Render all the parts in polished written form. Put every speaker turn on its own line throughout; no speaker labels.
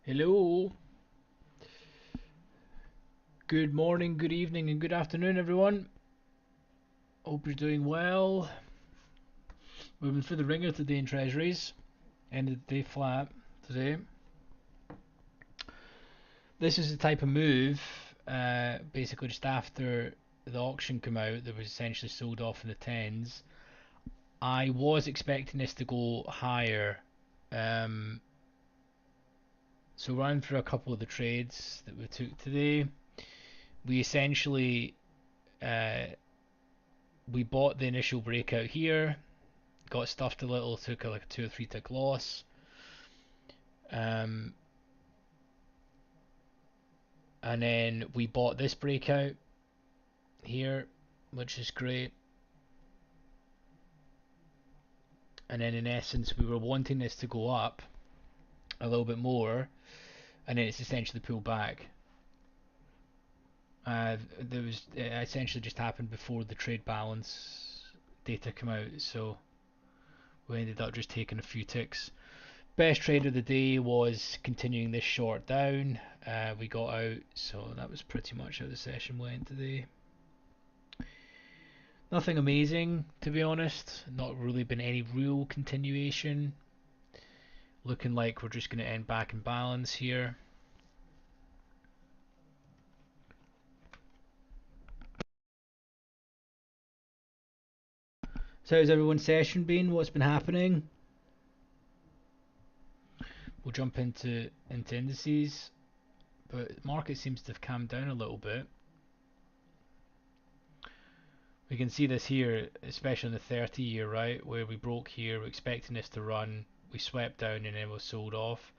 Hello, good morning, good evening, and good afternoon, everyone. Hope you're doing well. Moving through the ringer today in Treasuries. Ended the day flat today. This is the type of move, basically just after the auction came out, that was essentially sold off in the tens. I was expecting this to go higher. Um, so running through a couple of the trades that we took today, we essentially uh, we bought the initial breakout here, got stuffed a little, took like a 2 or 3 tick loss, um, and then we bought this breakout here, which is great. And then in essence, we were wanting this to go up a little bit more, and then it's essentially pulled back. It essentially just happened before the trade balance data come out, so we ended up just taking a few ticks. Best trade of the day was continuing this short down. We got out, so that was pretty much how the session went today. Nothing amazing, to be honest. Not really been any real continuation. Looking like we're just going to end back in balance here. So how's everyone's session been? What's been happening? We'll jump into indices, but the market seems to have calmed down a little bit. We can see this here, especially in the 30-year, right, where we broke here, we're expecting this to run, we swept down and then we sold off.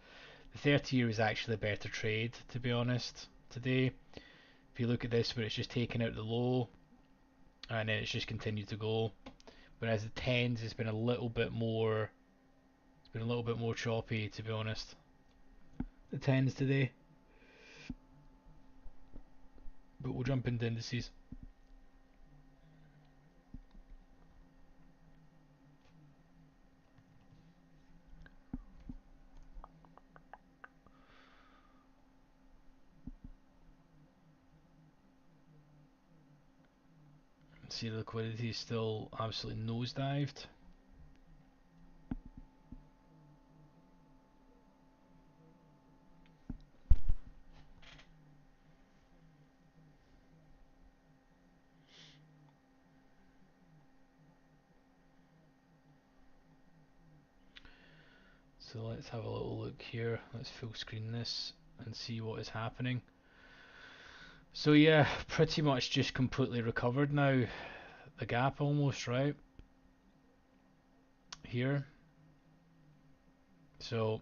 The 30-year is actually a better trade, to be honest, today. If you look at this, where it's just taken out the low and then it's just continued to go, whereas the tens has been a little bit more, it's been a little bit more choppy, to be honest. The tens today, but we'll jump into indices. See, the liquidity is still absolutely nosedived. So let's have a little look here. Let's full screen this and see what is happening. So yeah, pretty much just completely recovered now. The gap almost, right? Here. So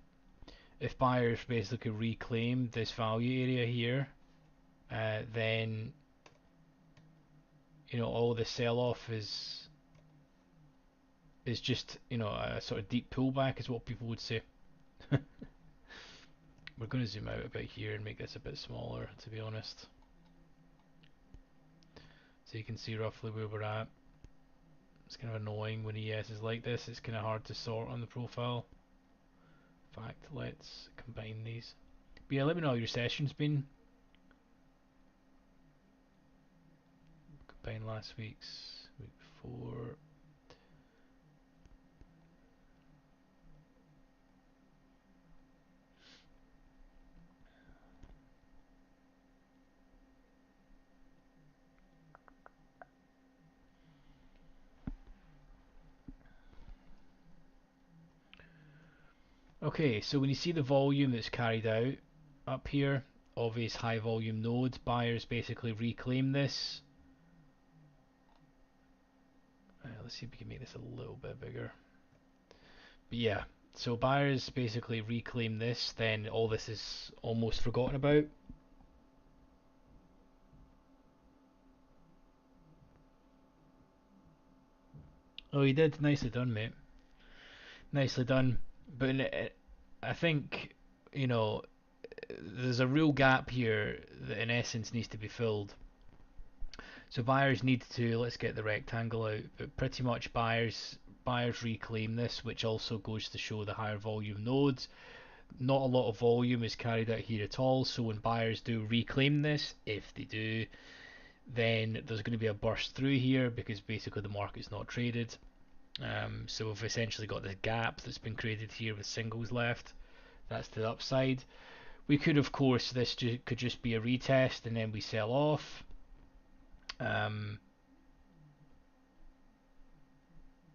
if buyers basically reclaim this value area here, then all the sell-off is just a sort of deep pullback is what people would say. We're going to zoom out a bit here and make this a bit smaller, to be honest, so you can see roughly where we're at. It's kind of annoying when ES is like this, it's kind of hard to sort on the profile. In fact, let's combine these. But yeah, let me know how your session's been. Combine last week's, week before. Okay, so when you see the volume that's carried out up here of these high volume nodes, buyers basically reclaim this. Let's see if we can make this a little bit bigger. But yeah, so buyers basically reclaim this, then all this is almost forgotten about. Oh, you did. Nicely done, mate. Nicely done. But I think, you know, there's a real gap here that in essence needs to be filled. So buyers need to, let's get the rectangle out, but pretty much buyers reclaim this, which also goes to show the higher volume nodes. Not a lot of volume is carried out here at all, so when buyers do reclaim this, if they do, then there's going to be a burst through here because basically the market's not traded. So we've essentially got this gap that's been created here with singles left. That's the upside. We could, of course, this could just be a retest and then we sell off. But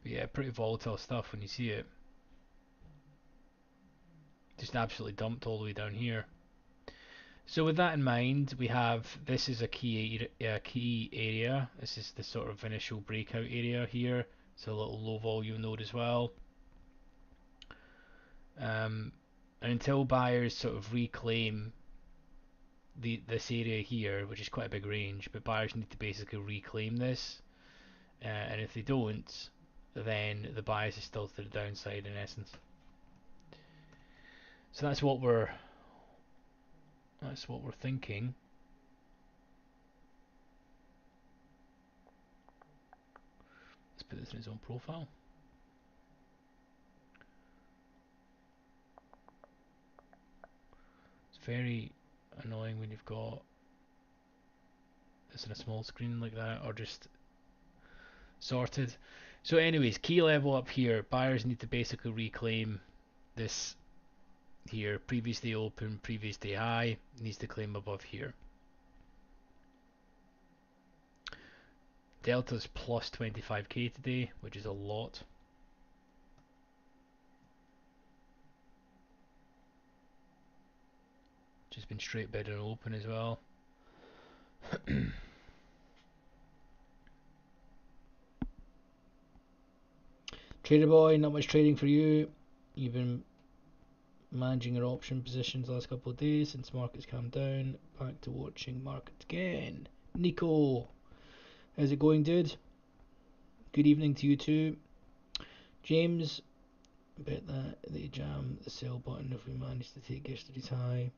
yeah, pretty volatile stuff when you see it. Just absolutely dumped all the way down here. So with that in mind, we have this is a key area. This is the sort of initial breakout area here. It's a little low volume node as well. And until buyers sort of reclaim this area here, which is quite a big range, but buyers need to basically reclaim this, and if they don't, then the bias is still to the downside in essence. So that's what we're thinking. Let's put this in its own profile. It's very annoying when you've got this in a small screen like that, or just sorted. So anyways, key level up here, buyers need to basically reclaim this here, previous day open, previous day high, needs to claim above here. Delta's plus 25k today, which is a lot. Just been straight bid and open as well. Trader boy, not much trading for you. You've been managing your option positions the last couple of days since markets calmed down. Back to watching markets again. Nico, how's it going, dude? Good evening to you too. James, bet that they jam the sell button if we manage to take yesterday's high.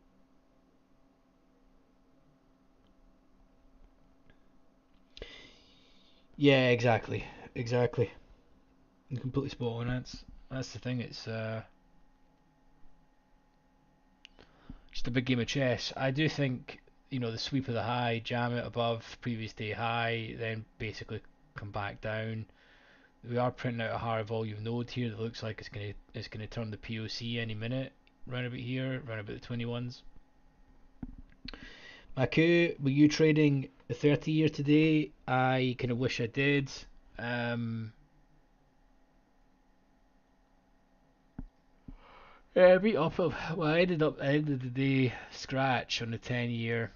Yeah, exactly. You're completely spot on. That's the thing. It's just a big game of chess. I do think the sweep of the high, jam it above previous day high, then basically come back down. We are printing out a higher volume node here that looks like it's gonna turn the POC any minute. Round about here, round about the 21s. Maku, were you trading the 30-year today? I kind of wish I did. Beat up. Well, I ended the day scratch on the 10-year.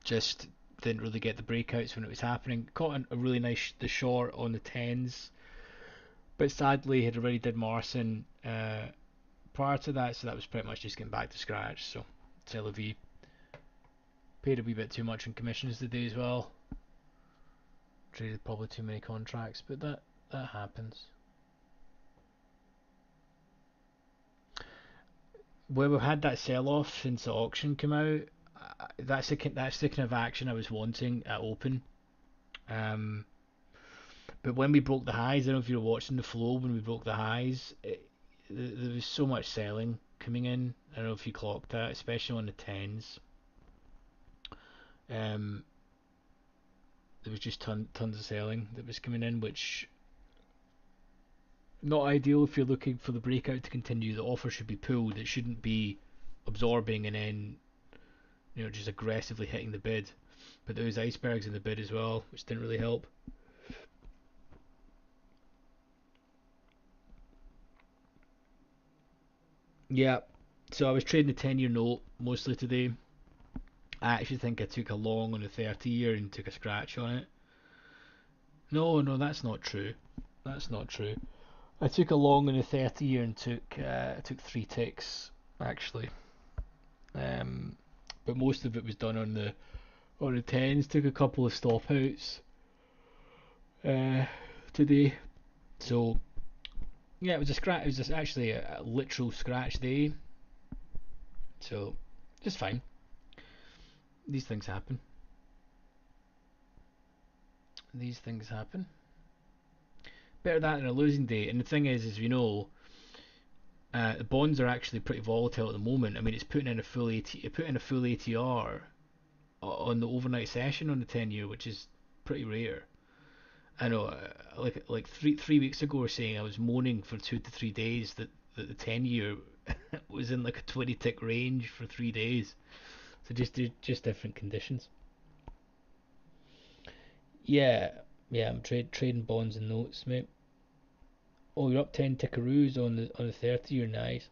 Just didn't really get the breakouts when it was happening. Caught a really nice the short on the 10s, but sadly had already did Marson prior to that, so that was pretty much just getting back to scratch. So Tel Aviv paid a wee bit too much in commissions today as well. Traded probably too many contracts, but that happens. Where we've had that sell-off since the auction came out, that's the kind of action I was wanting at open. But when we broke the highs, I don't know if you were watching the flow when we broke the highs. There was so much selling coming in. I don't know if you clocked that, especially on the 10s. There was just tons of selling that was coming in, which not ideal if you're looking for the breakout to continue. The offer should be pulled. It shouldn't be absorbing and then just aggressively hitting the bid. But there was icebergs in the bid as well, which didn't really help. Yeah, so I was trading the 10-year note mostly today. I actually think I took a long on the 30-year and took a scratch on it. No, that's not true. That's not true. I took a long on the 30-year and took 3 ticks actually. But most of it was done on the 10s. Took a couple of stop outs today. So yeah, it was a scratch. It was just actually a literal scratch day. So just fine. These things happen. better that than a losing day. And the thing is, as we know, the bonds are actually pretty volatile at the moment. I mean, it's putting in a full it put in a full ATR on the overnight session on the 10-year, which is pretty rare. I know, like three weeks ago, we were saying I was moaning for 2 to 3 days that the 10-year was in like a 20 tick range for 3 days. So just different conditions. Yeah, yeah, I'm trading bonds and notes, mate. Oh, you're up 10 tickaroos on the 30-year, nice.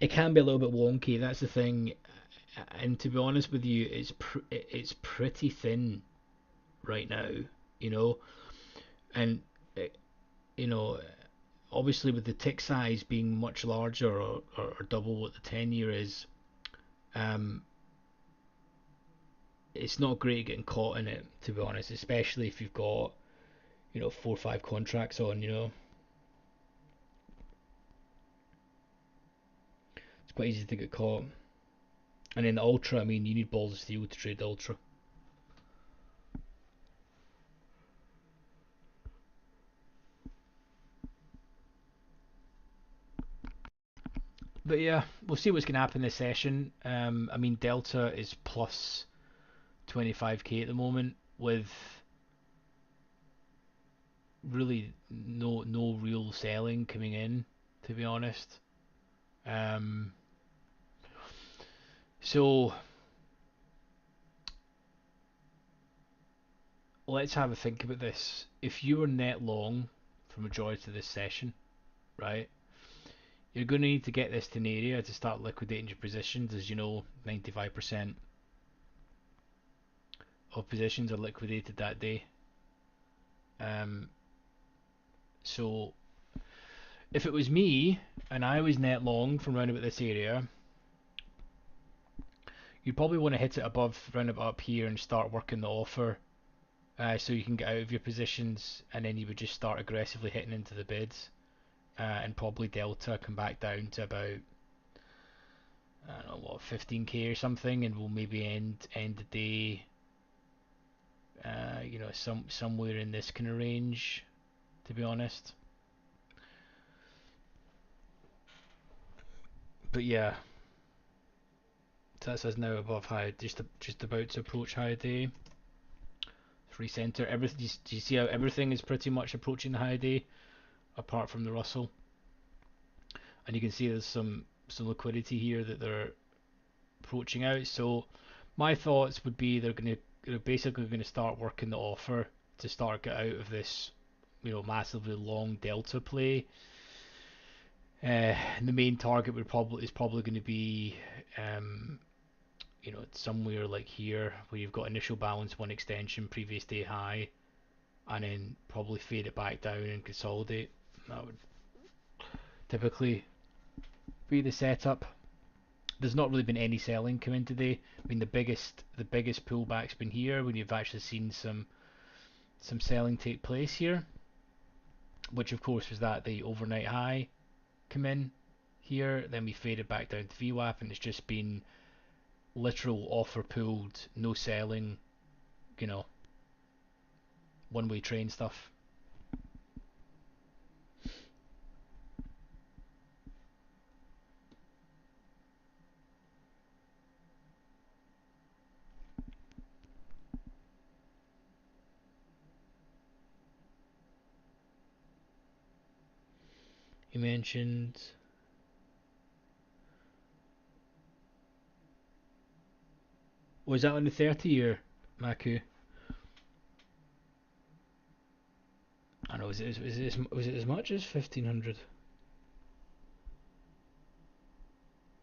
It can be a little bit wonky. That's the thing, and to be honest with you, it's pretty thin right now, you know, and it, you know, obviously with the tick size being much larger or double what the 10-year is, um, it's not great getting caught in it, to be honest, especially if you've got, 4 or 5 contracts on. It's quite easy to get caught. And in the ultra, I mean, you need balls of steel to trade the ultra. But yeah, we'll see what's going to happen this session. I mean, Delta is plus 25k at the moment with really no real selling coming in, to be honest. Um, so let's have a think about this. If you were net long for majority of this session, right, you're going to need to get this to an area to start liquidating your positions. As you know, 95% of positions are liquidated that day. Um, so if it was me and I was net long from round about this area, you'd probably want to hit it above round about up here and start working the offer, so you can get out of your positions, and then you would just start aggressively hitting into the bids, and probably Delta come back down to about, I don't know what, 15k or something, and we'll maybe end the day, somewhere in this kind of range, to be honest. But yeah, so that's us now above high, just about to approach high day. Free center, everything. Do you see how everything is pretty much approaching the high day, apart from the Russell? And you can see there's some liquidity here that they're approaching out. So my thoughts would be they're basically going to start working the offer to start get out of this, massively long delta play. And the main target is probably going to be, somewhere like here where you've got initial balance, one extension, previous day high, and then probably fade it back down and consolidate. That would typically be the setup. There's not really been any selling come in today. I mean, the biggest pullback's been here when you've actually seen some selling take place here, which of course was that the overnight high come in here. Then we faded back down to VWAP, and it's just been literal offer pulled, no selling, you know, one-way train stuff. You mentioned, was that on the 30-year, Maku? I don't know. Was it as much as 1500?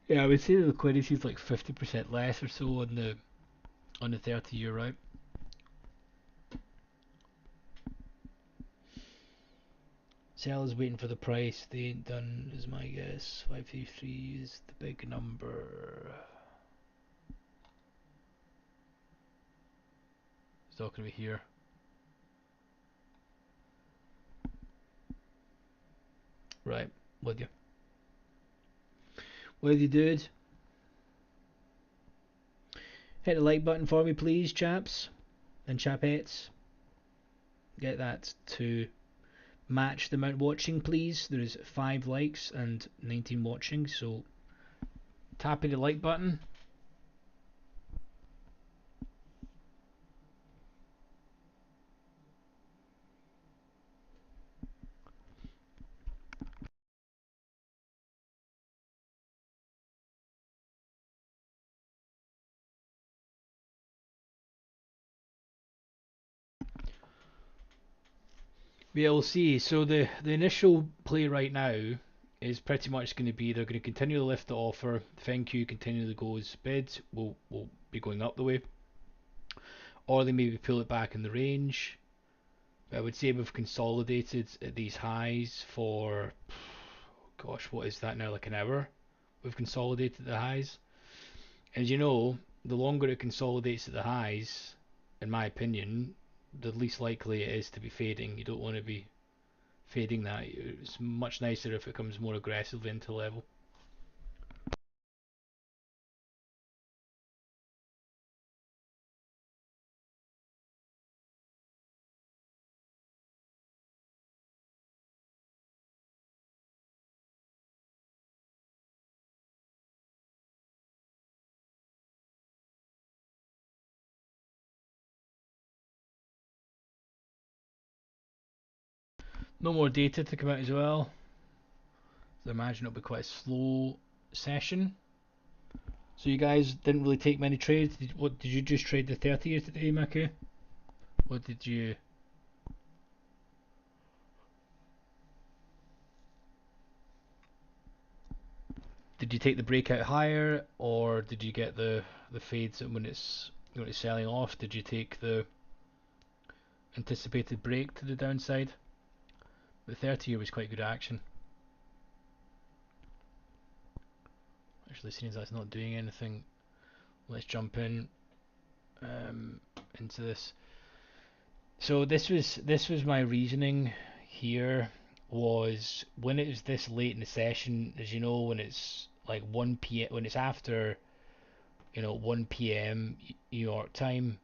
Yeah, I would say the liquidity is like 50% less or so on the 30-year, right? Sellers waiting for the price. They ain't done, is my guess. 533 is the big number. It's not gonna be here. Right, with you. With you, dude. Hit the like button for me, please, chaps and chapettes. get that to match the amount watching, please. There is 5 likes and 19 watching, so tapping the like button. Yeah, we'll see. So the initial play right now is pretty much going to be they're going to continue to lift the offer. Thank you, continually goes bid. Will be going up the way, or they maybe pull it back in the range. I would say we've consolidated at these highs for, gosh, what is that now? Like an hour. We've consolidated the highs. As you know, the longer it consolidates at the highs, in my opinion, the least likely it is to be fading. You don't want to be fading that. It's much nicer if it comes more aggressively into level. No more data to come out as well. So I imagine it'll be quite a slow session. So you guys didn't really take many trades. What did you just trade the 30 year today, Maku? What did you? Did you take the breakout higher, or did you get the fades when it's selling off? Did you take the anticipated break to the downside? The 30 year was quite good action. Actually, seeing as that's not doing anything, let's jump in into this. So this was my reasoning here. Was when it was this late in the session, as you know, when it's like 1 p.m. when it's after 1 p.m. New York time,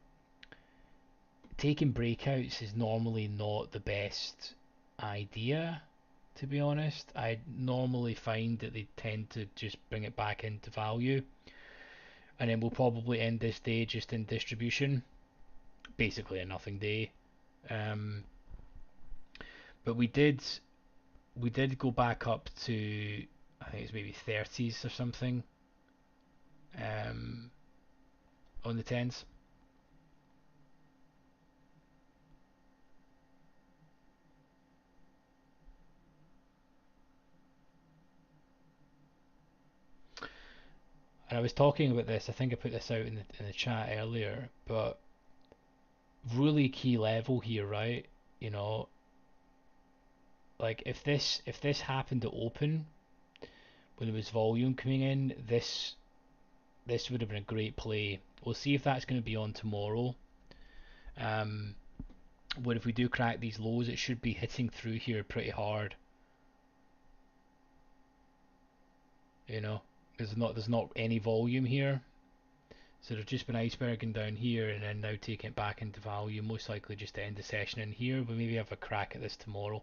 taking breakouts is normally not the best idea, to be honest. I normally find that they tend to just bring it back into value, and then we'll probably end this day just in distribution, basically a nothing day. Um, but we did go back up to, I think it's maybe 30s or something, um, on the tens. And I was talking about this. I think I put this out in the chat earlier, but really key level here, right? You know, like if this happened to open when there was volume coming in, this would have been a great play. We'll see if that's going to be on tomorrow. Um, what if we do crack these lows? It should be hitting through here pretty hard. You know, there's not any volume here, so there's just been iceberging down here and then now taking it back into value. Most likely just to end the session in here. We'll maybe have a crack at this tomorrow,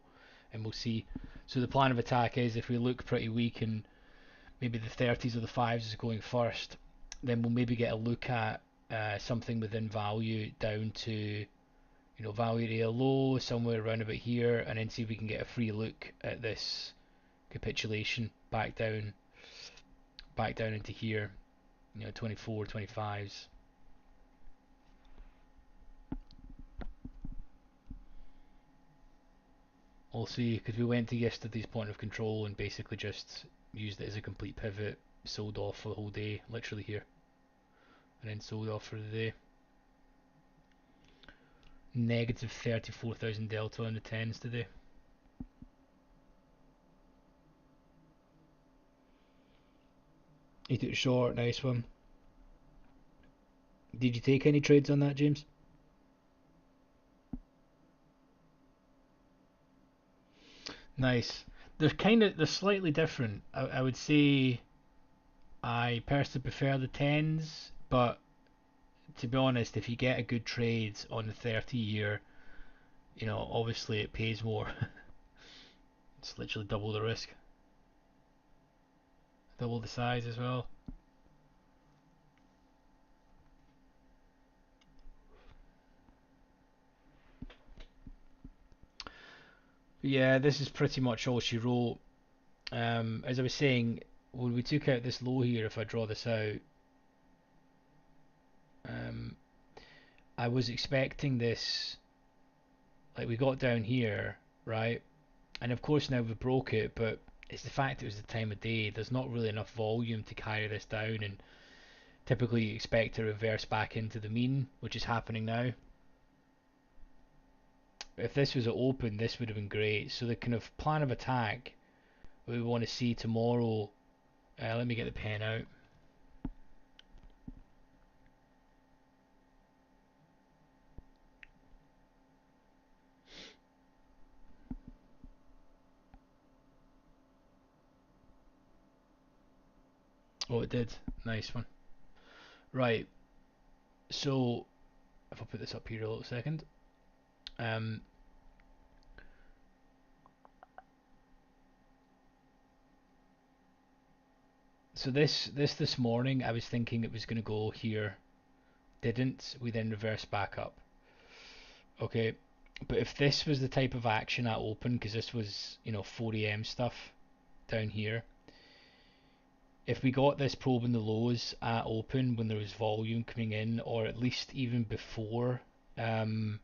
and we'll see. So the plan of attack is if we look pretty weak and maybe the 30s or the 5s is going first, then we'll maybe get a look at something within value down to value area low somewhere around about here, and then see if we can get a free look at this capitulation back down into here, 24, 25s. We'll see, because we went to yesterday's point of control and basically just used it as a complete pivot, sold off for the whole day, literally here, and then sold off for the day. Negative 34,000 delta on the 10s today. He took a short, nice one. Did you take any trades on that, James? Nice. They're slightly different. I would say I personally prefer the 10s, but to be honest, if you get a good trade on the 30 year, You know, obviously it pays more. It's literally double the risk, double the size as well. But yeah, this is pretty much all she wrote. As I was saying, when we took out this low here, if I draw this out, um, I was expecting this, like we got down here, right? And of course now we broke it, but it's the fact it was the time of day. There's not really enough volume to carry this down, and typically you expect to reverse back into the mean, which is happening now. If this was open, this would have been great. So the kind of plan of attack we want to see tomorrow. Let me get the pen out. Oh, it did. Nice one. Right. So if I put this up here a little second. Um, so this morning I was thinking it was going to go here. Didn't. We then reversed back up. Okay. But if this was the type of action at open, because this was, 4 a.m. stuff down here, if we got this probe in the lows at open when there was volume coming in, or at least even before, um,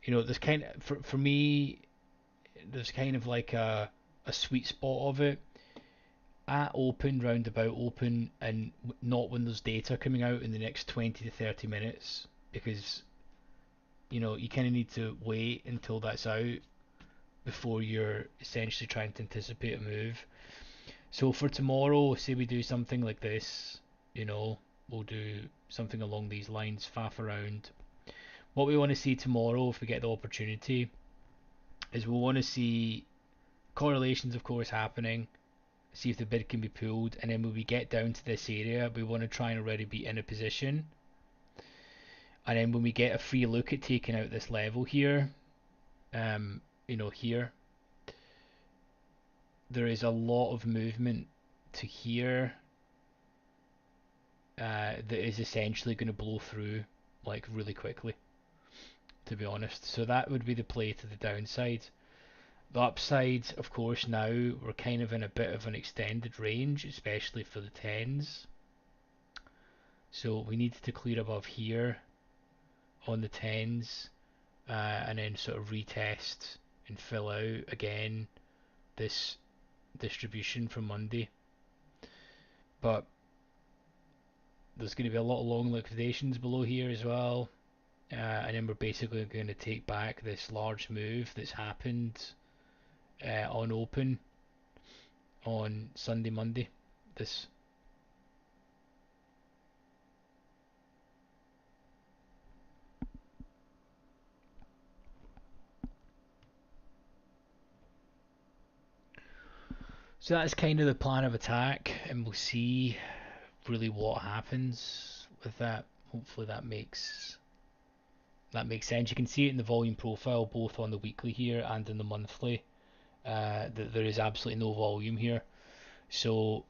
there's kind of, for me, there's kind of like a sweet spot of it at open, roundabout open, and not when there's data coming out in the next 20 to 30 minutes, because you kind of need to wait until that's out before you're essentially trying to anticipate a move. So for tomorrow, say we do something like this, we'll do something along these lines, faff around. What we want to see tomorrow, if we get the opportunity, is we want to see correlations, of course, happening, see if the bid can be pulled, and then when we get down to this area, we want to try and already be in a position. And then when we get a free look at taking out this level here, here, there is a lot of movement to here that is essentially going to blow through like really quickly, to be honest. So that would be the play to the downside. The upside, of course, now we're kind of in a bit of an extended range, especially for the tens. So we need to clear above here on the tens, and then sort of retest and fill out again this distribution from Monday. But there's going to be a lot of long liquidations below here as well. And then we're basically going to take back this large move that's happened on open on Sunday, Monday. This So that's kind of the plan of attack, and we'll see really what happens with that. Hopefully that makes sense. You can see it in the volume profile, both on the weekly here and in the monthly. That there is absolutely no volume here. So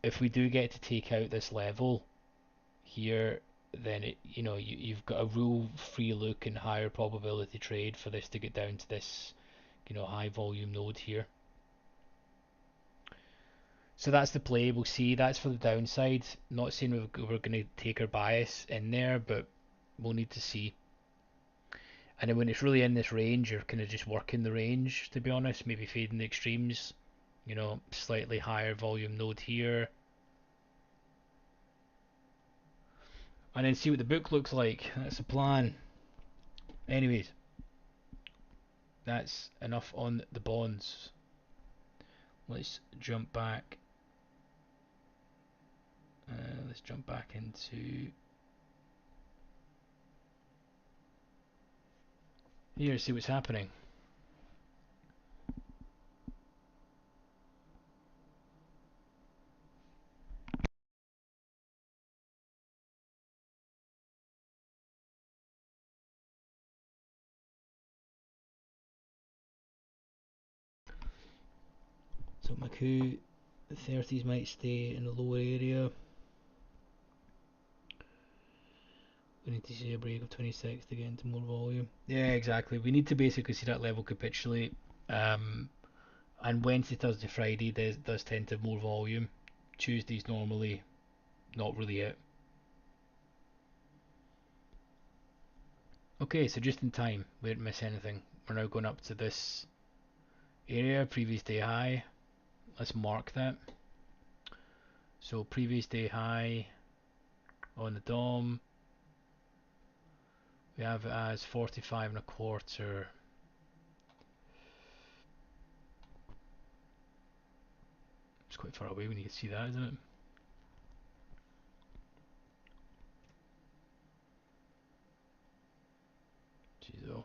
if we do get to take out this level here, then you've got a real free look and higher probability trade for this to get down to this high volume node here. So that's the play. We'll see. That's for the downside. Not saying we're going to take our bias in there, but we'll need to see. And then when it's really in this range, you're kind of just working the range, to be honest. Maybe fading the extremes. Slightly higher volume node here. And then see what the book looks like. That's the plan. Anyways, that's enough on the bonds. Let's jump back. Let's jump back into here, see what's happening. So McHugh, the 30s might stay in the lower area. We need to see a break of 26 to get into more volume. Yeah, exactly. We need to basically see that level capitulate. And Wednesday, Thursday, Friday does tend to have more volume. Tuesday's normally not really it. Okay, so just in time, we didn't miss anything. We're now going up to this area, previous day high. Let's mark that. So previous day high on the DOM, we have it as 45 and a quarter. It's quite far away when you can see that, isn't it? Jeez, oh.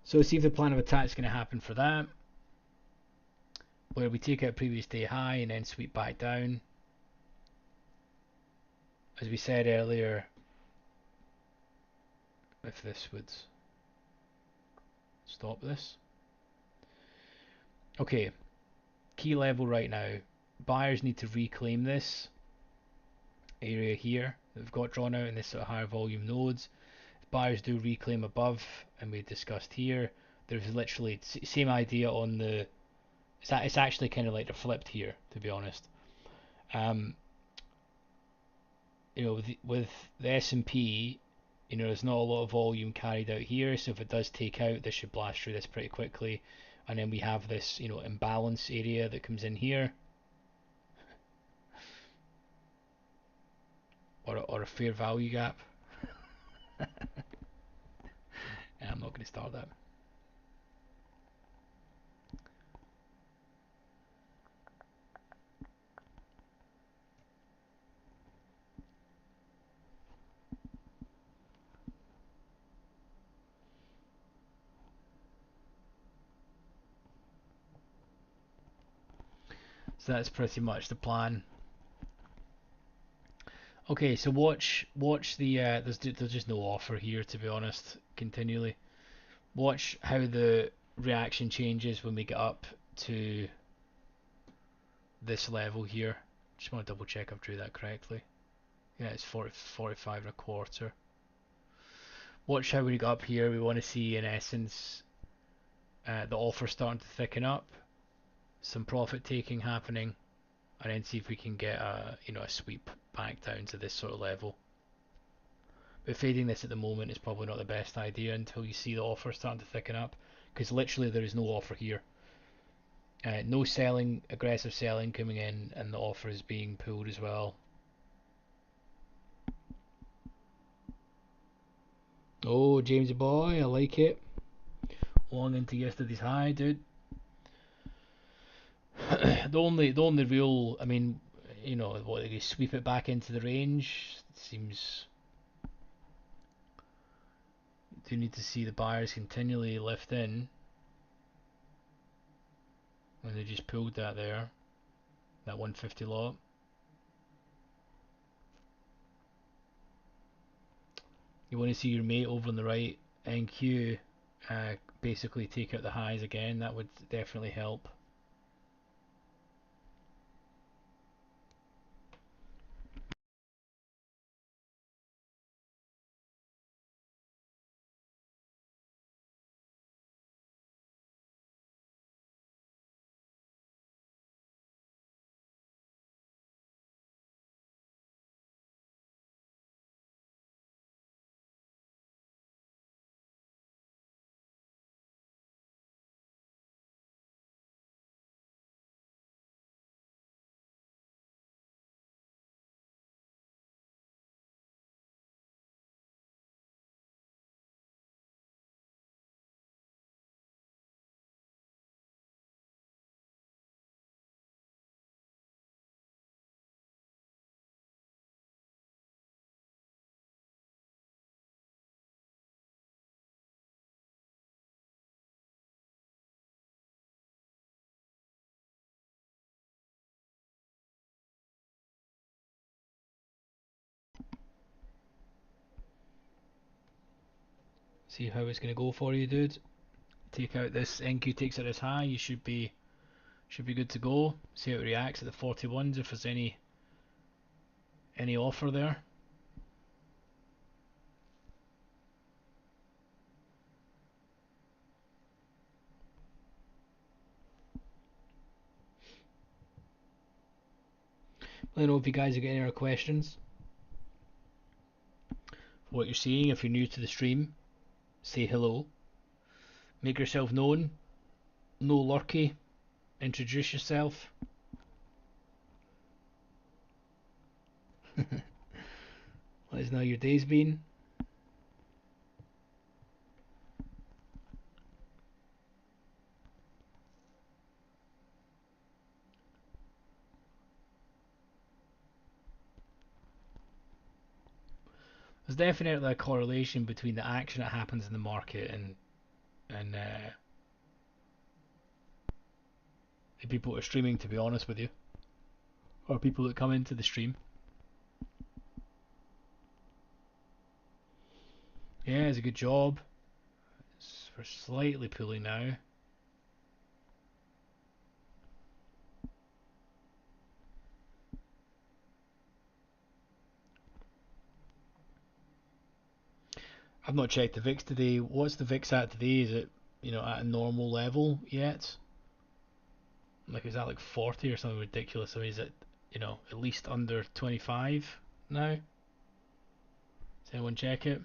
So see if the plan of attack is going to happen for that, where we take out previous day high and then sweep back down. As we said earlier, if this would stop this. Okay, key level right now. Buyers need to reclaim this area here that we've got drawn out in this sort of higher volume nodes. If buyers do reclaim above, and we discussed here, there's literally same idea on the. It's actually kind of like they're flipped here, to be honest. With the S&P, there's not a lot of volume carried out here, so if it does take out, this should blast through this pretty quickly. And then we have this, imbalance area that comes in here, or a fair value gap. And I'm not going to start that. So that's pretty much the plan. Okay, so watch the there's just no offer here, to be honest. Continually watch how the reaction changes when we get up to this level here. Just want to double check I've drew that correctly. Yeah, it's 45 and a quarter. Watch how we get up here. We want to see, in essence, the offer starting to thicken up, some profit taking happening, and then see if we can get a sweep back down to this sort of level. But fading this at the moment is probably not the best idea until you see the offer starting to thicken up, because literally there is no offer here. No selling, aggressive selling coming in, and the offer is being pulled as well. Oh, James boy, I like it. Long into yesterday's high, dude. the only real, I mean, what, they sweep it back into the range. It seems do need to see the buyers continually lift in when they just pulled that there, that 150 lot. You want to see your mate over on the right, NQ, basically take out the highs again. That would definitely help. See how it's going to go for you, dude. Take out this NQ, takes out this high. You should be good to go. See how it reacts at the 41s, if there's any offer there. Let me know if you guys are getting any other questions. What you're seeing, if you're new to the stream, say hello. Make yourself known. No lurky. Introduce yourself. Let us know how your day's been. There's definitely a correlation between the action that happens in the market and the people that are streaming, to be honest with you, or people that come into the stream. Yeah, it's a good job. We're slightly pulling now. I've not checked the VIX today. What's the VIX at today? Is it, at a normal level yet? Like, is that like 40 or something ridiculous? I mean, is it, at least under 25 now? Does anyone check it?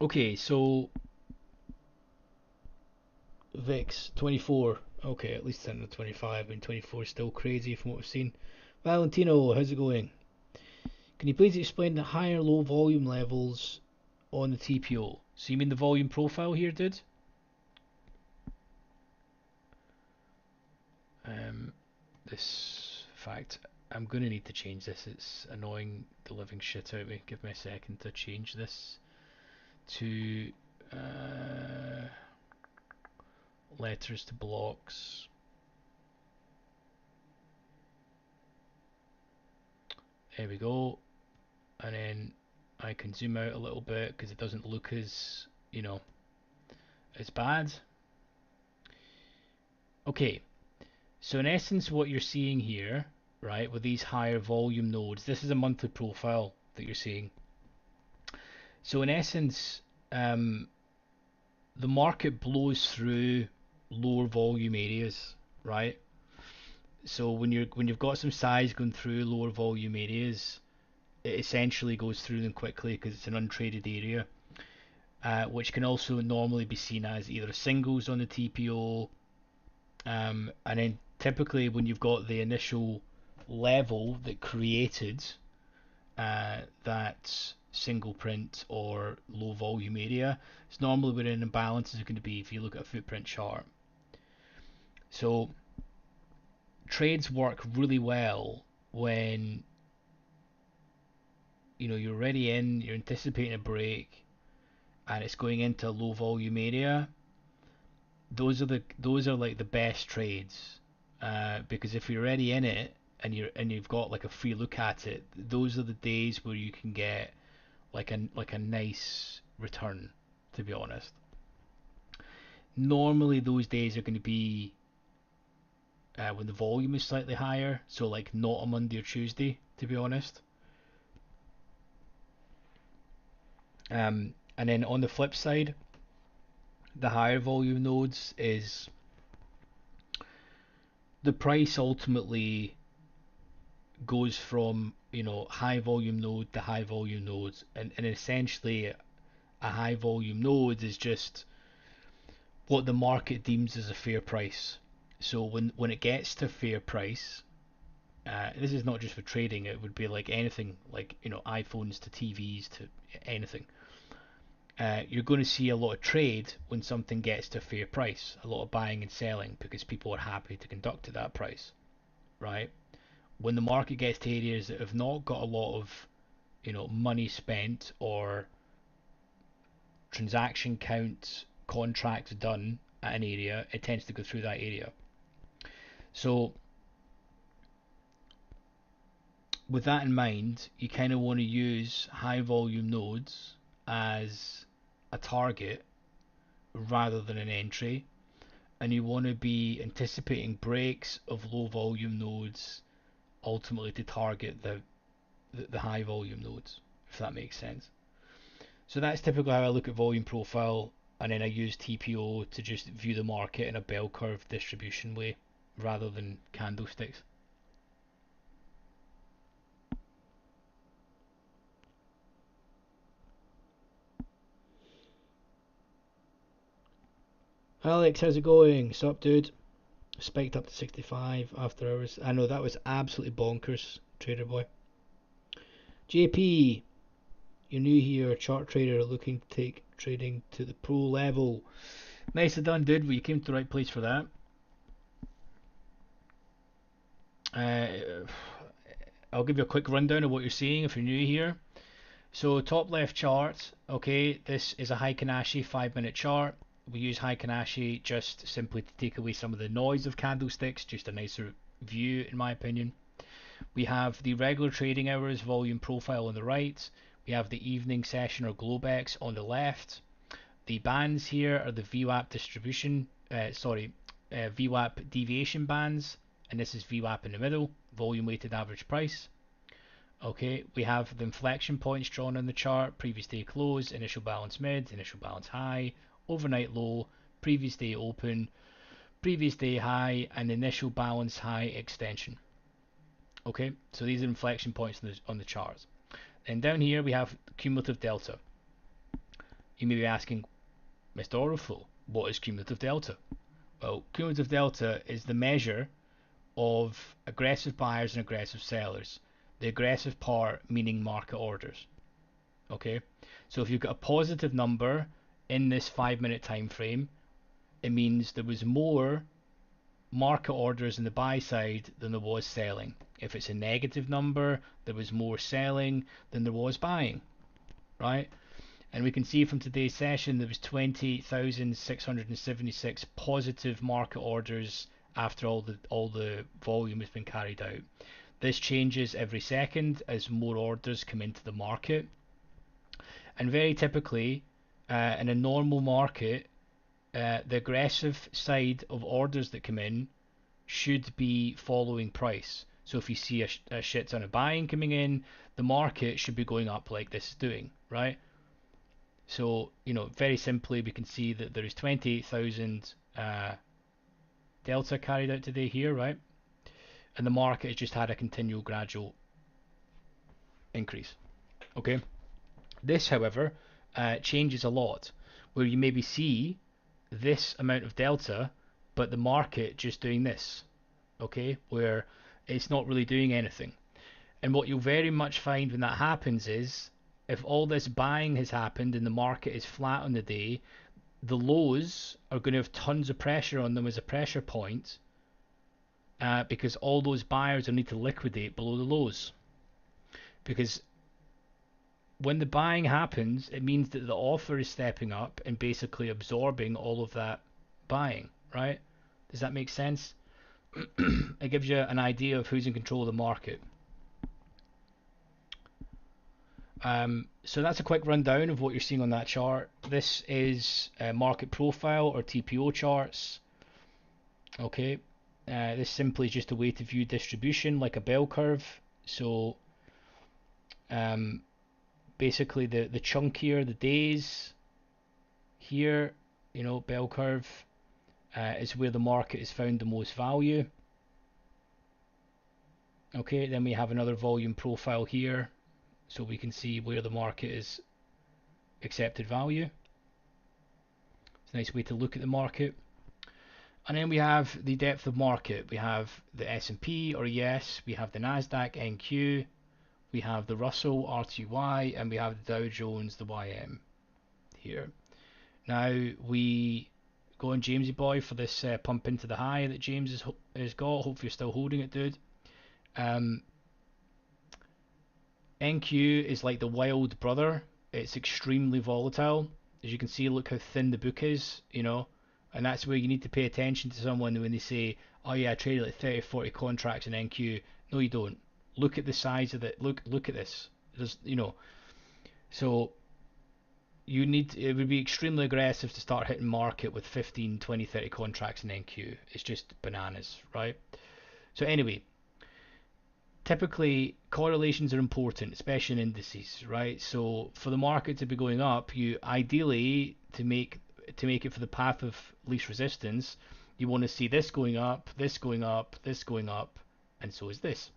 Okay, so VIX 24. Okay, at least it's under 25. I mean, 24 is still crazy from what we've seen. Valentino, how's it going? Can you please explain the higher low volume levels on the TPO? So you mean the volume profile here, dude? This fact, I'm gonna need to change this. It's annoying the living shit out of me. Give me a second to change this to letters to blocks. There we go. And then I can zoom out a little bit because it doesn't look as, as bad. Okay, so in essence what you're seeing here, right, with these higher volume nodes, this is a monthly profile that you're seeing. So in essence, the market blows through lower volume areas, right? So when you've got some size going through lower volume areas, it essentially goes through them quickly because it's an untraded area, which can also normally be seen as either singles on the TPO, and then typically when you've got the initial level that created that single print or low volume area, it's normally where an imbalance is going to be if you look at a footprint chart. So trades work really well when you're already in, you're anticipating a break, and it's going into a low volume area. Those are like the best trades, because if you're already in it and you've got like a free look at it, those are the days where you can get like a nice return, to be honest. Normally those days are going to be when the volume is slightly higher, so like not a Monday or Tuesday, to be honest. And then on the flip side, the higher volume nodes is the price ultimately goes from high volume node to high volume nodes, and essentially a high volume node is just what the market deems as a fair price. So when it gets to fair price, this is not just for trading, it would be like anything, like iPhones to TVs to anything. you're going to see a lot of trade when something gets to a fair price, a lot of buying and selling because people are happy to conduct at that price, right? When the market gets to areas that have not got a lot of, money spent or transaction count contracts done at an area, it tends to go through that area. So with that in mind, you kind of want to use high volume nodes as a target rather than an entry, and you want to be anticipating breaks of low volume nodes ultimately to target the high volume nodes, if that makes sense. So that's typically how I look at volume profile, and then I use TPO to just view the market in a bell curve distribution way rather than candlesticks. Alex, how's it going? Sup, dude? Spiked up to 65 after hours. I know that was absolutely bonkers, Trader Boy. JP, you're new here, chart trader looking to take trading to the pro level. Nicely done, dude. Well, you came to the right place for that. I'll give you a quick rundown of what you're seeing if you're new here. So top left chart, okay, this is a Heikin Ashi 5-minute chart. We use Heikin Ashi just simply to take away some of the noise of candlesticks, just a nicer view in my opinion. We have the regular trading hours volume profile on the right. We have the evening session or Globex on the left. The bands here are the VWAP distribution, VWAP deviation bands, and this is VWAP in the middle, volume weighted average price. Okay, we have the inflection points drawn on the chart: previous day close, initial balance mid, initial balance high, overnight low, previous day open, previous day high, and initial balance high extension. Okay, so these are inflection points on the charts. And down here we have cumulative delta. You may be asking, Mr. OrderFlow, what is cumulative delta? Well, cumulative delta is the measure of aggressive buyers and aggressive sellers. The aggressive part meaning market orders. Okay, so if you've got a positive number in this 5-minute time frame, it means there was more market orders in the buy side than there was selling. If it's a negative number, there was more selling than there was buying, right? And we can see from today's session there was 20,676 positive market orders after all the volume has been carried out. This changes every second as more orders come into the market. And very typically, in a normal market, the aggressive side of orders that come in should be following price. So if you see a shit ton of buying coming in, the market should be going up like this is doing, right? So, very simply, we can see that there is 28,000 delta carried out today here, right? And the market has just had a continual gradual increase. Okay. This, however, changes a lot, where you maybe see this amount of delta, but the market just doing this, okay, where it's not really doing anything. And what you'll very much find when that happens is, if all this buying has happened and the market is flat on the day, the lows are going to have tons of pressure on them as a pressure point, because all those buyers will need to liquidate below the lows. Because when the buying happens, it means that the offer is stepping up and basically absorbing all of that buying, right? Does that make sense? It gives you an idea of who's in control of the market. So that's a quick rundown of what you're seeing on that chart. This is market profile or TPO charts. Okay, this simply is just a way to view distribution like a bell curve. So basically the chunkier the days here, bell curve, is where the market has found the most value. Okay, then we have another volume profile here, so we can see where the market is accepted value. It's a nice way to look at the market. And then we have the depth of market. We have the S&P or ES, we have the Nasdaq NQ, we have the Russell RTY, and we have the Dow Jones, the YM here. Now we go on Jamesy boy for this pump into the high that James has got. Hopefully you're still holding it, dude. NQ is like the wild brother. It's extremely volatile. As you can see, look how thin the book is, you know, and that's where you need to pay attention to someone when they say, oh yeah, I traded like 30, 40 contracts in NQ. No, you don't. Look at the size of it. Look at this. There's, you know, so it would be extremely aggressive to start hitting market with 15, 20, 30 contracts in NQ. It's just bananas, right? So anyway, typically correlations are important, especially in indices, right? So for the market to be going up, you ideally to make it for the path of least resistance, you want to see this going up, this going up, this going up, and so is this.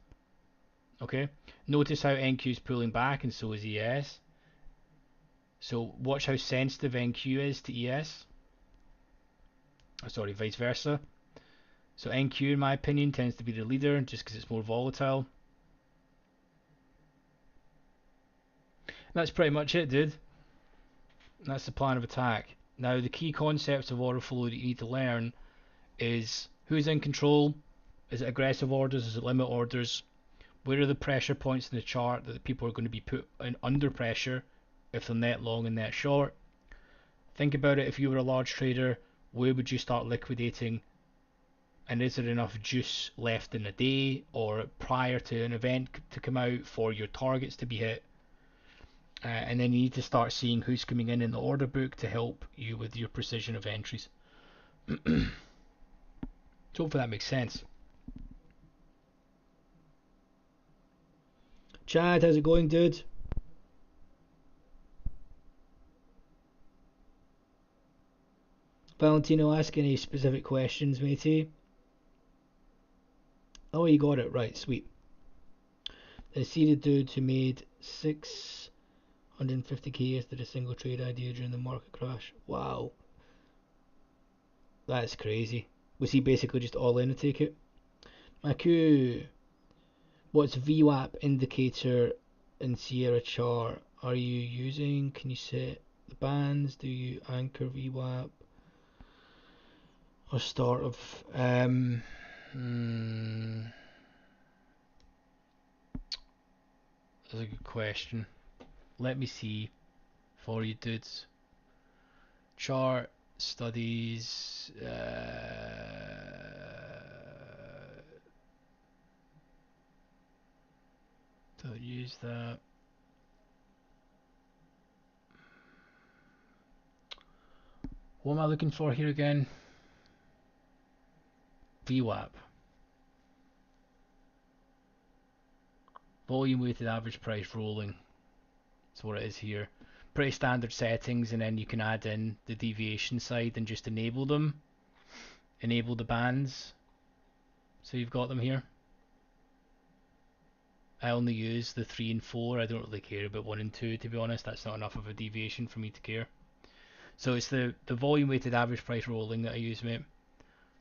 Okay, notice how NQ is pulling back, and so is ES. So watch how sensitive NQ is to ES. Oh, sorry, vice versa. So NQ, in my opinion, tends to be the leader just because it's more volatile. That's pretty much it, dude. That's the plan of attack. Now, the key concepts of order flow that you need to learn is who's in control. Is it aggressive orders? Is it limit orders? Where are the pressure points in the chart that the people are going to be put in under pressure if they're net long and net short? Think about it. If you were a large trader, where would you start liquidating? And is there enough juice left in a day or prior to an event to come out for your targets to be hit? And then you need to start seeing who's coming in the order book to help you with your precision of entries. So hopefully that makes sense. Chad, how's it going, dude? Valentino, ask any specific questions, matey. Oh, you got it right, sweet. The seeded dude who made 650k after a single trade idea during the market crash. Wow, that's crazy. Was he basically just all in to take it? Maku, what's VWAP indicator in Sierra chart are you using? Can you set the bands? Do you anchor VWAP or start of that's a good question. Let me see for you dudes. Chart studies don't use that. What am I looking for here again? VWAP. Volume weighted average price rolling. That's what it is here. Pretty standard settings, and then you can add in the deviation side and just enable them. Enable the bands. So you've got them here. I only use the 3 and 4. I don't really care about 1 and 2, to be honest. That's not enough of a deviation for me to care. So it's the volume weighted average price rolling that I use, mate.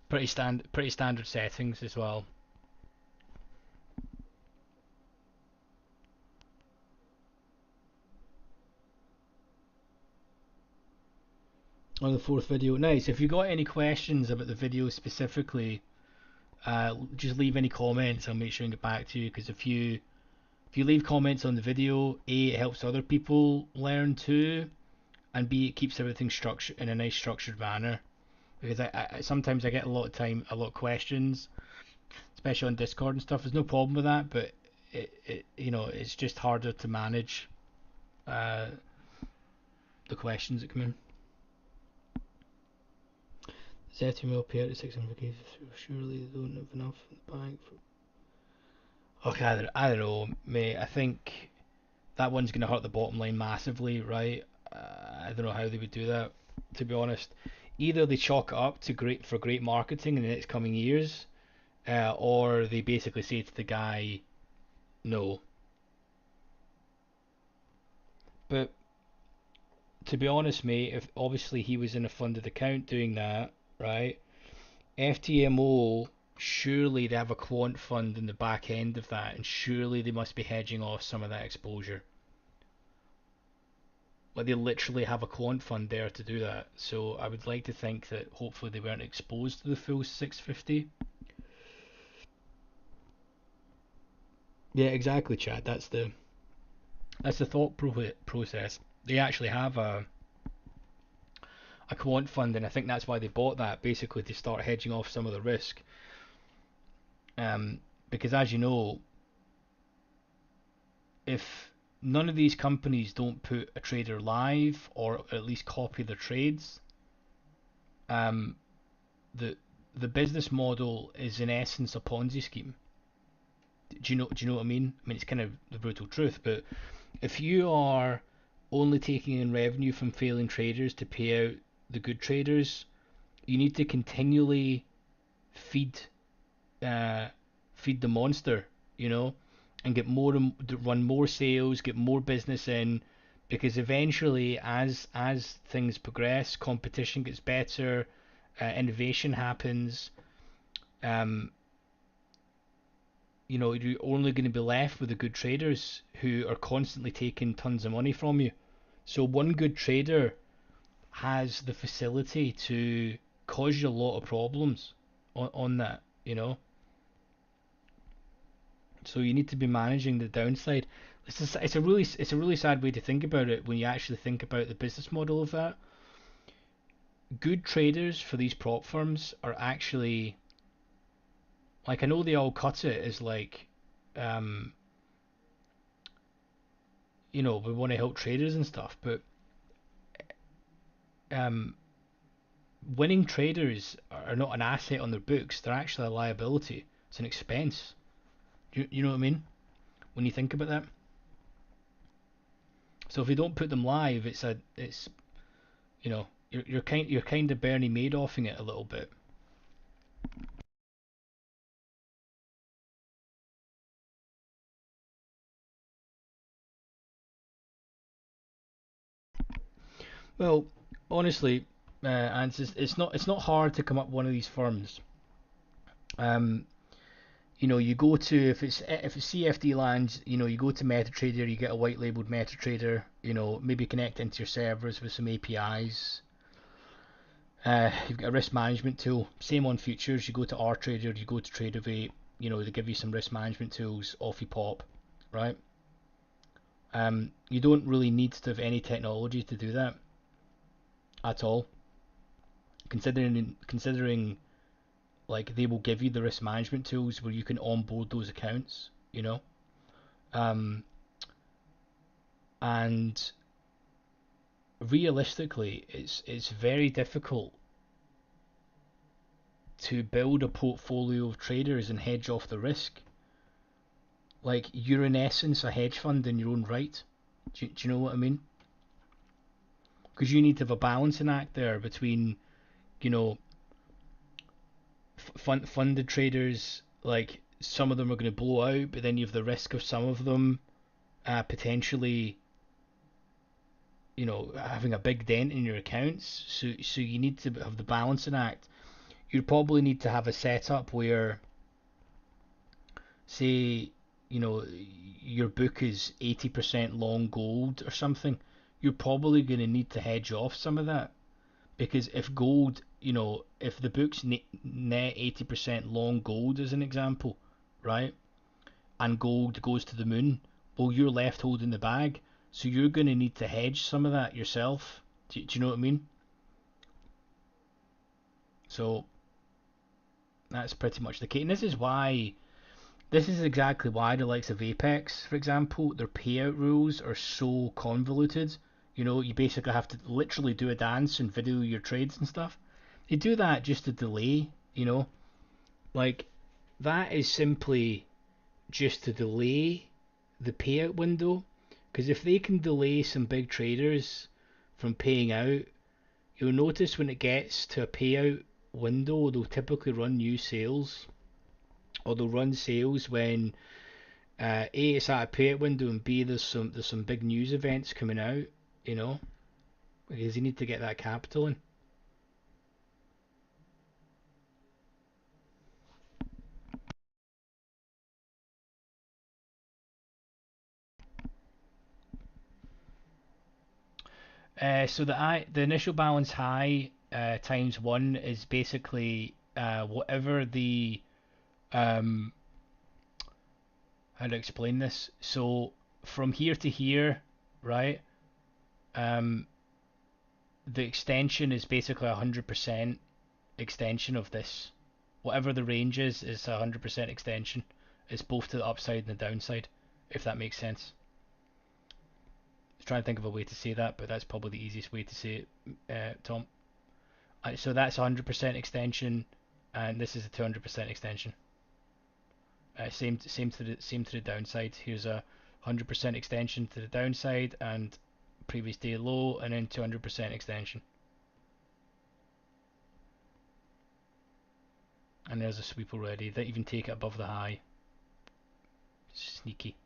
Pretty standard settings as well. On the 4th video. Nice. If you got any questions about the video specifically, just leave any comments. I'll make sure and get back to you, because if you leave comments on the video, A, it helps other people learn too, and B, it keeps everything structured in a nice structured manner. Because I sometimes I get a lot of questions, especially on Discord and stuff. There's no problem with that, but it you know, it's just harder to manage the questions that come in. ZT will pay out to 600k, surely they don't have enough in the bank for... Okay, I don't know, mate. I think that one's going to hurt the bottom line massively, right? I don't know how they would do that, to be honest. Either they chalk it up to great marketing in the next coming years, or they basically say to the guy, no. But to be honest, mate, if obviously he was in a funded account doing that, right? FTMO, surely they have a quant fund in the back end of that, and surely they must be hedging off some of that exposure. Like they literally have a quant fund there to do that. So I would like to think that hopefully they weren't exposed to the full 650. Yeah, exactly, Chad. That's the thought process. They actually have a quant fund, and I think that's why they bought that, basically to start hedging off some of the risk. Because as you know, if none of these companies don't put a trader live or at least copy their trades, um, the the business model is in essence a Ponzi scheme. Do you know what I mean? I mean it's kind of the brutal truth, but if you are only taking in revenue from failing traders to pay out the good traders, you need to continually feed uh, feed the monster, you know, and get more and run more sales, get more business in, because eventually, as things progress, competition gets better, innovation happens. Um, you're only going to be left with the good traders who are constantly taking tons of money from you. So one good trader has the facility to cause you a lot of problems on that, you know. So you need to be managing the downside. It's a really sad way to think about it when you actually think about the business model of that. Good traders for these prop firms are actually, like, I know they all cut it as like, um, we want to help traders and stuff, but um, winning traders are not an asset on their books. They're actually a liability. It's an expense. You know what I mean? When you think about that. So if they don't put them live, it's you're kind of Bernie Madoffing it a little bit. Well, honestly, and it's not hard to come up with one of these firms. Um, you go to, if it's CFD lands, you go to MetaTrader, you get a white labeled MetaTrader, maybe connect into your servers with some APIs. You've got a risk management tool. Same on futures. You go to RTrader, you go to Tradeovate. They give you some risk management tools. Off you pop, right? You don't really need to have any technology to do that at all. Considering like they will give you the risk management tools where you can onboard those accounts, um, and realistically, it's very difficult to build a portfolio of traders and hedge off the risk. Like, you're in essence a hedge fund in your own right. Do you know what I mean? Because you need to have a balancing act there between, you know, funded traders. Like, some of them are going to blow out, but then you have the risk of some of them potentially, having a big dent in your accounts. So you need to have the balancing act. You probably need to have a setup where, say, your book is 80% long gold or something. You're probably going to need to hedge off some of that, because if gold, if the book's net 80% long gold as an example, right, and gold goes to the moon, well, you're left holding the bag, so you're going to need to hedge some of that yourself. Do you know what I mean? So that's pretty much the case, and this is exactly why the likes of Apex, for example, their payout rules are so convoluted. You basically have to literally do a dance and video your trades and stuff. They do that just to delay, like, that is simply just to delay the payout window. Because if they can delay some big traders from paying out, you'll notice when it gets to a payout window, they'll typically run new sales, or they'll run sales when A, it's at a payout window, and B, there's some big news events coming out, you know, because you need to get that capital in. So the initial balance high times one is basically whatever the um, how to explain this. So from here to here, right? Um, the extension is basically 100% extension of this. Whatever the range is 100% extension. It's both to the upside and the downside, if that makes sense. Trying to think of a way to say that, but that's probably the easiest way to say it, Tom. So that's 100% extension, and this is a 200% extension. Same to the downside. Here's a 100% extension to the downside, and previous day low, and then 200% extension. And there's a sweep already. They even take it above the high. Sneaky.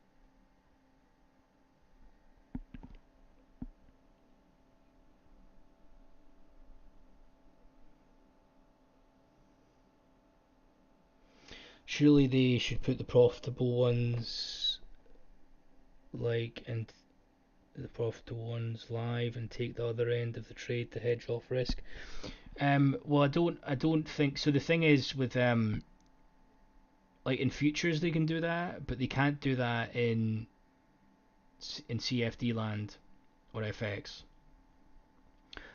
Surely they should put the profitable ones and the profitable ones live and take the other end of the trade to hedge off risk. Well, I don't think so. The thing is with like in futures they can do that, but they can't do that in CFD land or FX.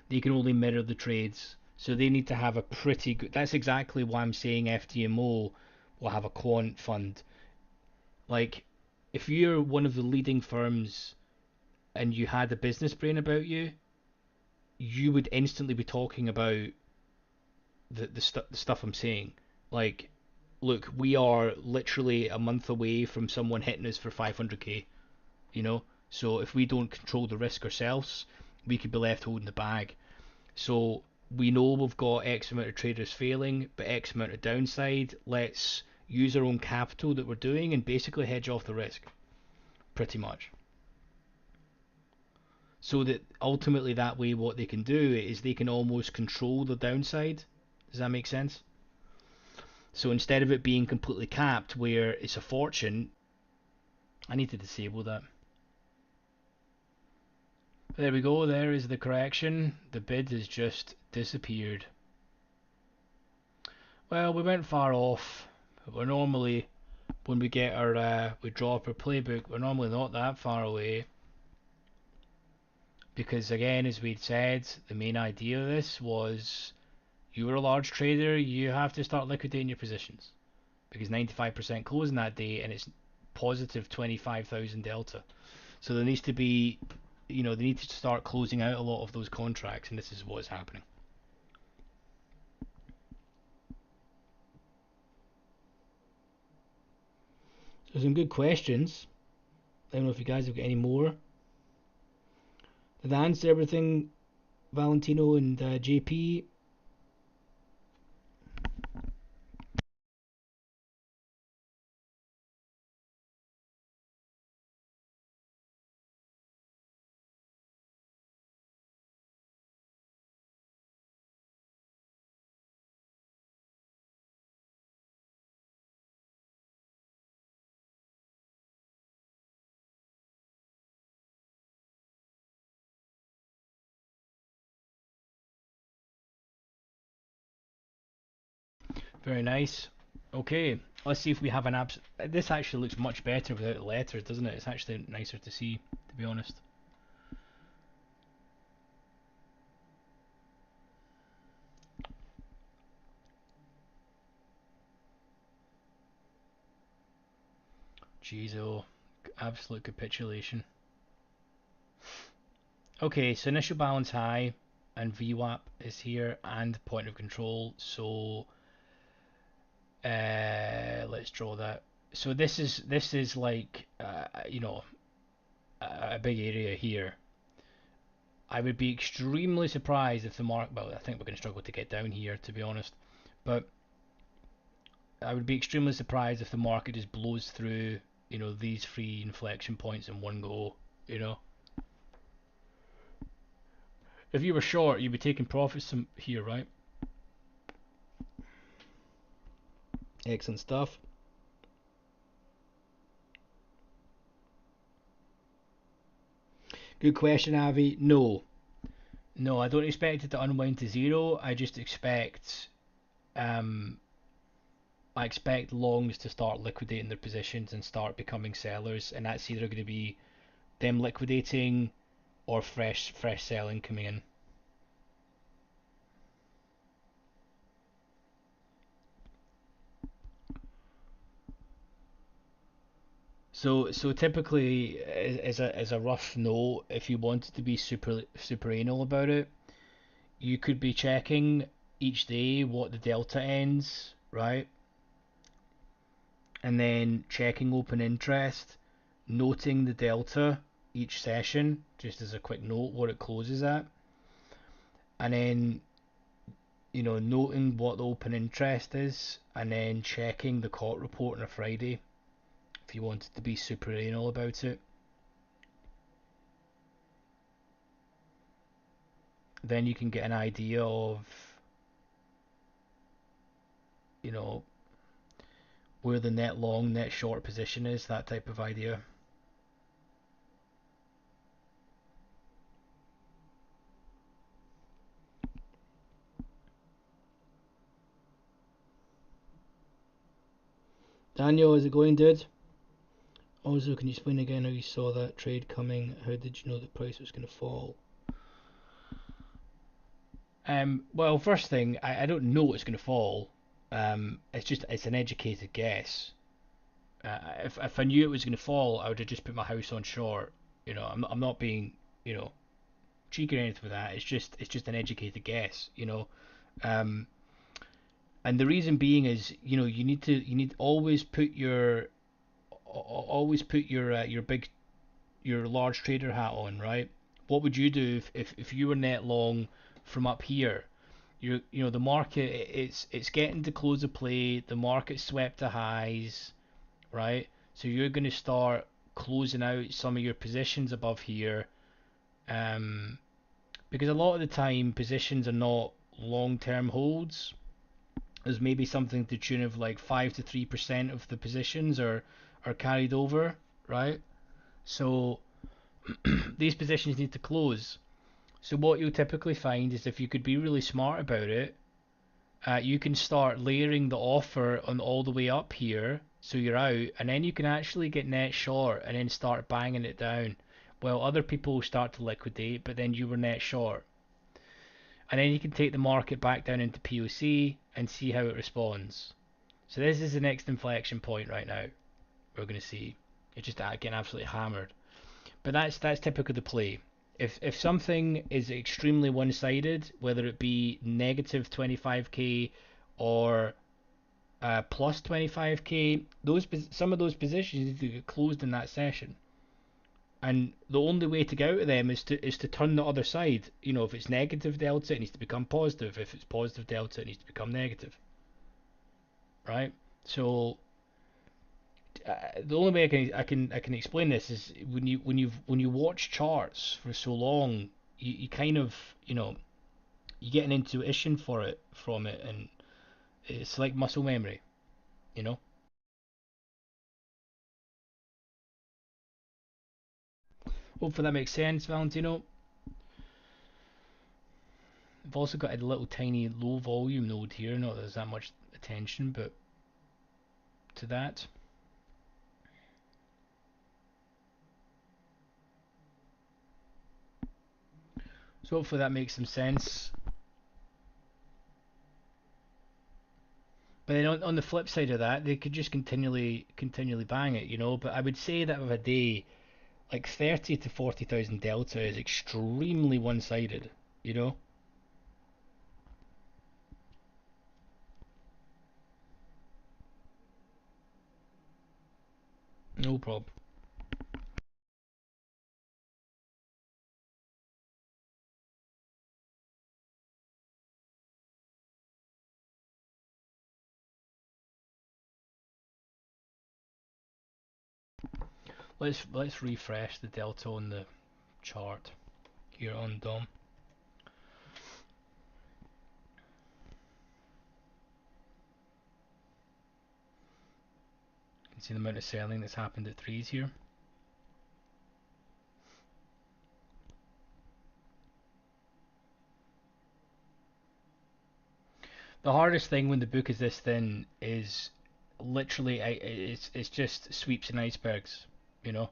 They can only mirror the trades, so they need to have a pretty good. That's exactly why I'm saying FTMO will have a quant fund. Like, if you're one of the leading firms and you had a business brain about you, you would instantly be talking about the stuff I'm saying. Like, look, we are literally a month away from someone hitting us for 500k. You know, so if we don't control the risk ourselves, we could be left holding the bag. So we know we've got X amount of traders failing, but X amount of downside. Let's use our own capital that we're doing and basically hedge off the risk, pretty much. So that ultimately that way what they can do is they can almost control the downside. Does that make sense? So instead of it being completely capped where it's a fortune, I need to disable that. There we go, there is the correction. The bid has just disappeared. Well, we went far off. We're normally, when we get we draw up our playbook, we're normally not that far away. Because again, as we'd said, the main idea of this was you were a large trader, you have to start liquidating your positions. Because 95% closing that day and it's positive 25,000 delta. So there needs to be, they need to start closing out a lot of those contracts, and this is what's happening. So some good questions. I don't know if you guys have got any more. Did I answer everything, Valentino and JP? Very nice. Okay, let's see if we have an abs. This actually looks much better without the letters, doesn't it? It's actually nicer to see, to be honest. Jeez, oh, absolute capitulation. Okay, so initial balance high, and VWAP is here, and point of control. So let's draw that. So this is like a big area here. I would be extremely surprised if the market. Well, I think we're going to struggle to get down here, to be honest. But I would be extremely surprised if the market just blows through, these three inflection points in one go. You know, if you were short, you'd be taking profits from here, right? Excellent stuff. Good question, Avi. No, No, I don't expect it to unwind to zero. Um, I expect longs to start liquidating their positions and start becoming sellers, and that's either going to be them liquidating or fresh selling coming in. So typically, as a rough note, if you wanted to be super anal about it, you could be checking each day what the delta ends, right? And then checking open interest, noting the delta each session, just as a quick note what it closes at, and then noting what the open interest is, and then checking the court report on a Friday if you wanted to be super anal about it. Then you can get an idea of you know where the net long, net short position is, that type of idea. Daniel, is it going, dude? Also, can you explain again how you saw that trade coming? How did you know the price was going to fall? Well, first thing, I don't know it's going to fall. It's an educated guess. If I knew it was going to fall, I would have just put my house on short. I'm not being you know cheeky or anything with that. It's just an educated guess. Um, and the reason being is you need always put your large trader hat on, right? What would you do if you were net long from up here? The market, it's getting to close of play. The market swept to highs, right? So you're going to start closing out some of your positions above here, um, because a lot of the time positions are not long-term holds. There's maybe something to the tune of like 5 to 3% of the positions are carried over, right? So these positions need to close. So what you'll typically find is if you could be really smart about it, you can start layering the offer on all the way up here, so you're out, and then you can actually get net short and then start banging it down, while other people start to liquidate, but then you were net short, and then you can take the market back down into POC and see how it responds. So this is the next inflection point right now. We're going to see it just getting absolutely hammered. But that's typical of the play. If something is extremely one-sided, whether it be negative 25k or plus 25k, some of those positions need to get closed in that session. And the only way to get out of them is to turn the other side. If it's negative delta, it needs to become positive. If it's positive delta, it needs to become negative. Right? So the only way I can explain this is when you watch charts for so long, you kind of you get an intuition for it from it, and it's like muscle memory. You know. Hopefully that makes sense, Valentino. I've also got a little tiny low volume node here. Not that there's that much attention, but to that. So hopefully that makes some sense. But then on the flip side of that, they could just continually bang it. But I would say that of a day, like 30 to 40,000 delta is extremely one-sided. You know, no problem. Let's refresh the delta on the chart here on DOM. You can see the amount of selling that's happened at threes here. The hardest thing when the book is this thin is literally it's just sweeps and icebergs. You know,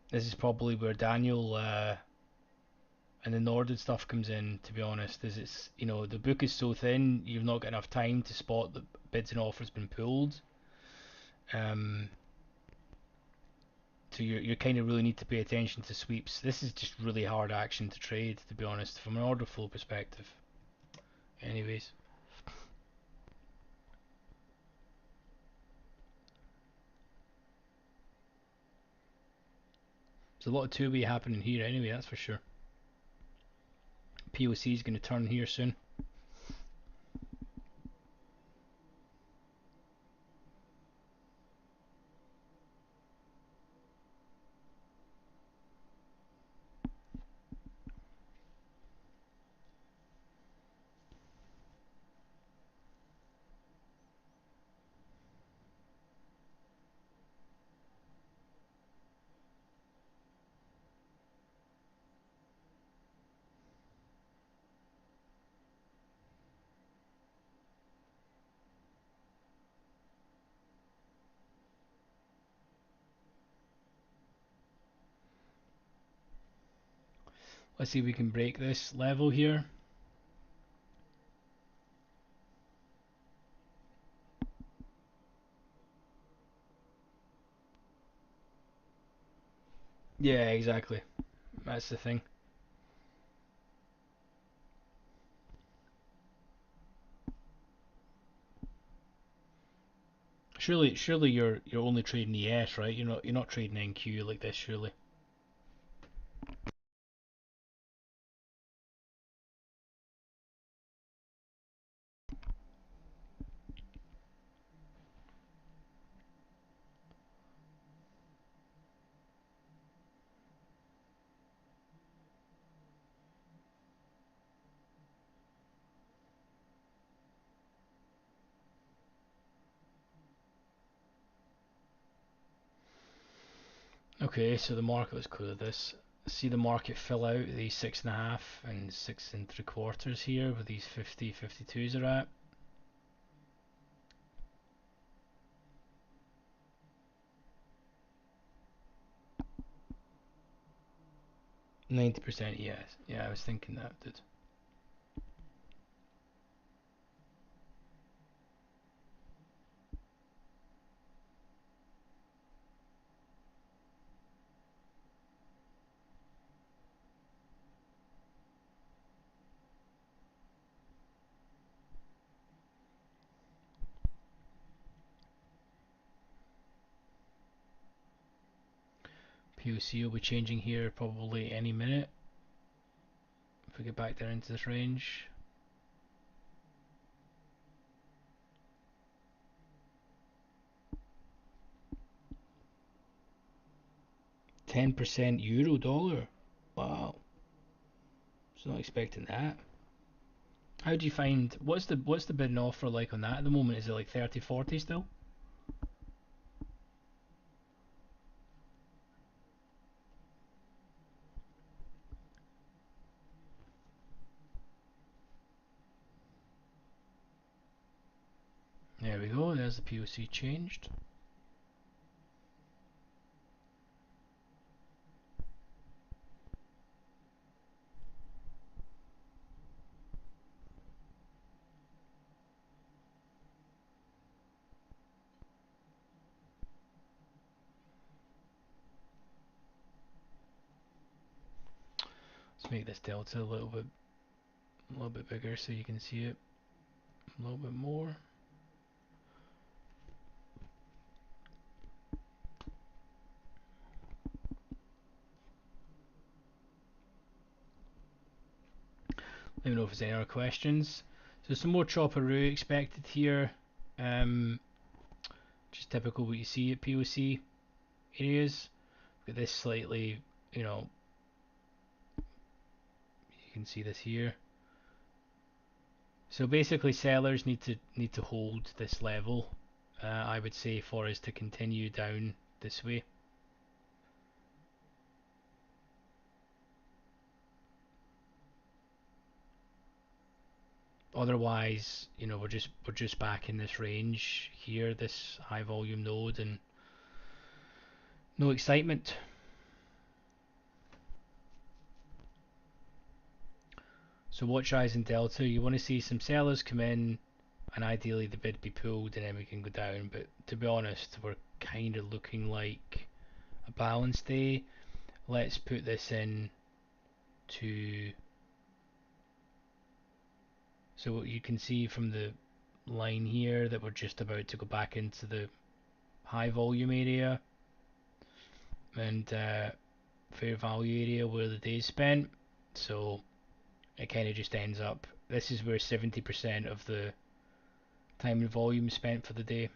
this is probably where Daniel and the Norden stuff comes in. To be honest, is it's the book is so thin you've not got enough time to spot the bids and offers been pulled. Um, so you kind of really need to pay attention to sweeps. This is just really hard action to trade, to be honest, from an order flow perspective. Anyways, there's a lot of two-way happening here anyway, that's for sure. POC is going to turn here soon. Let's see if we can break this level here. Yeah, exactly. That's the thing. Surely you're only trading ES, right? You're not trading NQ like this, surely. 'Okay, so the market, let's clear this. See the market fill out these 6.5 and 6 3/4 here, where these 50, 52s are at. 90% yes. Yeah, I was thinking that, dude. POC will be changing here probably any minute if we get back there into this range. 10% euro dollar. Wow. I was not expecting that. How do you find what's the bid and offer like on that at the moment? Is it like 30, 40 still? There we go, there's the POC changed. Let's make this delta a little bit bigger so you can see it a little bit more. Let me know if there's any other questions. So some more chopperoo expected here. Just typical what you see at POC areas. Look at this slightly, you can see this here. So basically sellers need to hold this level, I would say, for us to continue down this way. Otherwise, you know, we're just back in this range here, this high volume node, and no excitement. So watch rise and delta. You want to see some sellers come in, and ideally the bid be pulled, and then we can go down. But to be honest, we're kind of looking like a balanced day. Let's put this in to, so what you can see from the line here that we're just about to go back into the high volume area and fair value area where the day's spent. So it kind of just ends up, this is where 70% of the time and volume spent for the day.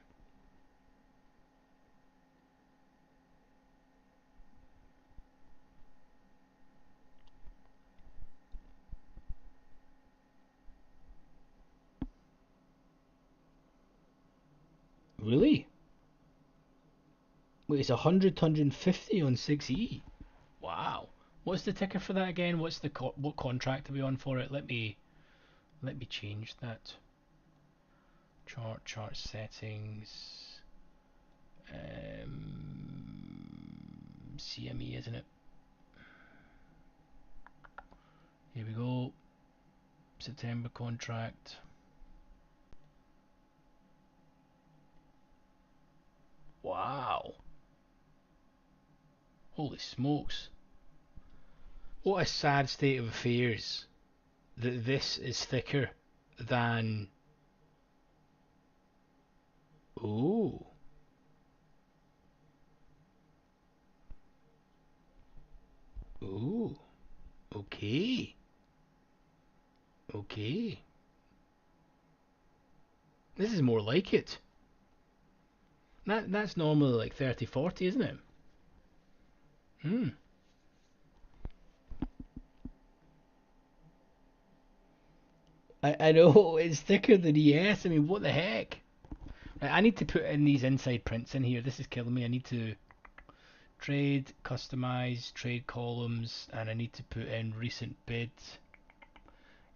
Really? Wait, it's 100 to 150 on 6E. Wow. What's the ticker for that again? What's the what contract are we on for it? Let me change that. Chart settings. CME, isn't it? Here we go. September contract. Wow. Holy smokes. What a sad state of affairs that this is thicker than. Oh. Oh. Okay. Okay. This is more like it. That's normally like 30-40, isn't it? Hmm. I know it's thicker than ES. I mean, what the heck? Right, I need to put in these inside prints in here. This is killing me. I need to trade, customize, trade columns, and I need to put in recent bid.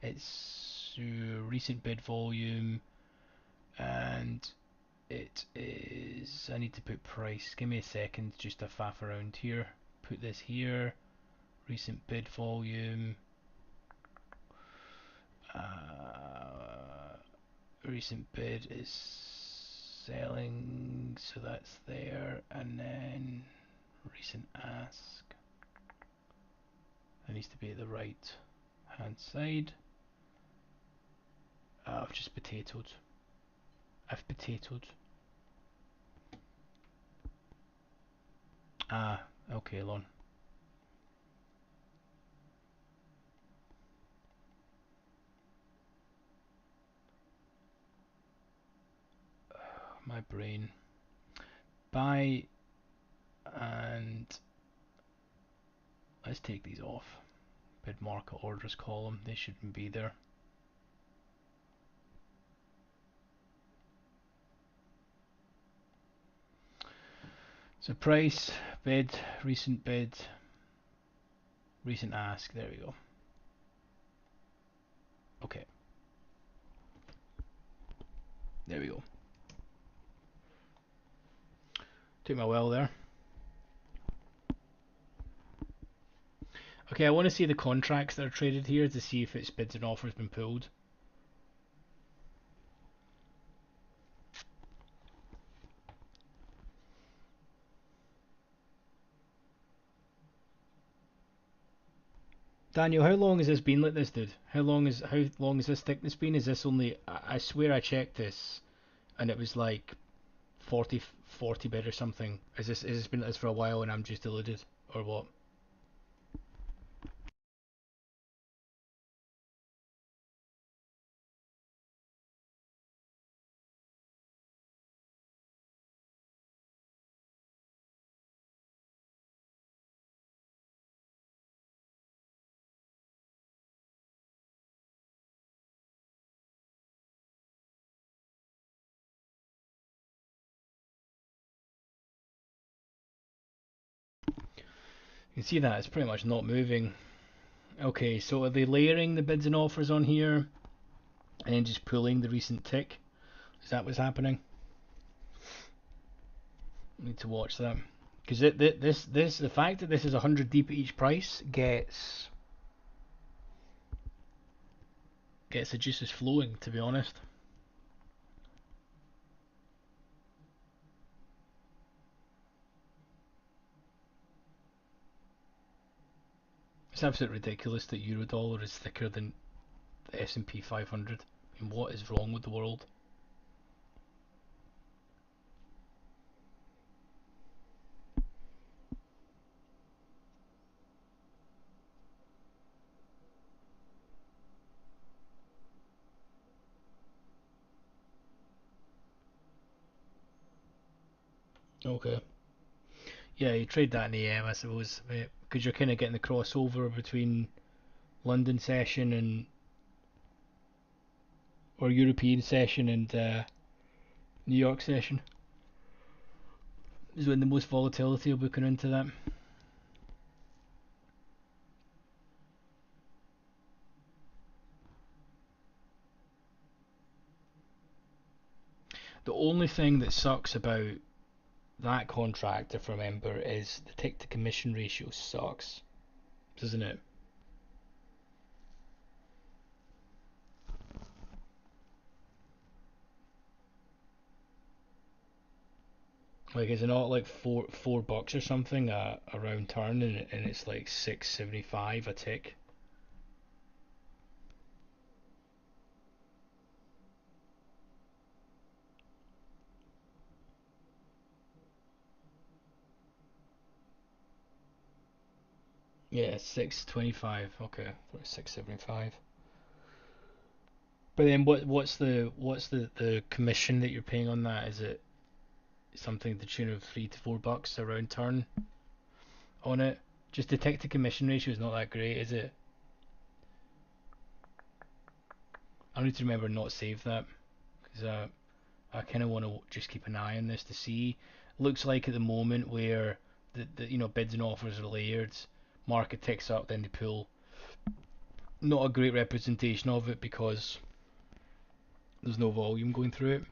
It's recent bid volume, and it is. I need to put price. Give me a second, just to faff around here. Put this here. Recent bid volume. Recent bid is selling, so that's there, and then recent ask. It needs to be at the right hand side. I've just potatoed. I've potatoed. Ah, okay, Lon. My brain. Buy, and let's take these off. Bid market orders column, they shouldn't be there. So price, bid, recent ask, there we go. Okay. There we go. Took my while there. Okay, I want to see the contracts that are traded here to see if its bids and offers been pulled. Daniel, how long has this been like this, dude? How long has this thickness been? Is this only? I swear I checked this, and it was like 40 bid or something. Is this been like this for a while, and I'm just deluded, or what? You can see that it's pretty much not moving. Okay, so are they layering the bids and offers on here? and then just pulling the recent tick. Is that what's happening? Need to watch that because the fact that this is 100 deep at each price gets the juices flowing. To be honest, it's absolutely ridiculous that Eurodollar is thicker than the S&P 500. I mean, what is wrong with the world? Okay. Yeah, you trade that in the AM, I suppose, because you're kind of getting the crossover between London session and or European session and New York session is when the most volatility will be coming into that. The only thing that sucks about that contract, if I remember, is the tick to commission ratio sucks, doesn't it? Like, is it not like four bucks or something a round turn, and it's like 6.75 a tick? Yeah, 6.25. Okay, 6.75. But then what's the commission that you're paying on that? Is it something to the tune of $3 to $4 a round turn on it? Just the tick to commission ratio is not that great, is it? I need to remember not save that because I kind of want to just keep an eye on this to see. Looks like at the moment where the bids and offers are layered, market ticks up, then they pull. Not a great representation of it because there's no volume going through it.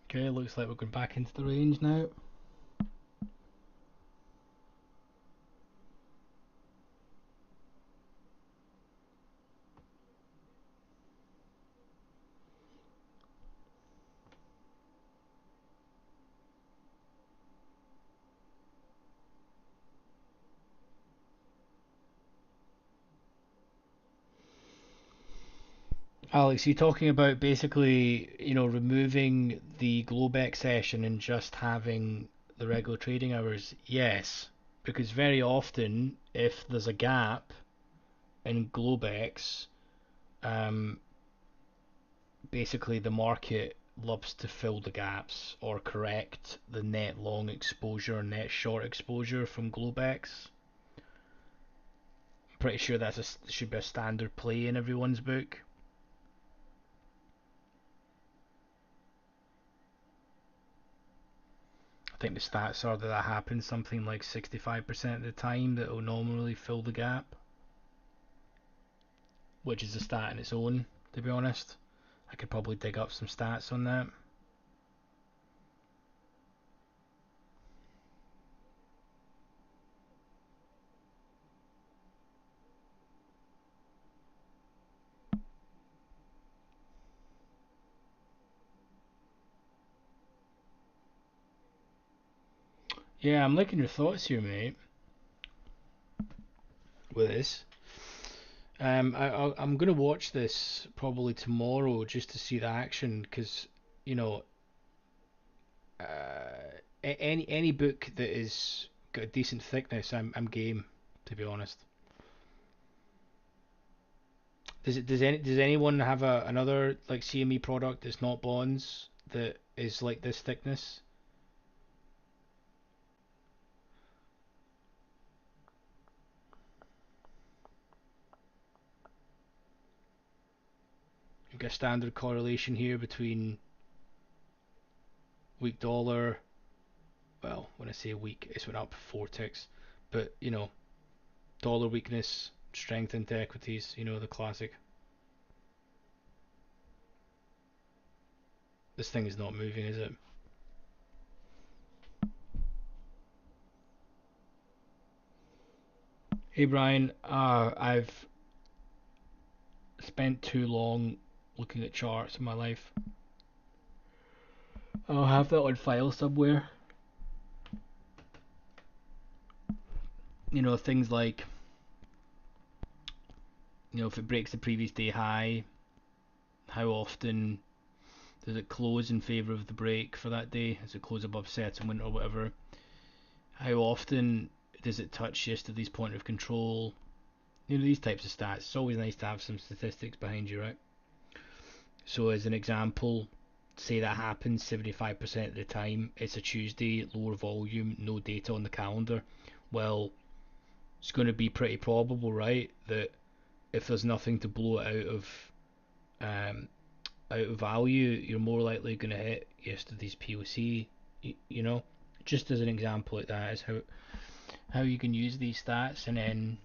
Okay, looks like we're going back into the range now. Alex, you talking about basically, removing the Globex session and just having the regular trading hours? Yes, because very often, if there's a gap in Globex, um, basically the market loves to fill the gaps or correct the net long exposure, net short exposure from Globex. Pretty sure should be a standard play in everyone's book. I think the stats are that happens something like 65% of the time that will normally fill the gap, which is a stat in its own, to be honest. I could probably dig up some stats on that. Yeah, I'm liking your thoughts here, mate, with this. I'm gonna watch this probably tomorrow just to see the action, because you know, any book that is got a decent thickness, I'm game, to be honest. Does anyone have another like CME product that's not bonds that is like this thickness? you got a standard correlation here between weak dollar. Well, when I say weak, it's went up 4 ticks, but you know, dollar weakness, strength into equities, you know, the classic. This thing is not moving, is it? Hey Brian, I've spent too long looking at charts in my life. I'll have that on file somewhere. You know, things like, you know, if it breaks the previous day high, how often does it close in favour of the break for that day? Does it close above settlement or whatever? How often does it touch yesterday's point of control? You know, these types of stats. It's always nice to have some statistics behind you, right? So as an example, say that happens 75% of the time, it's a Tuesday, lower volume, no data on the calendar. Well, it's going to be pretty probable, right, that if there's nothing to blow it um, out of value, you're more likely going to hit yesterday's POC. You know, just as an example like that is how you can use these stats, and then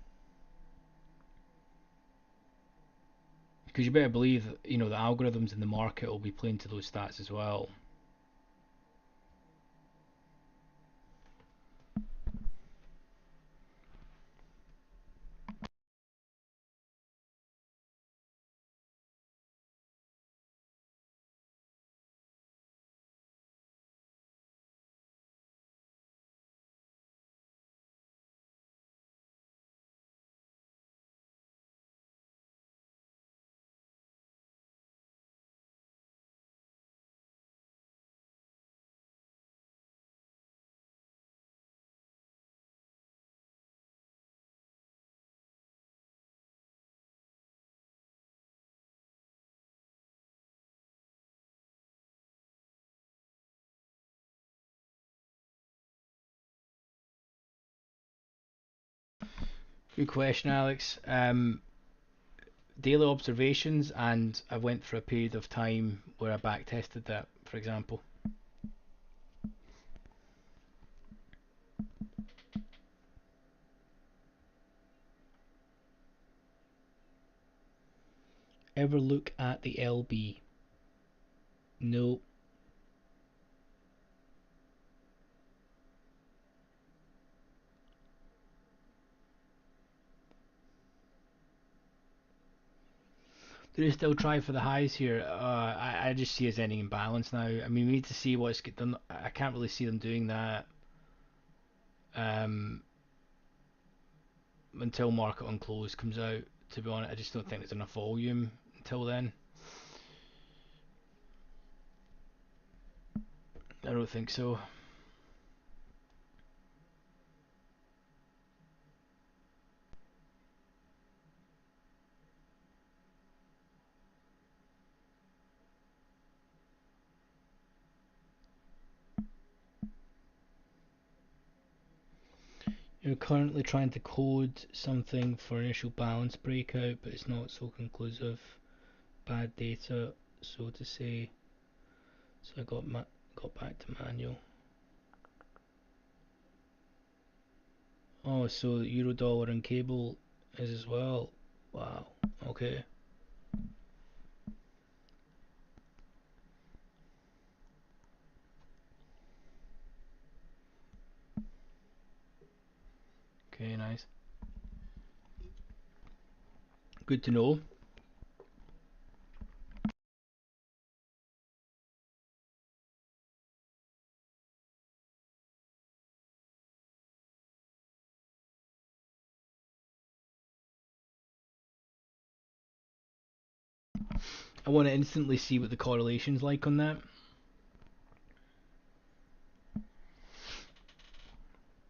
because you better believe, you know, the algorithms in the market will be playing to those stats as well. Good question, Alex. Daily observations, and I went for a period of time where I back tested that, for example. Ever look at the LB? No. Do they still try for the highs here? I just see us ending in balance now. I mean, we need to see what's get done. I can't really see them doing that um, until market on close comes out. To be honest, I just don't think there's enough volume until then. I don't think so. You're currently trying to code something for initial balance breakout, but it's not so conclusive. Bad data, so to say. So I got back to manual. Oh, so euro dollar and cable is as well. Wow. Okay. Okay, nice. Good to know. I want to instantly see what the correlation's like on that.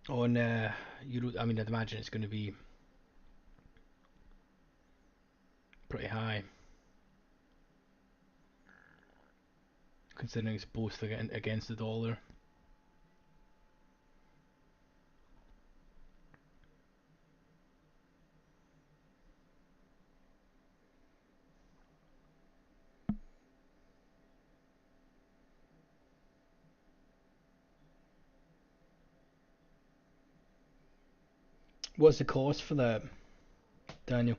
On euro, I mean, I'd imagine it's going to be pretty high, considering it's both against the dollar. What's the cost for that, Daniel?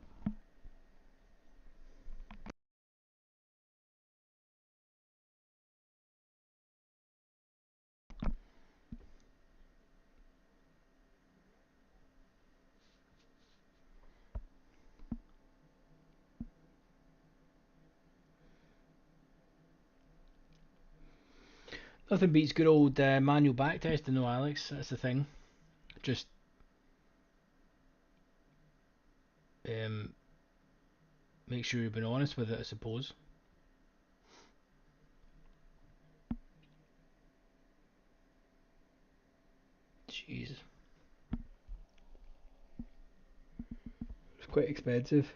Nothing beats good old manual backtesting, though, Alex. That's the thing. Just um, make sure you've been honest with it, I suppose. Jesus, it's quite expensive.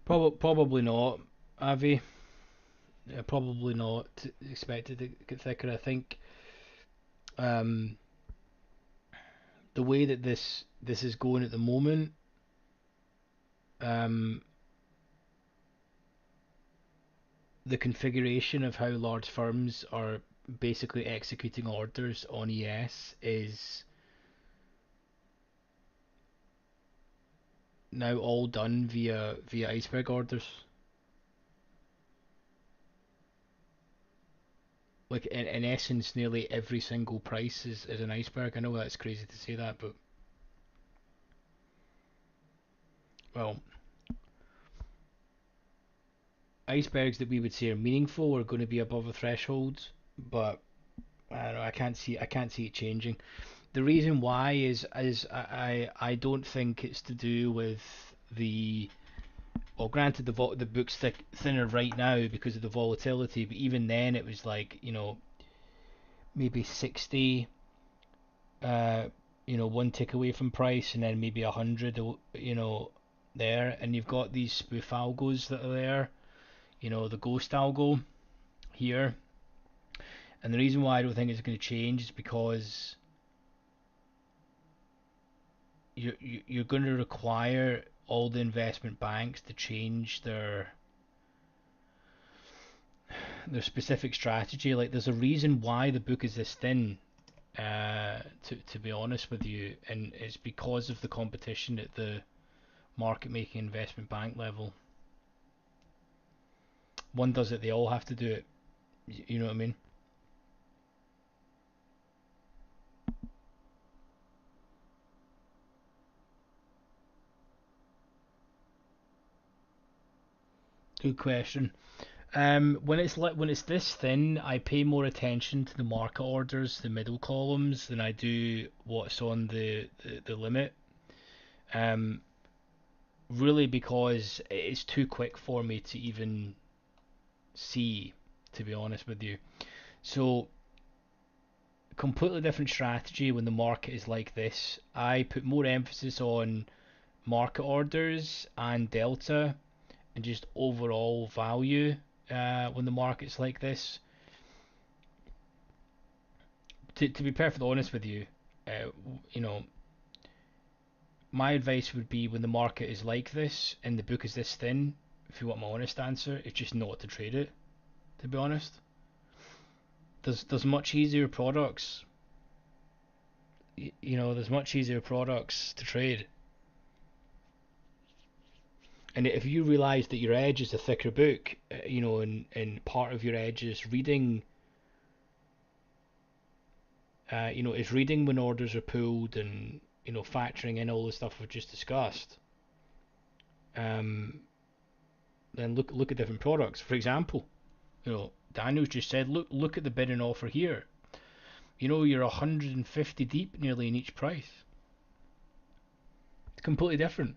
Probably not, Avi. Probably not expected to get thicker. I think um, the way that this is going at the moment, um, the configuration of how large firms are basically executing orders on ES is now all done via iceberg orders. Like in essence, nearly every single price is an iceberg. I know that's crazy to say that, but well, icebergs that we would say are meaningful are going to be above a threshold, but I don't know. I can't see it changing. The reason why is I don't think it's to do with the well, granted the book's thinner right now because of the volatility, but even then it was like maybe 60 uh one tick away from price, and then maybe 100 there, and you've got these spoof algos that are there, the ghost algo here, and the reason why I don't think it's going to change is because you're going to require all the investment banks to change their specific strategy. Like, there's a reason why the book is this thin, to be honest with you, and it's because of the competition at the market making investment bank level. One does it, they all have to do it. You know what I mean? Good question. When it's this thin, I pay more attention to the market orders, the middle columns, than I do what's on the limit. Um, Really because it's too quick for me to even see, to be honest with you. So completely different strategy when the market is like this. I put more emphasis on market orders and delta and just overall value when the market's like this. To be perfectly honest with you, uh, you know, my advice would be when the market is like this and the book is this thin, if you want my honest answer, it's just not to trade it. To be honest, there's much easier products. There's much easier products to trade. And if you realize that your edge is a thicker book, and part of your edge is reading, is reading when orders are pulled, and factoring in all the stuff we've just discussed, um, then look at different products. For example, Daniel's just said, look at the bid and offer here. You're 150 deep nearly in each price. It's completely different.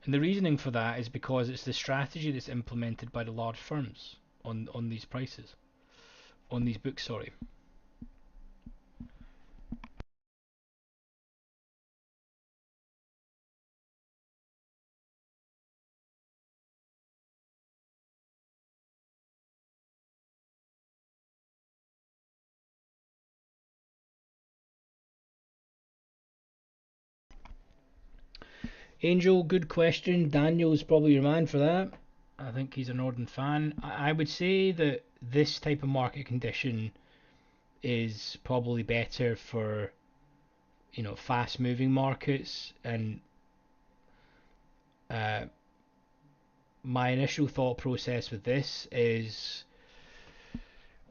And the reasoning for that is because it's the strategy that's implemented by the large firms on these prices, on these books, sorry. Angel, good question. Daniel's probably your man for that. I think he's a Northern fan. I would say that this type of market condition is probably better for, fast moving markets. And uh, my initial thought process with this is,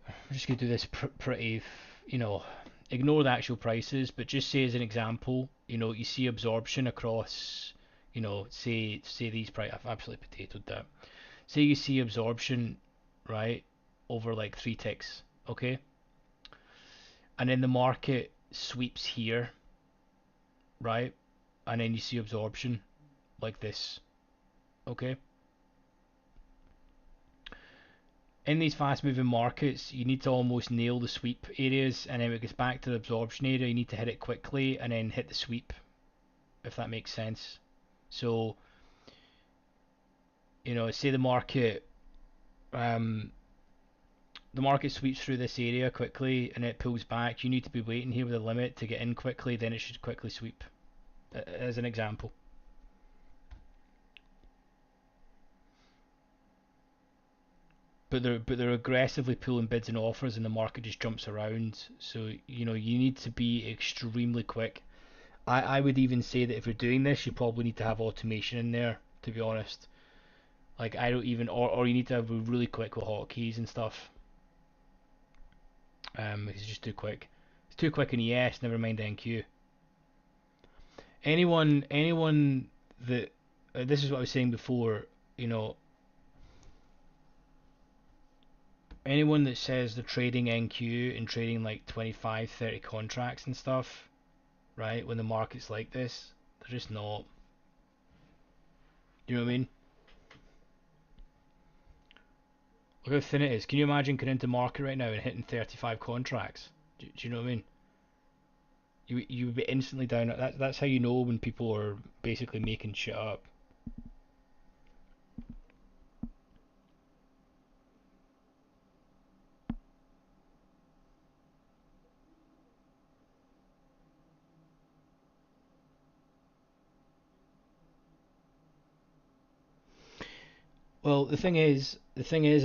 I'm just going to do this pretty, ignore the actual prices, but just say as an example, you see absorption across, say these price. I've absolutely potatoed that. Say you see absorption, right, over like 3 ticks, okay, and then the market sweeps here, right, and then you see absorption like this, okay. In these fast moving markets, you need to almost nail the sweep areas, and then when it gets back to the absorption area, you need to hit it quickly and then hit the sweep, if that makes sense. So, say um, the market sweeps through this area quickly and it pulls back. You need to be waiting here with a limit to get in quickly, then it should quickly sweep, as an example. But they're aggressively pulling bids and offers, and the market just jumps around. So you need to be extremely quick. I would even say that if you're doing this, you probably need to have automation in there. To be honest, like I don't even, or you need to have really quick with hotkeys and stuff. It's just too quick. It's too quick in ES. Never mind NQ. Anyone that this is what I was saying before. You know, anyone that says they're trading NQ and trading like 25, 30 contracts and stuff, right? When the market's like this, they're just not. You know what I mean? Look how thin it is. Can you imagine getting into market right now and hitting 35 contracts? Do you know what I mean? You would be instantly down. That's how you know when people are basically making shit up. Well, the thing is,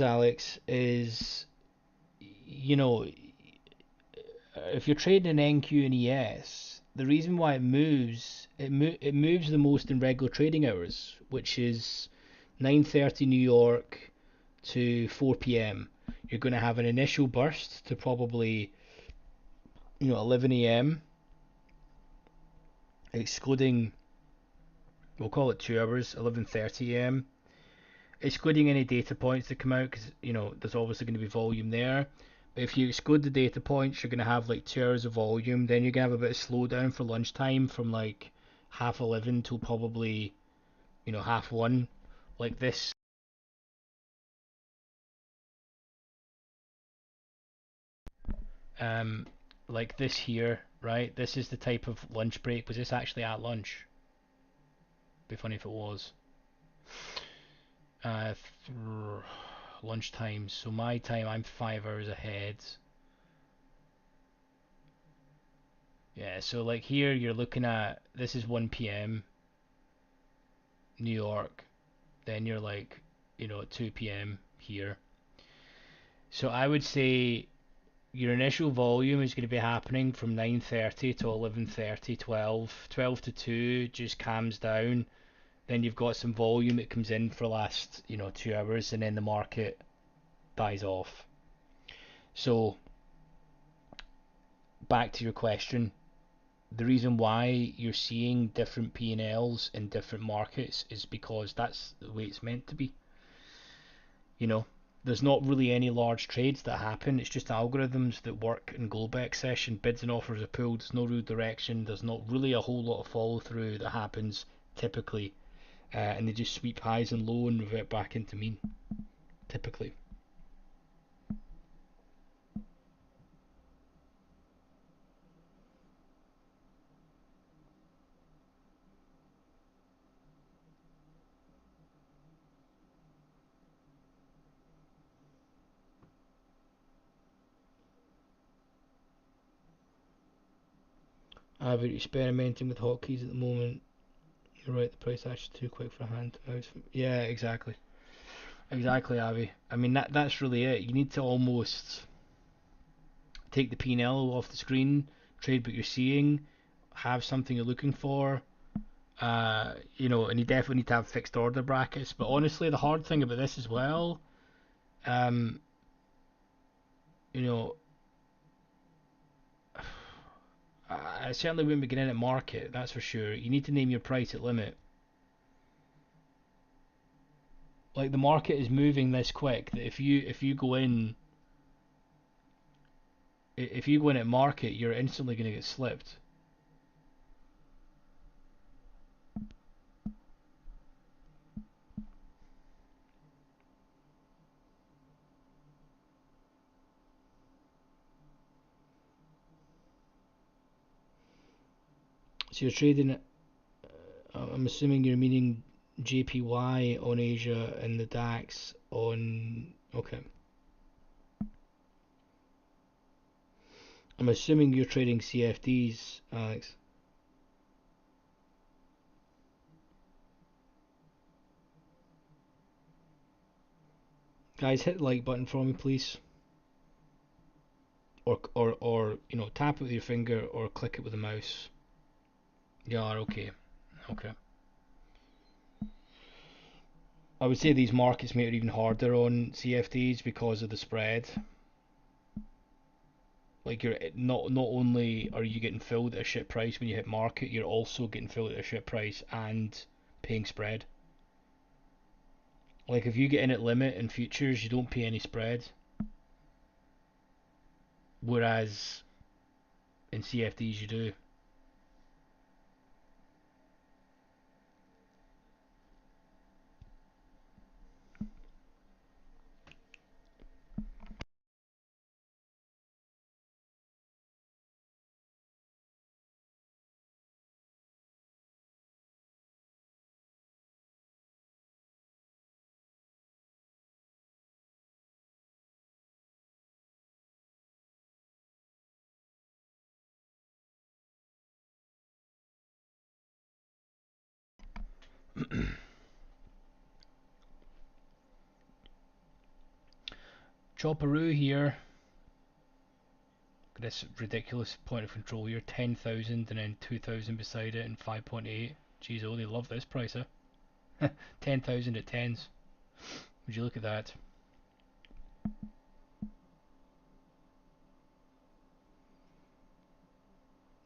Alex, is you know, if you're trading in NQ and ES, the reason why it moves the most in regular trading hours, which is 9:30 New York to 4 p.m. You're going to have an initial burst to probably 11 a.m. excluding, we'll call it 2 hours, 11:30 a.m. excluding any data points that come out, because there's obviously going to be volume there. But if you exclude the data points, you're going to have like 2 hours of volume. Then you're going to have a bit of slowdown for lunchtime from like half 11 till probably half 1, like this. Um, like this here, right? This is the type of lunch break. Was this actually at lunch? Be funny if it was. Uh, Lunchtime. So my time, I'm 5 hours ahead. Yeah, so like here you're looking at, this is 1 p.m. New York, then you're like, at 2 p.m. here. So I would say your initial volume is going to be happening from 9:30 to 11:30, 12 to 2 just calms down. Then you've got some volume that comes in for the last, 2 hours, and then the market dies off. So back to your question, the reason why you're seeing different P&Ls in different markets is because that's the way it's meant to be. You know, there's not really any large trades that happen. It's just algorithms that work in Globex session. Bids and offers are pulled. There's no real direction. There's not really a whole lot of follow through that happens typically, and they just sweep highs and low and revert back into mean typically. I've been experimenting with hotkeys at the moment. Right, the price action too quick for a hand to mouse. Yeah, exactly. Exactly, Avi. I mean that's really it. You need to almost take the P&L off the screen, trade what you're seeing, have something you're looking for. And you definitely need to have fixed order brackets. But honestly, the hard thing about this as well, um, you know, I certainly wouldn't be getting in at market. That's for sure. You need to name your price at limit. Like the market is moving this quick that if you go in if you go in at market, you're instantly going to get slipped. So you're trading. I'm assuming you're meaning JPY on Asia and the DAX on. Okay. I'm assuming you're trading CFDs, Alex. Guys, hit the like button for me, please. Or tap it with your finger or click it with a mouse. Yeah, okay. Okay. I would say these markets make it even harder on CFDs because of the spread. Like you're not only are you getting filled at a shit price when you hit market, you're also getting filled at a shit price and paying spread. Like if you get in at limit in futures, you don't pay any spread. Whereas in CFDs you do. Chopperoo here. This ridiculous point of control here, 10,000 and then 2,000 beside it and 5.8. Jeez, oh, they love this price, huh? 10,000 at tens. Would you look at that?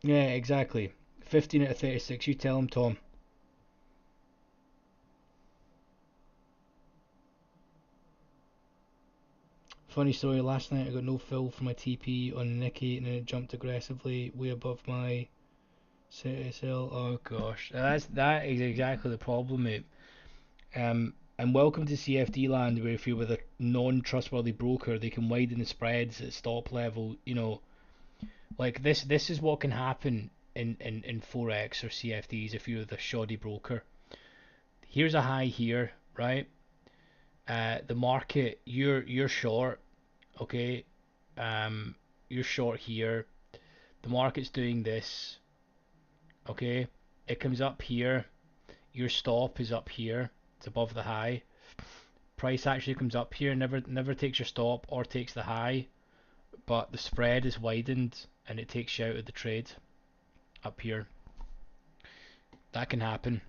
Yeah, exactly. 15 out of 36. You tell him, Tom. Funny story. Last night I got no fill for my TP on Nikkei and then it jumped aggressively way above my SL. Oh gosh, that is exactly the problem, mate. And welcome to CFD land, where if you're with a non-trustworthy broker, they can widen the spreads at stop level. Like this is what can happen in forex or CFDs if you're the shoddy broker. Here's a high here, right? The market, you're short, okay? You're short here. The market's doing this, okay? It comes up here. Your stop is up here. It's above the high. Price actually comes up here, never takes your stop or takes the high, but the spread is widened and it takes you out of the trade up here. That can happen,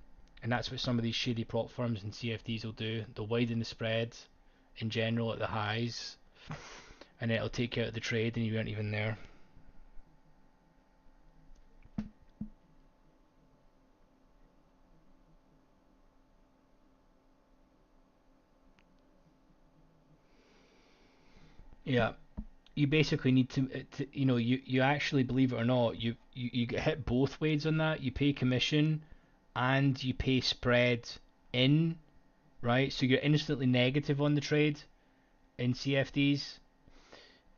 and that's what some of these shady prop firms and CFDs will do. They'll widen the spread in general at the highs, and it'll take you out of the trade and you aren't even there. Yeah, you basically need you actually, believe it or not, you get hit both ways on that. You pay commission and you pay spread in, right? So you're instantly negative on the trade in CFDs,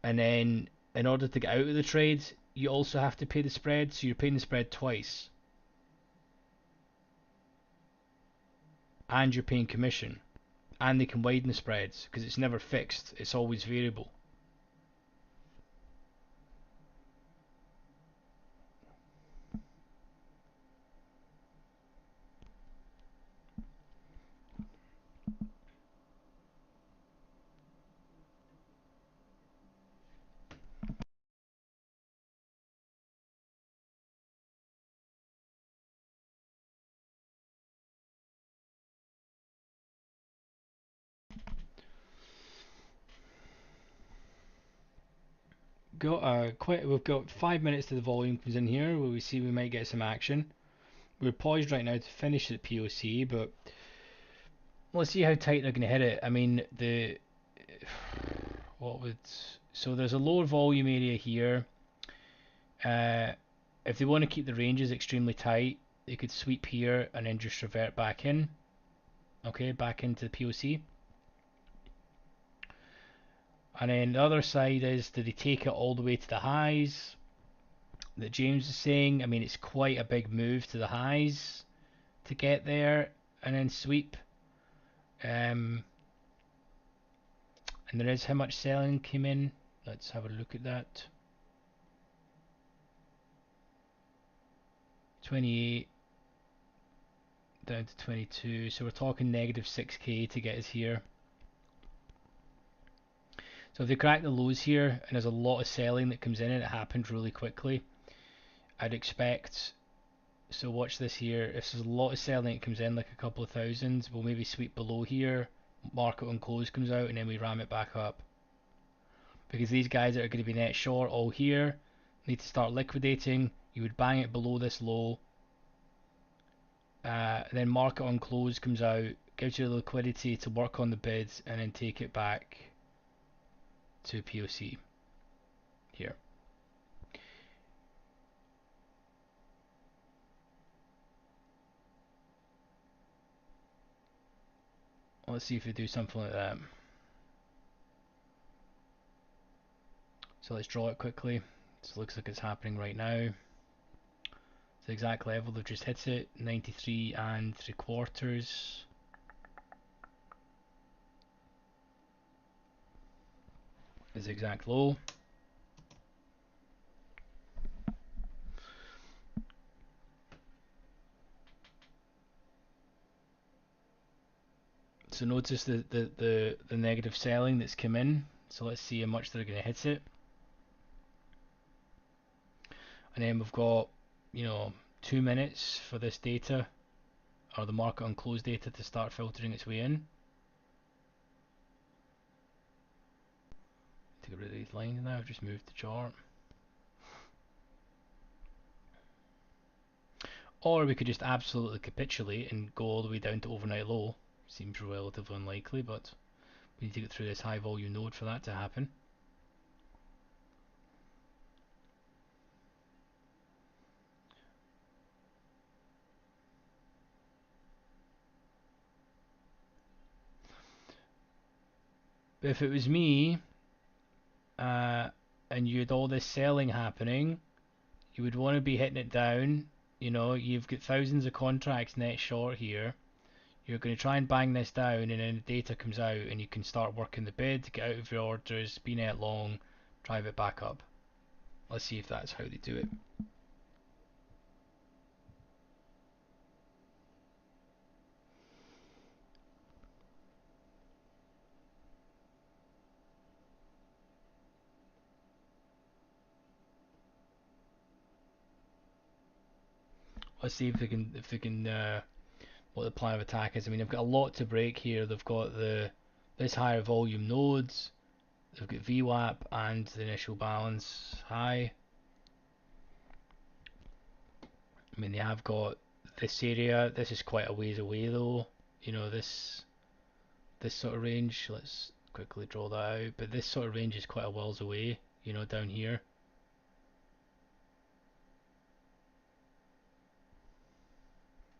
and then in order to get out of the trade, you also have to pay the spread. So you're paying the spread twice, and you're paying commission, and they can widen the spreads because it's never fixed; it's always variable. we've got 5 minutes to the volume comes in here where we see we might get some action. We're poised right now to finish at POC, but let's see how tight they're going to hit it. I mean, so there's a lower volume area here. If they want to keep the ranges extremely tight, they could sweep here and then just revert back in. Okay, back into the POC. And then the other side is, do they take it all the way to the highs that James is saying? I mean, it's quite a big move to the highs to get there and then sweep. And there is how much selling came in. Let's have a look at that. 28 down to 22, so we're talking negative 6k to get us here. So if they crack the lows here and there's a lot of selling that comes in and it happens really quickly, I'd expect, so watch this here, if there's a lot of selling that comes in, like a couple of thousands, we'll maybe sweep below here, market on close comes out, and then we ram it back up. Because these guys that are going to be net short all here need to start liquidating. You would bang it below this low, then market on close comes out, gives you the liquidity to work on the bids, and then take it back to POC here. Let's see if we do something like that. So let's draw it quickly. So it looks like it's happening right now. It's the exact level, they've just hit it, 93 3/4. Is the exact low. So notice the negative selling that's come in. So let's see how much they're going to hit it. And then we've got, 2 minutes for this data, or the market on close data, to start filtering its way in. To get rid of these lines now, I've just moved the chart. Or we could just absolutely capitulate and go all the way down to overnight low. Seems relatively unlikely, but we need to get through this high volume node for that to happen. But if it was me, and you had all this selling happening, you would want to be hitting it down. You've got thousands of contracts net short here. You're going to try and bang this down, and then the data comes out and you can start working the bid, get out of your orders, be net long, drive it back up. Let's see if that's how they do it. Let's see if they can what the plan of attack is. I mean, they've got a lot to break here. They've got this higher volume nodes. They've got VWAP and the initial balance high. I mean, they have got this area. This is quite a ways away though. This sort of range. Let's quickly draw that out. But this sort of range is quite a whiles away. Down here.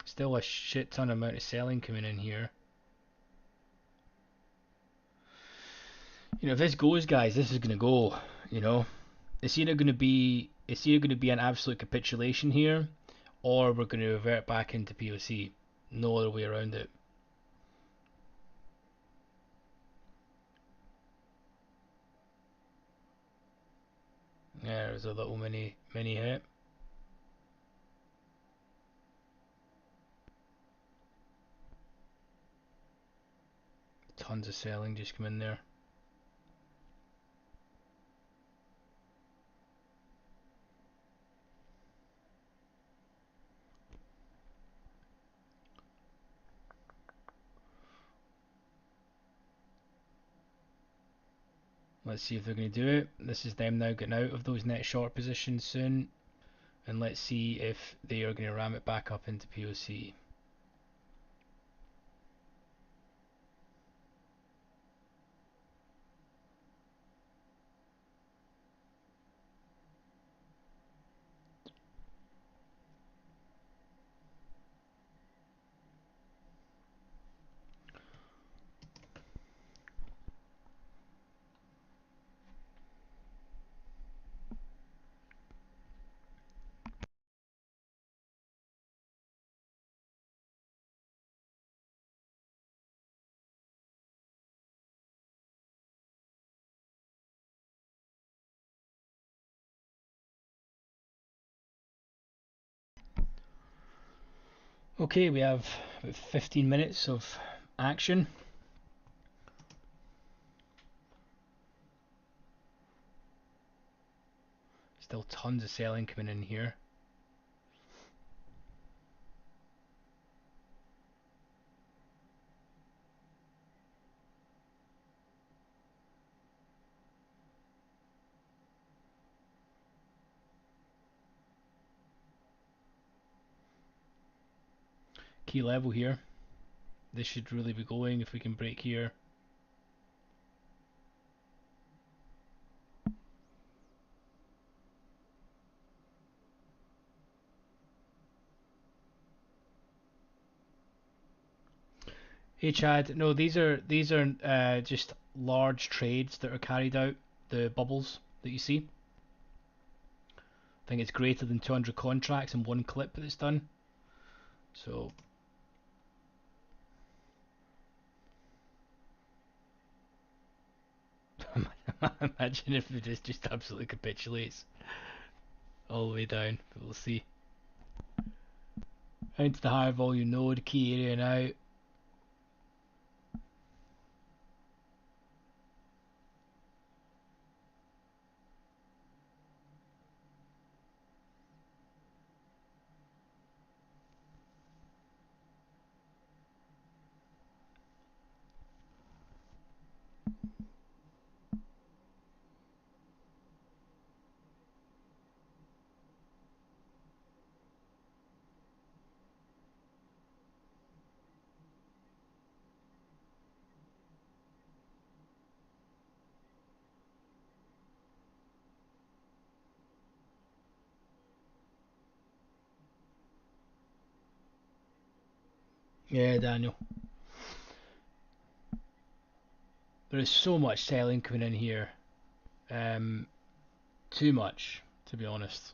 Still a shit ton amount of selling coming in here. If this goes, guys, this is gonna go. It's either gonna be an absolute capitulation here, or we're gonna revert back into POC. No other way around it. Yeah, there's a little mini hit. Tons of selling just come in there. Let's see if they're going to do it. This is them now getting out of those net short positions soon. And let's see if they are going to ram it back up into POC. Okay, we have about 15 minutes of action. Still tons of selling coming in here. Key level here. This should really be going if we can break here. Hey Chad, no, these are just large trades that are carried out. The bubbles that you see. I think it's greater than 200 contracts in one clip that it's done. So imagine if it just absolutely capitulates all the way down. But we'll see. Into the higher volume node, key area now. Yeah, Daniel. There is so much selling coming in here. Too much, to be honest.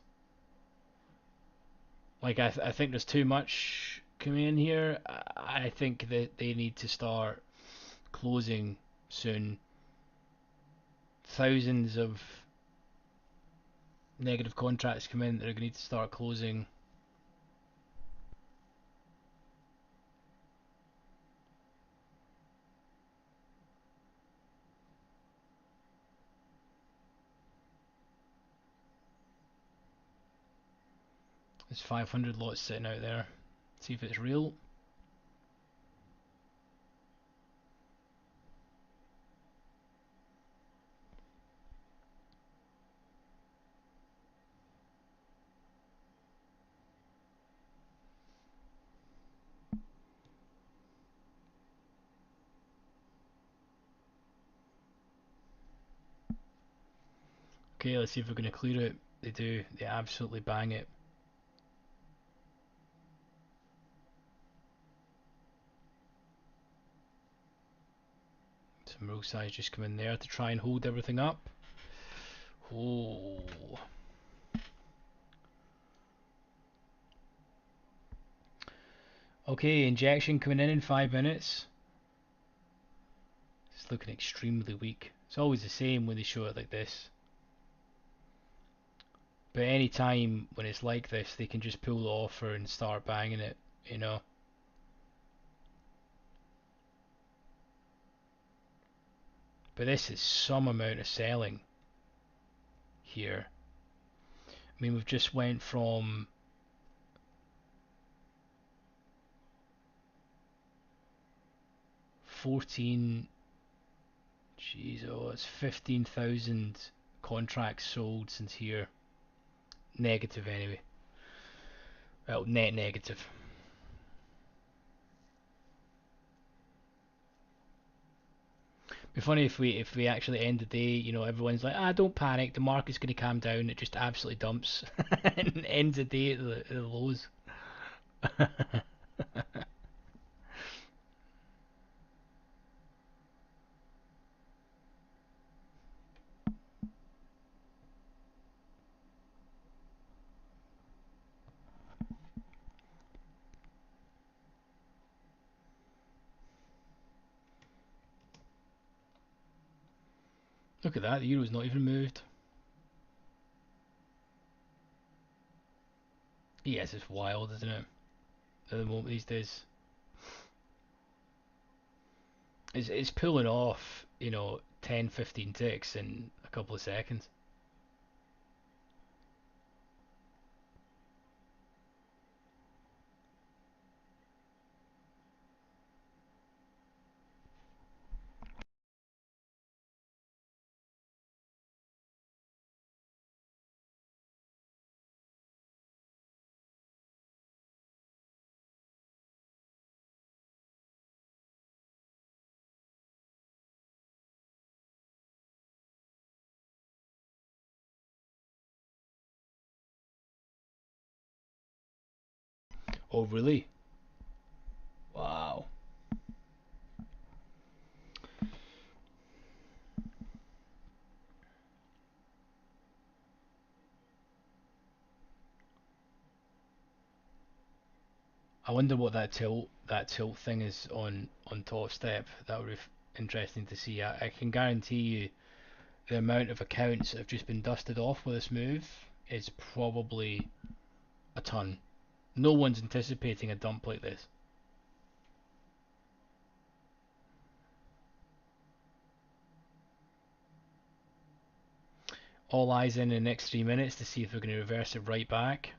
Like I think there's too much coming in here. I think that they need to start closing soon. Thousands of negative contracts come in that are going to need to start closing. There's 500 lots sitting out there. See if it's real. Okay, let's see if we're going to clear it. They do. They absolutely bang it. Some real size just come in there to try and hold everything up. Oh. Okay, injection coming in 5 minutes. It's looking extremely weak. It's always the same when they show it like this. But any time when it's like this, they can just pull the offer and start banging it, you know. But this is some amount of selling here. I mean, we've just went from 14. Jeez, oh, it's 15,000 contracts sold since here. Negative anyway. Well, net negative. It'd be funny if we actually end the day, everyone's like, don't panic, the market's going to calm down. It just absolutely dumps and ends the day at the lows. Look at that, the euro's not even moved. Yes, it's wild, isn't it? At the moment these days, it's pulling off, 10, 15 ticks in a couple of seconds. Oh, really? Wow. I wonder what that tilt thing is on top step. That would be interesting to see. I can guarantee you the amount of accounts that have just been dusted off with this move is probably a ton. No one's anticipating a dump like this. All eyes in the next 3 minutes to see if we're going to reverse it right back.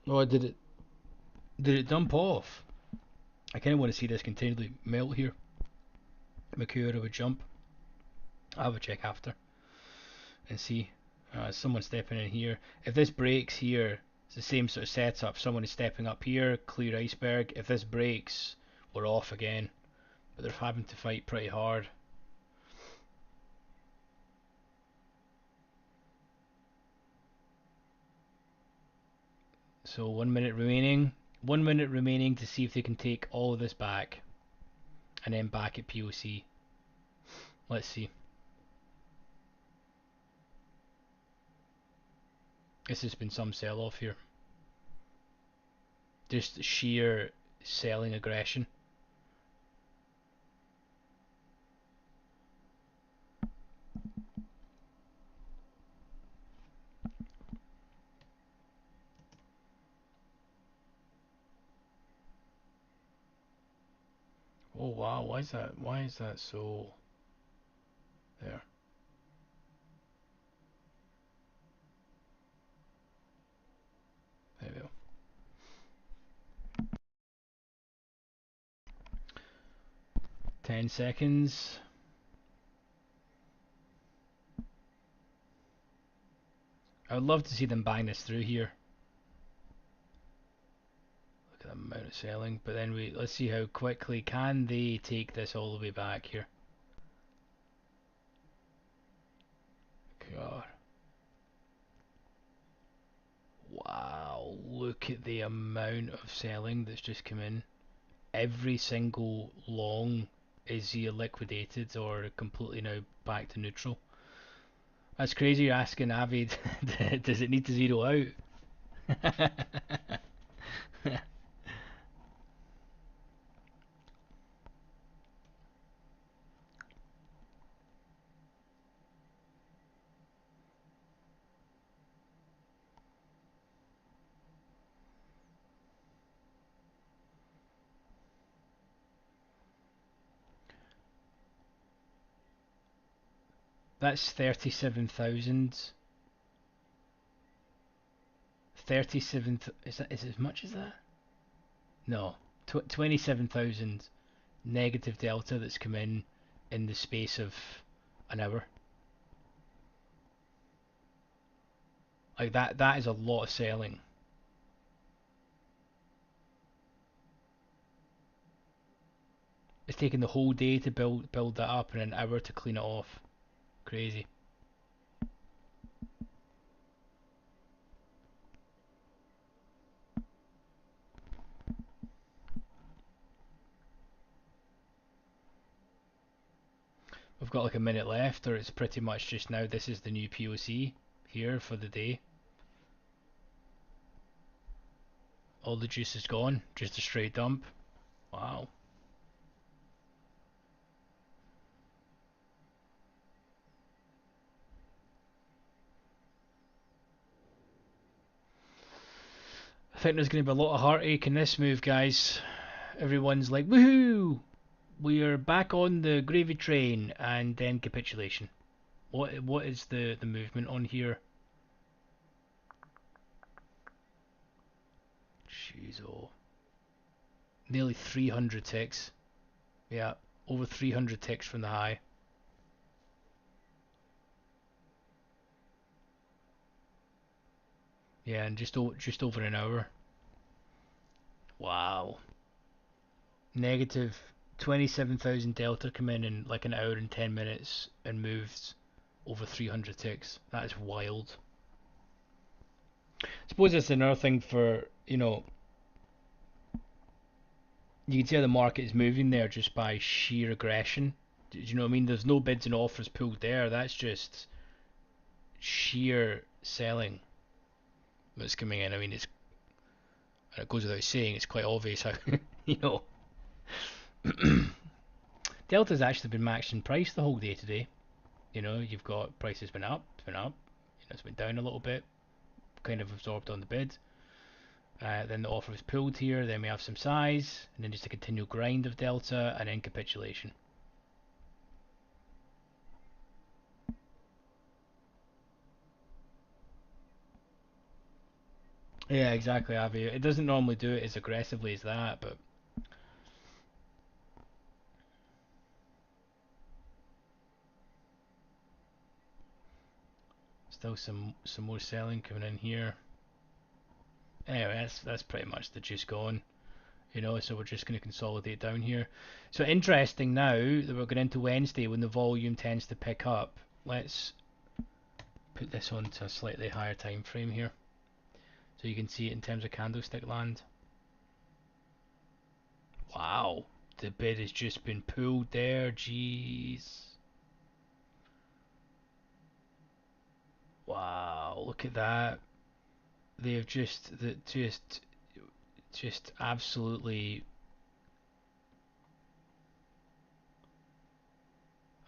Oh, did it dump off? I kind of want to see this continually melt here. Makura would jump. I'll have a check after and see. Someone stepping in here. If this breaks here, it's the same sort of setup. Someone is stepping up here, clear iceberg. If this breaks, we're off again. But they're having to fight pretty hard. So 1 minute remaining. 1 minute remaining to see if they can take all of this back. And then back at POC. Let's see. This has been some sell off here. Just sheer selling aggression. Oh wow, why is that? Why is that so? There. There we go. 10 seconds. I would love to see them bang this through here. Look at the amount of selling. But then let's see how quickly can they take this all the way back here. God. Wow, look at the amount of selling that's just come in. Every single long is either liquidated or completely now back to neutral. That's crazy. You're asking Avi, does it need to zero out? That's 37,000. 37. Is that is it as much as that? No, 27,000 negative delta that's come in the space of an hour. Like that is a lot of selling. It's taken the whole day to build that up and an hour to clean it off. Crazy. We've got like a minute left, or it's pretty much just now. This is the new POC here for the day. All the juice is gone, just a straight dump. Wow. I think there's going to be a lot of heartache in this move, guys. Everyone's like, woohoo! We are back on the gravy train, and then capitulation. What is the movement on here? Jeez, oh. Nearly 300 ticks. Yeah, over 300 ticks from the high. Yeah, and just over an hour. Wow. Negative 27,000 delta come in like an hour and 10 minutes and moved over 300 ticks. That is wild. I suppose that's another thing for, you can see how the market is moving there just by sheer aggression. Do you know what I mean? There's no bids and offers pulled there. That's just sheer selling that's coming in. I mean, it goes without saying, it's quite obvious how, you know, Delta's actually been matched in price the whole day today. You've got prices been up, it's been down a little bit, kind of absorbed on the bid. Then the offer is pulled here, then we have some size, and then just a continual grind of Delta, and then capitulation. Yeah, exactly, Avi. It doesn't normally do it as aggressively as that, but still some more selling coming in here. Anyway, that's pretty much the juice gone. So we're just going to consolidate down here. So interesting now that we're going into Wednesday when the volume tends to pick up. Let's put this onto a slightly higher time frame here so you can see it in terms of candlestick land. Wow, the bid has just been pulled there. Jeez. Wow, look at that. They've just absolutely.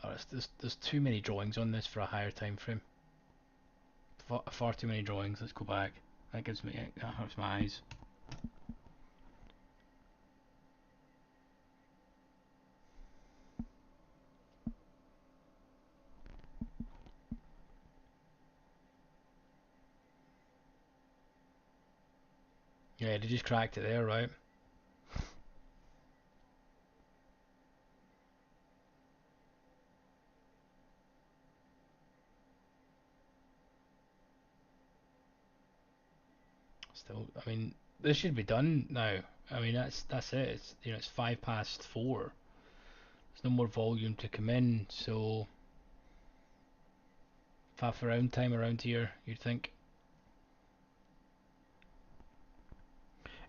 Oh, there's too many drawings on this for a higher time frame. Far too many drawings. Let's go back. That hurts my eyes. Yeah, they just cracked it there, right? Still, I mean, this should be done now. I mean, that's it. It's 4:05. There's no more volume to come in, so faff around time around here, you'd think.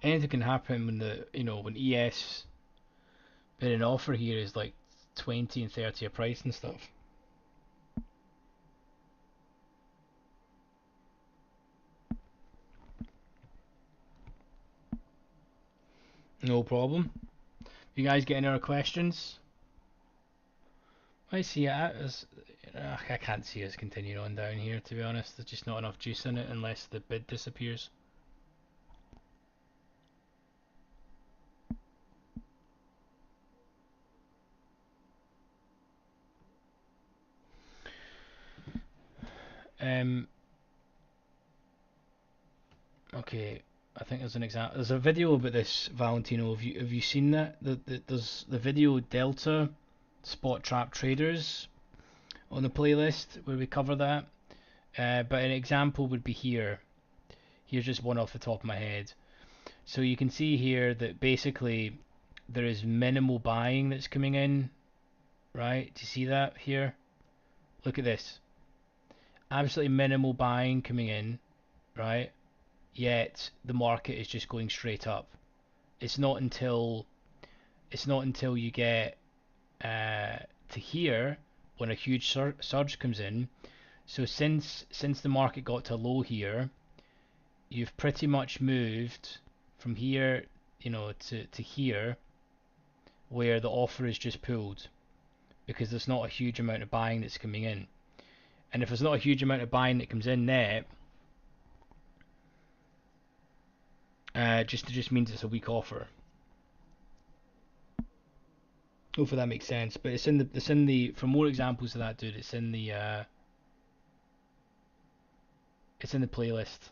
Anything can happen when ES bid an offer here is like 20 and 30 a price and stuff. No problem. You guys get any other questions? I see it as I can't see us continuing on down here, to be honest. There's just not enough juice in it unless the bid disappears. Okay, I think there's an example. There's a video about this, Valentino. Have you seen that? There's the video Delta Spot Trap Traders on the playlist where we cover that. But an example would be here. Here's just one off the top of my head. So you can see here that basically there is minimal buying that's coming in, right? Do you see that here? Look at this. Absolutely minimal buying coming in, right? Yet the market is just going straight up. It's not until you get to here when a huge surge comes in. So since the market got to low here, you've pretty much moved from here, to here, where the offer is just pulled because there's not a huge amount of buying that's coming in. And if there's not a huge amount of buying that comes in net, just means it's a weak offer. Hopefully that makes sense. But it's in the for more examples of that, dude. It's in the playlist.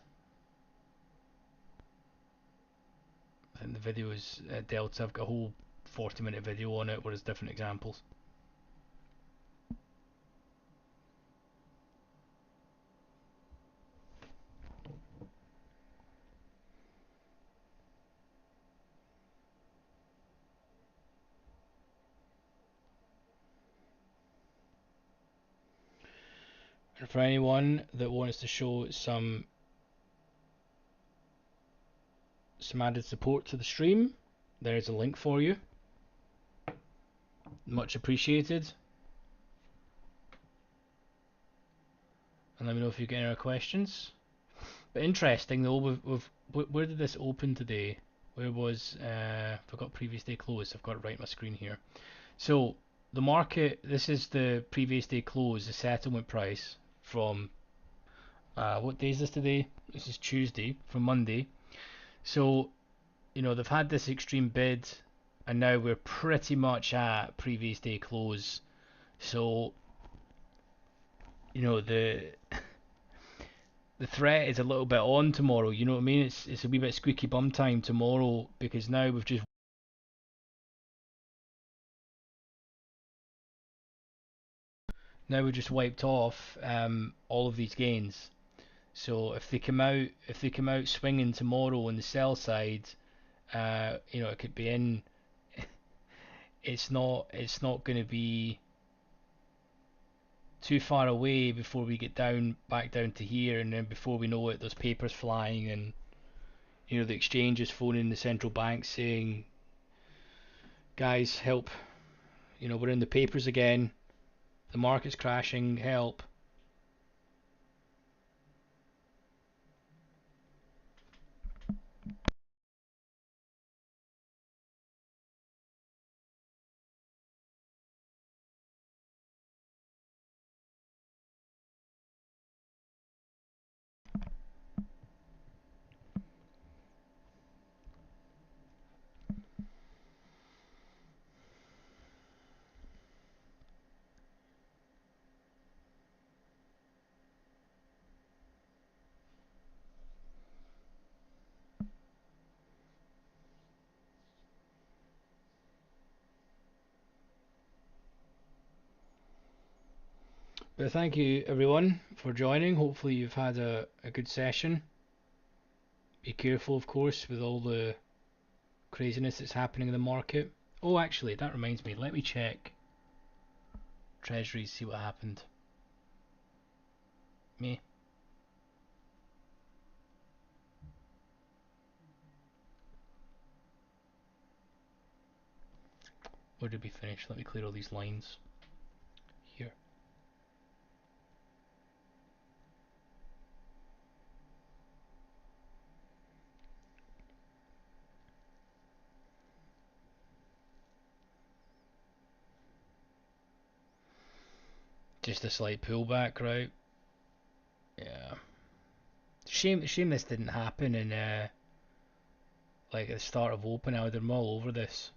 I think the video is Delta. I've got a whole 40-minute video on it where there's different examples. And for anyone that wants to show some added support to the stream, there is a link for you. Much appreciated. And let me know if you get any other questions. But interesting though, where did this open today? Where was forgot previous day close. I've got it right on my screen here. So the market, this is the previous day close, the settlement price from what day is this today? This is Tuesday, from Monday. So they've had this extreme bid, and now we're pretty much at previous day close. So the threat is a little bit on tomorrow. You know what I mean? It's a wee bit squeaky bum time tomorrow because now we've just wiped off all of these gains. So if they come out swinging tomorrow on the sell side, it could be in. It's not going to be too far away before we get back down to here, and then before we know it, there's papers flying, and the exchange is phoning the central bank saying, "Guys, help! We're in the papers again. The market's crashing. Help!" But thank you everyone for joining. Hopefully you've had a good session. Be careful, of course, with all the craziness that's happening in the market. Oh, actually, that reminds me. Let me check Treasuries, see what happened. Me. Where did we finish? Let me clear all these lines here. Just a slight pullback, right? Yeah. Shame this didn't happen in like at the start of open. I would have been all over this.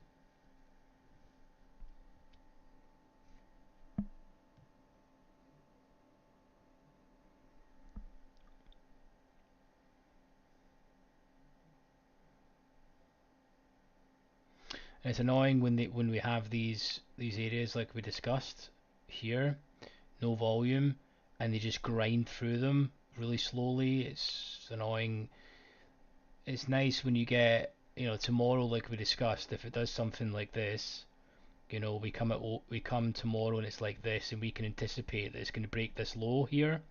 And it's annoying when we have these areas like we discussed here, no volume, and they just grind through them really slowly. It's annoying. It's nice when you get, tomorrow like we discussed, if it does something like this, we come tomorrow and it's like this, and we can anticipate that it's going to break this low here,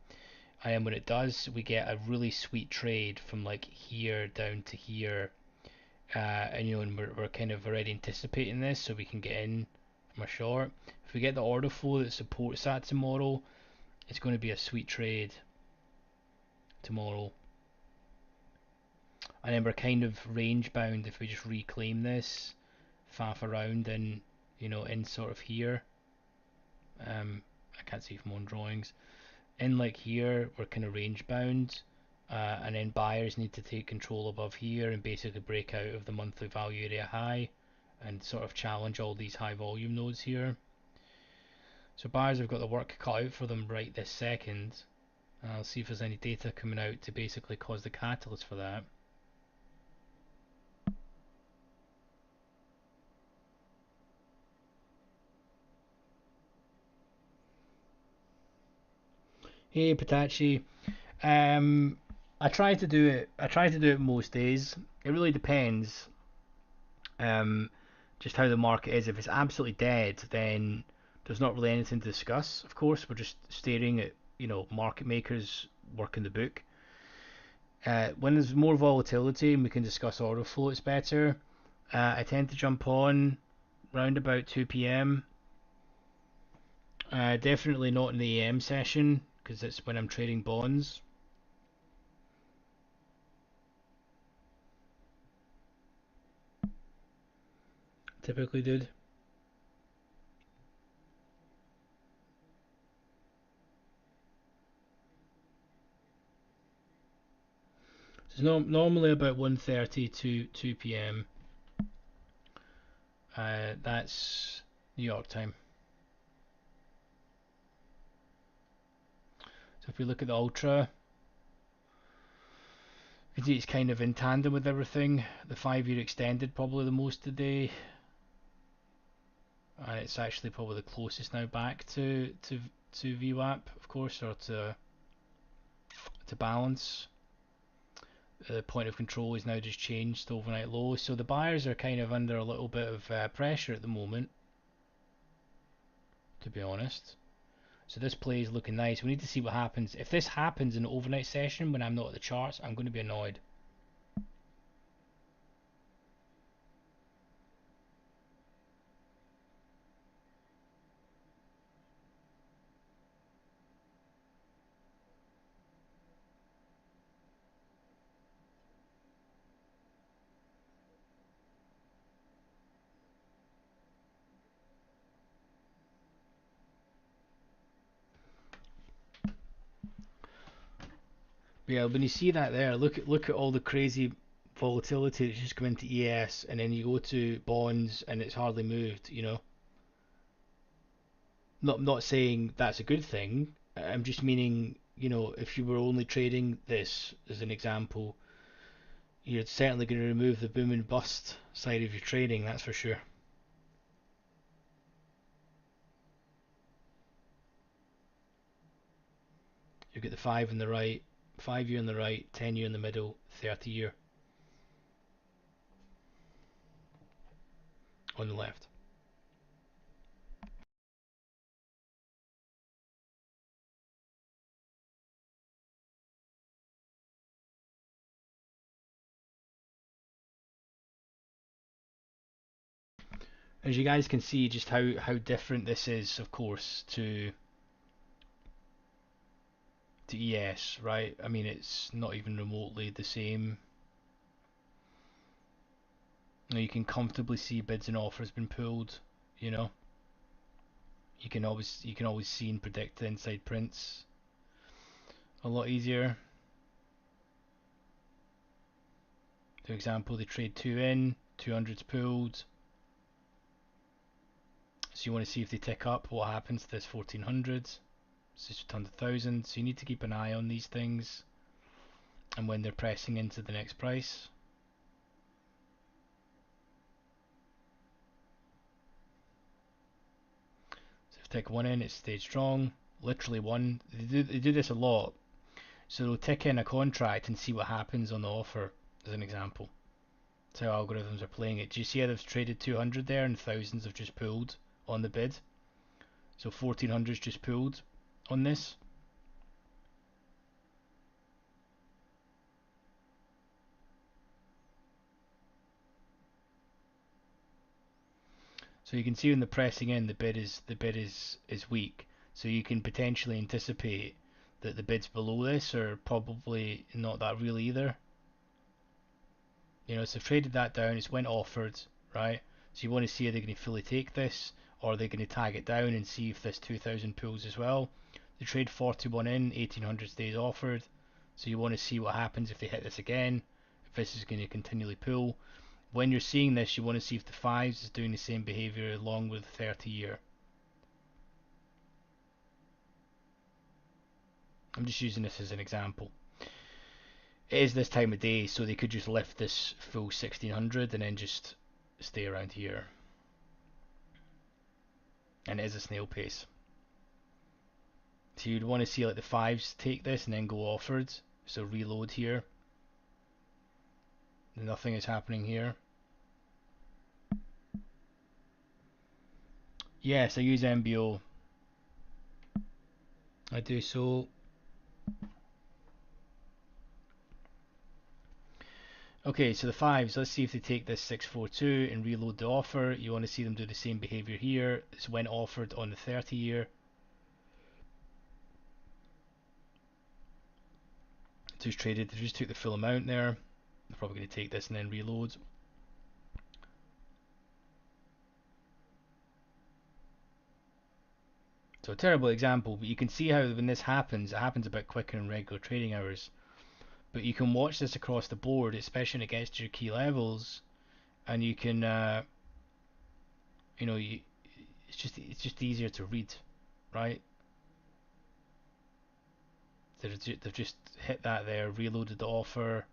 and then when it does, we get a really sweet trade from like here down to here, and we're kind of already anticipating this, so we can get in from a short. If we get the order flow that supports that tomorrow, it's going to be a sweet trade tomorrow. And then we're kind of range bound if we just reclaim this, faff around in sort of here. I can't see from on drawings. In like here, we're kind of range bound, and then buyers need to take control above here and basically break out of the monthly value area high and sort of challenge all these high volume nodes here. So buyers have got the work cut out for them right this second. I'll see if there's any data coming out to basically cause the catalyst for that. Hey Patachi, I try to do it. I try to do it most days. It really depends. Just how the market is. If it's absolutely dead, then there's not really anything to discuss. Of course, we're just staring at market makers working the book. When there's more volatility and we can discuss order flow, it's better. I tend to jump on round about 2 p.m. Definitely not in the AM session because it's when I'm trading bonds. Typically, dude. It's normally about 1:30 to 2 p.m. That's New York time. So if we look at the Ultra, you can see it's kind of in tandem with everything. The 5-year extended probably the most today, and it's actually probably the closest now back to VWAP, of course, or to balance. The point of control is now just changed to overnight low, so the buyers are kind of under a little bit of pressure at the moment, to be honest. So this play is looking nice. We need to see what happens. If this happens in the overnight session when I'm not at the charts, I'm going to be annoyed. But yeah, when you see that there, look at all the crazy volatility that's just come into ES, and then you go to bonds and it's hardly moved. Not saying that's a good thing. I'm just meaning, if you were only trading this as an example, you're certainly going to remove the boom and bust side of your trading. That's for sure. You've got the 5 on the right, 5-year on the right, 10-year in the middle, 30-year on the left. As you guys can see, just how different this is, of course, to ES, right? I mean, it's not even remotely the same. You can comfortably see bids and offers been pulled, you know. you can always see and predict the inside prints a lot easier. For example, they trade 2 in, 200's pulled. So you want to see if they tick up, what happens to this 1400. So it's returned 1,000. So you need to keep an eye on these things and when they're pressing into the next price. So if tick 1 in, it stayed strong. Literally 1. They do this a lot. So they'll tick in a contract and see what happens on the offer, as an example. That's how algorithms are playing it. Do you see how they've traded 200 there and thousands have just pulled on the bid? So 1400's just pulled on this. So you can see when they're pressing in, the bid is weak. So you can potentially anticipate that the bids below this are probably not that real either. So they've traded that down, it's went offered, right? So you want to see, are they going to fully take this, or are they going to tag it down and see if this 2000 pulls as well? They trade 41 in, 1800 stays offered. So you want to see what happens if they hit this again, if this is going to continually pull. When you're seeing this, you want to see if the 5s is doing the same behavior along with the 30-year. I'm just using this as an example. It is this time of day, so they could just lift this full 1600 and then just stay around here. And it is a snail pace. So you'd want to see like the 5s take this and then go offered. So reload here. Nothing is happening here. Yes, I use MBO. I do so. Okay, so the 5s, let's see if they take this 642 and reload the offer. You want to see them do the same behavior here. This went offered on the 30-year. Just traded, they just took the full amount there. They're probably going to take this and then reload. So a terrible example, but you can see how when this happens, it happens a bit quicker in regular trading hours. But you can watch this across the board, especially when it gets to your key levels, and you can, it's just easier to read, right? They've just hit that there, reloaded the offer,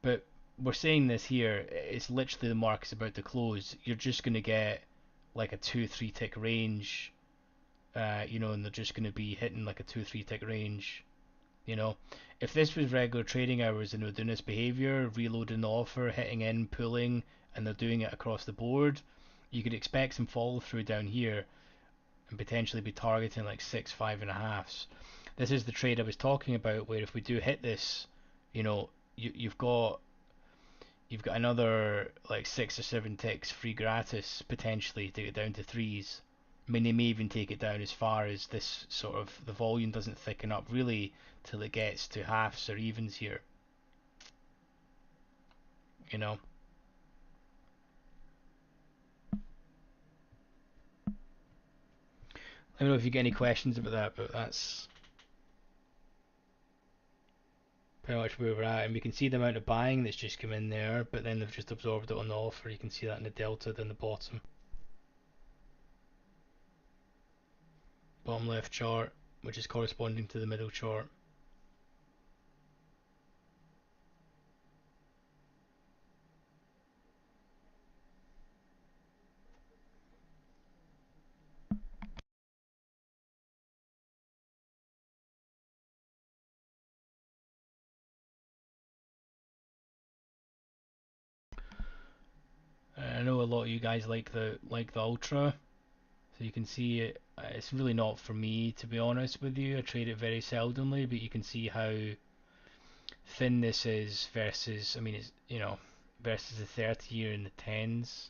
But we're saying this here, it's literally the market's about to close. You're just going to get like a 2-3 tick range, and they're just going to be hitting like a 2-3 tick range. If this was regular trading hours and they're doing this behavior, reloading the offer, hitting in, pulling, and they're doing it across the board, you could expect some follow through down here and potentially be targeting like 6, 5.5s. This is the trade I was talking about, where if we do hit this, you've got another like 6 or 7 ticks free gratis potentially to get down to 3s. I mean, they may even take it down as far as this sort of, the volume doesn't thicken up really till it gets to halves or evens here. You know. Let me know if you get any questions about that, but that's pretty much where we're at. And we can see the amount of buying that's just come in there, but then they've just absorbed it on the offer. You can see that in the delta down the bottom left chart, which is corresponding to the middle chart. I know a lot of you guys like the ultra, so you can see it. It's really not for me, to be honest with you. I trade it very seldomly, but you can see how thin this is versus, I mean, it's versus the 30-year and the 10s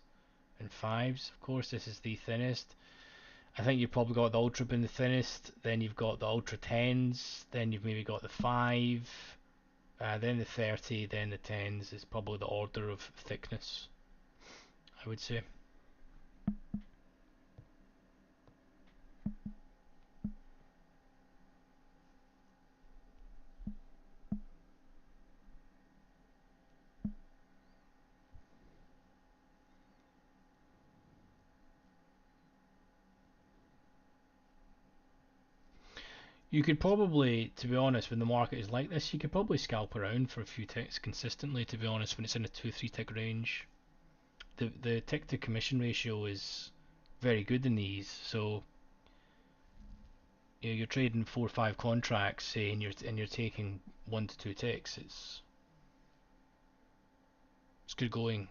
and 5s. Of course, this is the thinnest. I think you've probably got the ultra being the thinnest. Then you've got the ultra 10s. Then you've maybe got the 5. Then the 30. Then the 10s is probably the order of thickness, I would say. You could probably, to be honest, when the market is like this, you could probably scalp around for a few ticks consistently, to be honest, when it's in a 2-3 tick range. The tick to commission ratio is very good in these, so you're trading 4 or 5 contracts, say, and you're taking 1 to 2 ticks. It's good going.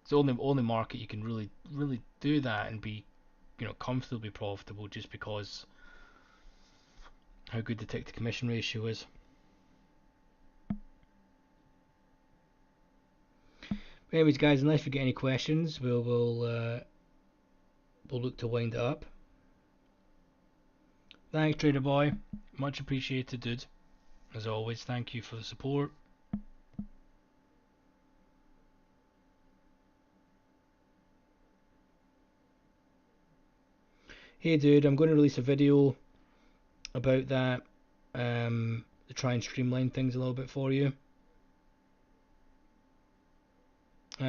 It's the only market you can really do that and be, comfortably profitable, just because how good the tick to commission ratio is. But anyways, guys, unless we get any questions, we'll look to wind it up. Thanks, Trader Boy. Much appreciated, dude. As always, thank you for the support. Hey, dude, I'm going to release a video about that to try and streamline things a little bit for you.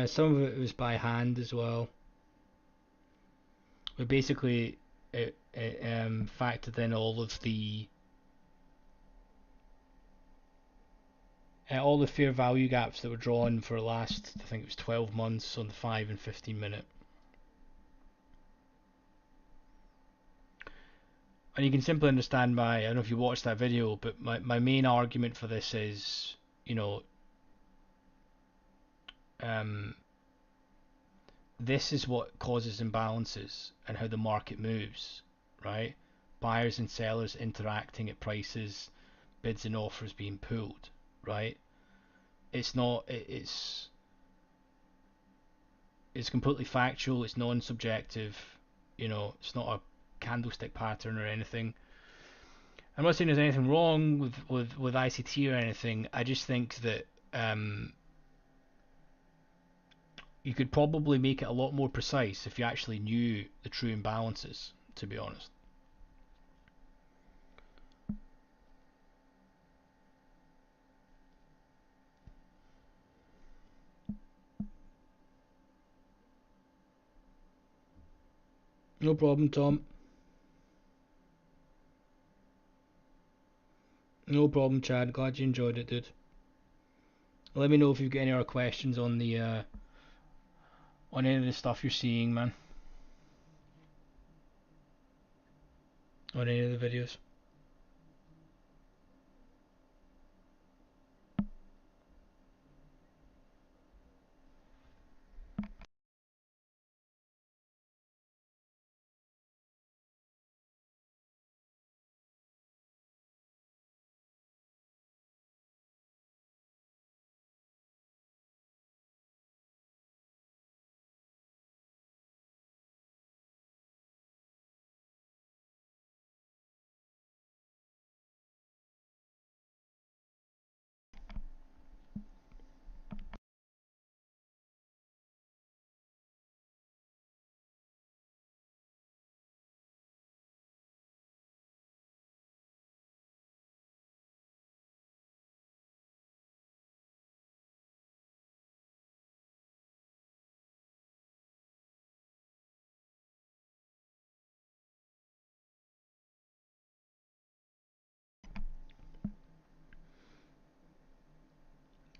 Some of it was by hand as well. We basically factored in all the fair value gaps that were drawn for the last, I think it was 12 months on the 5 and 15 minute. And you can simply understand I don't know if you watched that video, but my main argument for this is, this is what causes imbalances and how the market moves, right? Buyers and sellers interacting at prices, bids and offers being pulled, right? It's not, it's completely factual, it's non-subjective, it's not a candlestick pattern or anything. I'm not saying there's anything wrong with ICT or anything. I just think that you could probably make it a lot more precise if you actually knew the true imbalances, to be honest. No problem, Tom. No problem, Chad. Glad you enjoyed it, dude. Let me know if you've got any other questions on any of the stuff you're seeing, man. On any of the videos.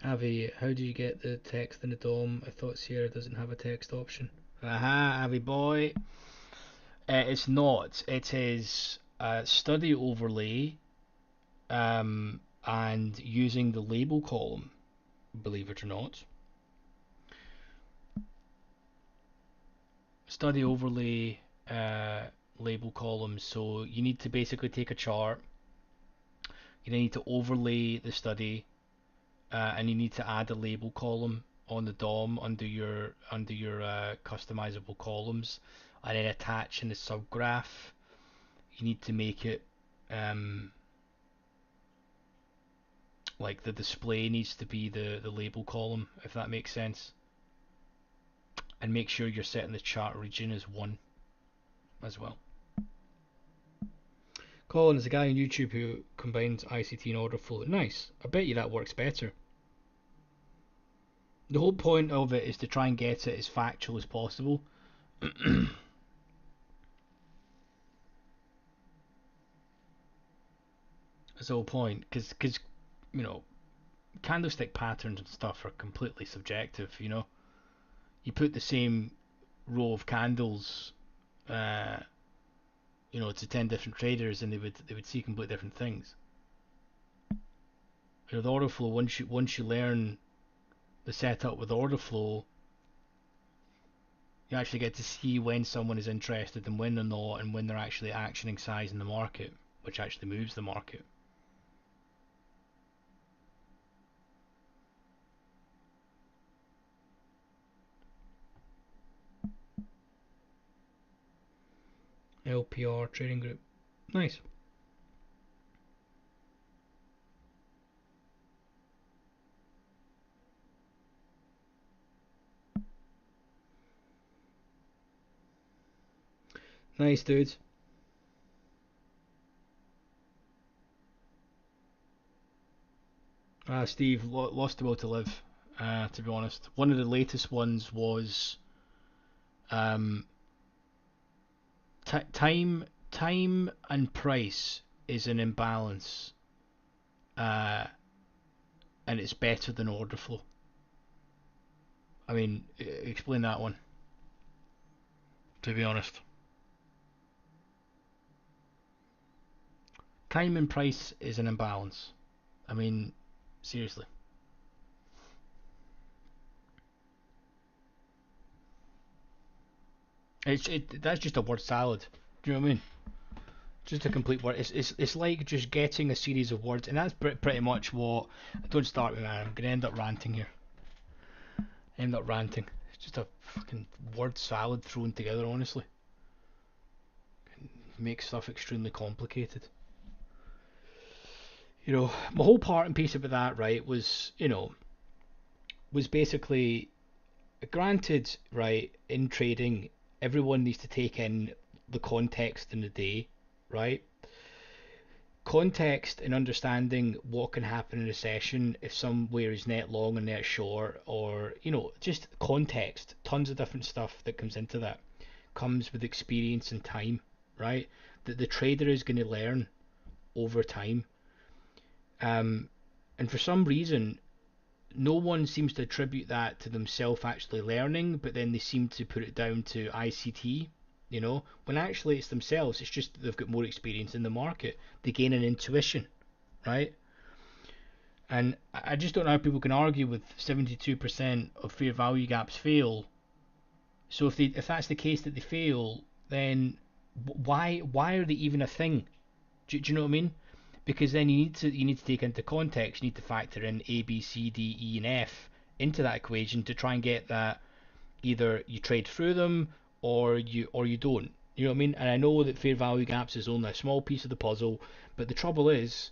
Avi, how do you get the text in the DOM? I thought Sierra doesn't have a text option. Aha, Avi boy. It's not. It is study overlay and using the label column, believe it or not. Study overlay label column. So you need to basically take a chart. You need to overlay the study, and you need to add a label column on the DOM under your customizable columns, and then attach in the subgraph. You need to make it like the display needs to be the label column, if that makes sense. And make sure you're setting the chart region as 1 as well. Colin is a guy on YouTube who combines ICT and OrderFlow. Nice. I bet you that works better. The whole point of it is to try and get it as factual as possible. That's the whole point. Because you know, candlestick patterns and stuff are completely subjective. You put the same row of candles, uh, to 10 different traders, and they would see completely different things. The order flow, once you learn the setup with order flow, you actually get to see when someone is interested and when they're not, and when they're actually actioning size in the market, which actually moves the market. LPR trading group. Nice. Nice, dudes. Steve, lost the will to live, to be honest. One of the latest ones was um, time and price is an imbalance, uh, and it's better than order flow. I mean, explain that one, to be honest. Time and price is an imbalance. I mean, seriously. That's just a word salad. Do you know what I mean? Just a complete word. It's like just getting a series of words, and that's pretty much what. Don't start with, man. I'm gonna end up ranting here. End up ranting. It's just a fucking word salad thrown together. Honestly, it makes stuff extremely complicated. My whole part and piece about that, right, was basically, granted, right, in trading, everyone needs to take in the context in the day, right? Context and understanding what can happen in a session if somewhere is net long and net short, or just context. Tons of different stuff that comes into that comes with experience and time, right? That the trader is going to learn over time. And for some reason, no one seems to attribute that to themselves actually learning, but then they seem to put it down to ICT, when actually it's themselves. It's just that they've got more experience in the market. They gain an intuition, right? And I just don't know how people can argue with 72% of fair value gaps fail. So if that's the case that they fail, then why are they even a thing? Do you know what I mean? Because then you need to take into context. You need to factor in A, B, C, D, E, and F into that equation to try and get that either you trade through them or you don't. You know what I mean? And I know that fair value gaps is only a small piece of the puzzle, but the trouble is,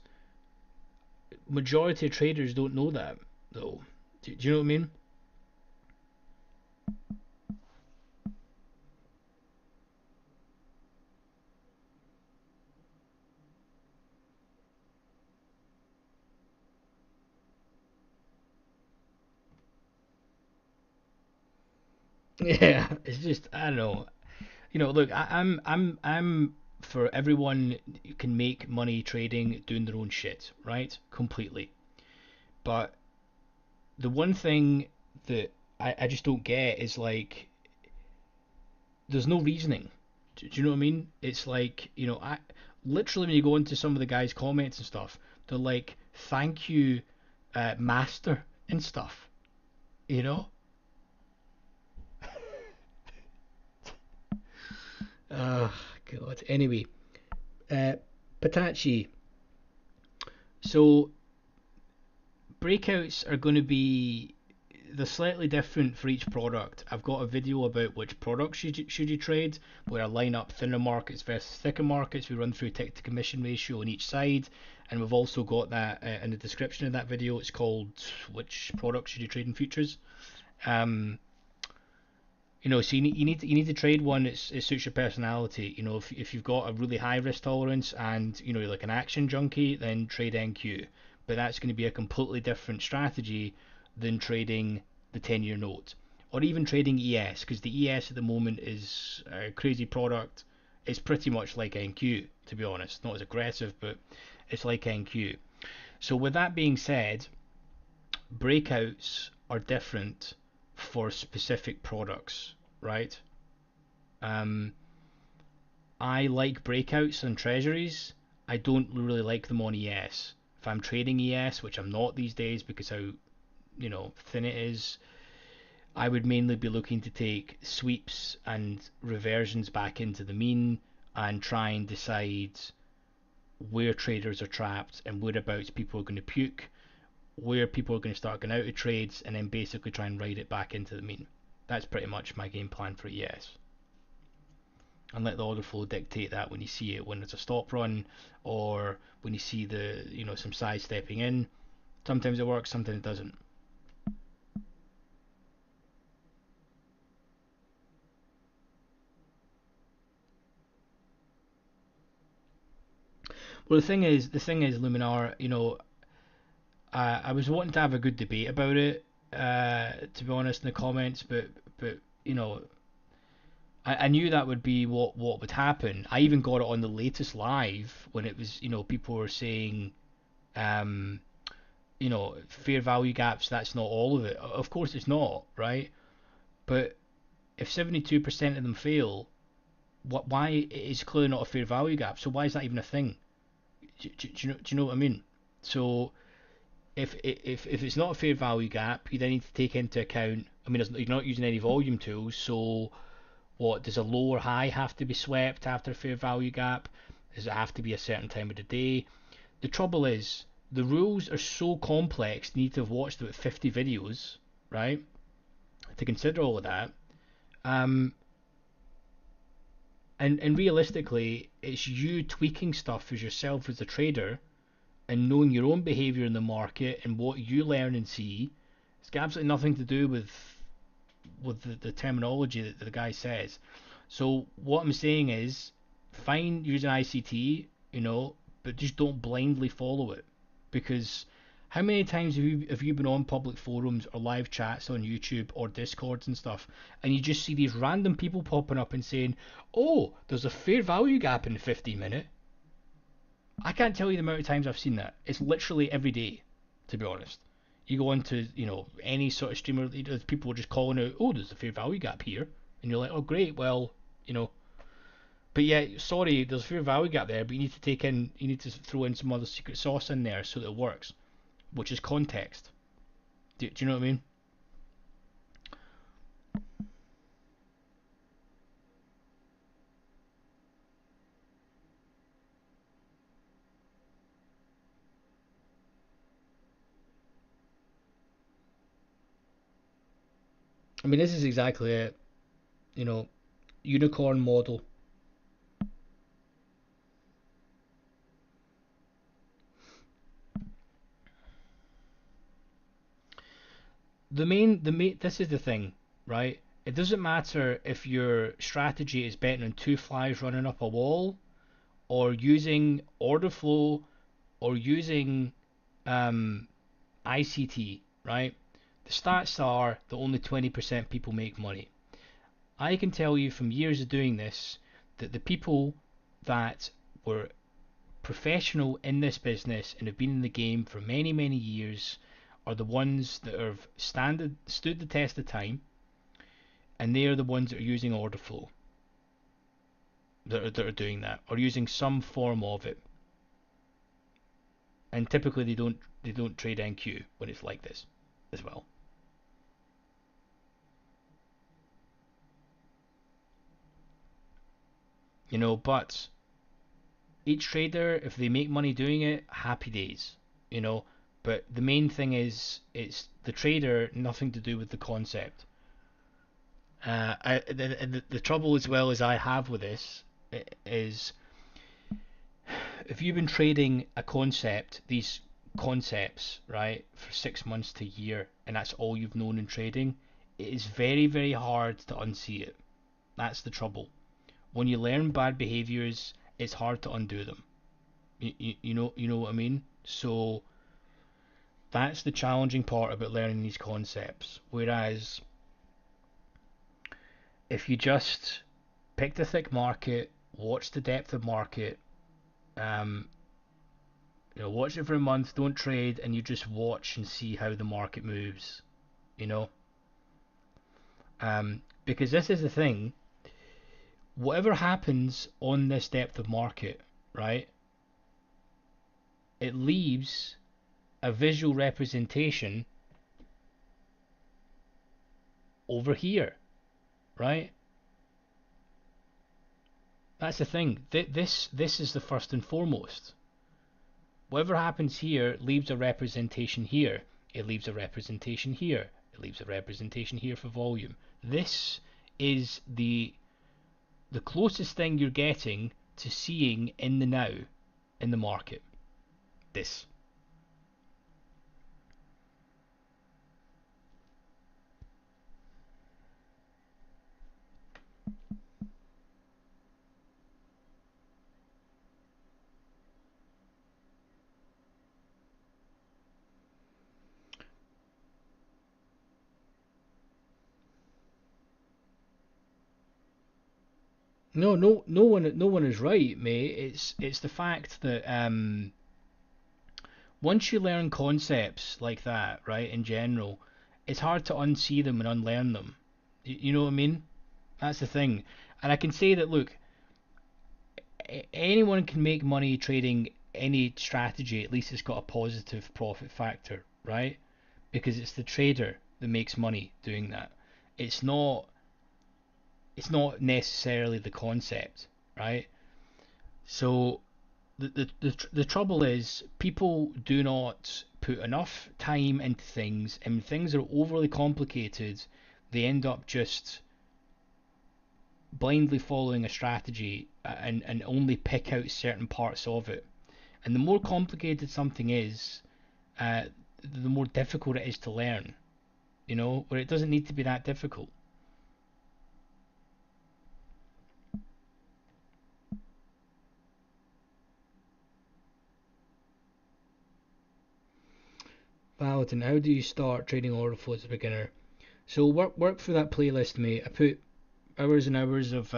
majority of traders don't know that though. Do you know what I mean? Yeah, it's just, I don't know. Look, I'm for everyone can make money trading doing their own shit, right? Completely. But the one thing that I just don't get is, like, there's no reasoning. Do you know what I mean? It's like, I literally, when you go into some of the guys' comments and stuff, they're like, "Thank you, master," and stuff. You know? Oh God. Anyway, uh, Patachi. So breakouts are going to be, they're slightly different for each product. I've got a video about which products should you trade, where I line up thinner markets versus thicker markets. We run through tick to commission ratio on each side, and we've also got that in the description of that video. It's called "Which Products Should You Trade in Futures?" Um, so you need to trade one that suits your personality. If you've got a really high risk tolerance and you're like an action junkie, then trade NQ. But that's going to be a completely different strategy than trading the 10-year note, or even trading ES, because the ES at the moment is a crazy product. It's pretty much like NQ, to be honest. Not as aggressive, but It's like NQ. So with that being said, breakouts are different for specific products, right? Um, I like breakouts on treasuries. I don't really like them on ES. If I'm trading ES, which I'm not these days because how thin it is, I would mainly be looking to take sweeps and reversions back into the mean and try and decide where traders are trapped and whereabouts people are going to puke, where people are going to start going out of trades, and then basically try and ride it back into the mean. That's pretty much my game plan for ES. And let the order flow dictate that when you see it, when there's a stop run or when you see the some size stepping in. Sometimes it works, sometimes it doesn't. Well, the thing is, Luminar, I was wanting to have a good debate about it, to be honest, in the comments, but you know, I knew that would be what would happen. I even got it on the latest live when it was, people were saying, um, fair value gaps. That's not all of it. Of course, it's not, right? But if 72% of them fail, why it's clearly not a fair value gap? So why is that even a thing? Do you know what I mean? So if it's not a fair value gap, you then need to take into account. I mean, you're not using any volume tools, so what does a low or high have to be swept after a fair value gap? Does it have to be a certain time of the day? The trouble is, the rules are so complex. You need to have watched about 50 videos, right, to consider all of that. Um, and realistically, it's you tweaking stuff as yourself as a trader and knowing your own behavior in the market and what you learn and see. It's got absolutely nothing to do with the terminology that the guy says. So what I'm saying is, fine using ICT, but just don't blindly follow it, because how many times have you been on public forums or live chats on YouTube or Discords and stuff, and you just see these random people popping up and saying, "Oh, there's a fair value gap in the 15 minute." I can't tell you the amount of times I've seen that. It's literally every day, to be honest. You go into, any sort of streamer, people are just calling out, "Oh, there's a fair value gap here," and you're like, "Oh, great, well, you know." But yeah, sorry, there's a fair value gap there, but you need to throw in some other secret sauce in there so that it works, which is context. Do you know what I mean? I mean, this is exactly it. You know, unicorn model. This is the thing, right? It doesn't matter if your strategy is betting on two flies running up a wall, or using order flow, or using um, ICT, right? The stats are that only 20% people make money. I can tell you from years of doing this that the people that were professional in this business and have been in the game for many, many years are the ones that have stood the test of time, and they are the ones that are using order flow, that are doing that, or using some form of it. And typically they don't trade NQ when it's like this as well. But each trader, if they make money doing it, happy days. you know but the main thing is, it's the trader, nothing to do with the concept. The trouble as well as I have with this is, if you've been trading a concept, these concepts, right, for 6 months to a year, and that's all you've known in trading, it is very, very hard to unsee it. That's the trouble. When you learn bad behaviors, it's hard to undo them. You know what I mean? So that's the challenging part about learning these concepts. Whereas if you just pick the thick market, watch the depth of market, um, You know, watch it for a month, don't trade, and you just watch and see how the market moves. You know, because this is the thing. Whatever happens on this depth of market, right? It leaves a visual representation over here, right? That's the thing. This is the first and foremost. Whatever happens here leaves a representation here. It leaves a representation here. It leaves a representation here for volume. This is the closest thing you're getting to seeing in the now in the market. This. No one is right, mate. It's the fact that once you learn concepts like that, right, in general, it's hard to unsee them and unlearn them. You know what I mean? That's the thing. And I can say that, look, anyone can make money trading any strategy, at least it's got a positive profit factor, right? Because it's the trader that makes money doing that. It's not it's not necessarily the concept, right? So the trouble is people do not put enough time into things, and when things are overly complicated, they end up just blindly following a strategy and only pick out certain parts of it. And the more complicated something is, uh, the more difficult it is to learn. You know, where it doesn't need to be that difficult. Paladin, how do you start trading order flow as a beginner? So work through that playlist, mate. I put hours and hours of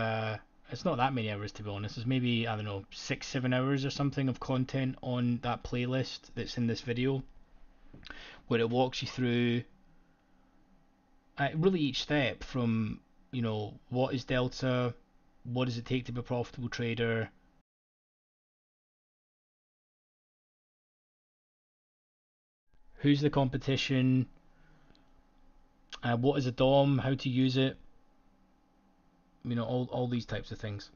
it's not that many hours to be honest. There's maybe, I don't know, 6-7 hours or something of content on that playlist that's in this video, where it walks you through really each step from, you know, what is delta, what does it take to be a profitable trader, who's the competition, what is a DOM, how to use it, you know, all these types of things.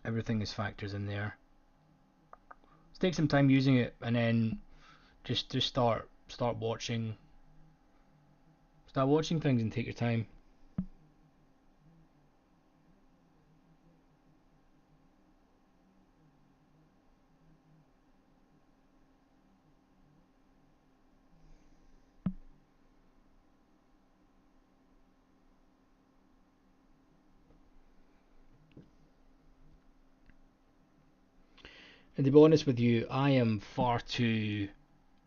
Everything is factors in there. Just take some time using it, and then just start watching things and take your time. And to be honest with you, I am far too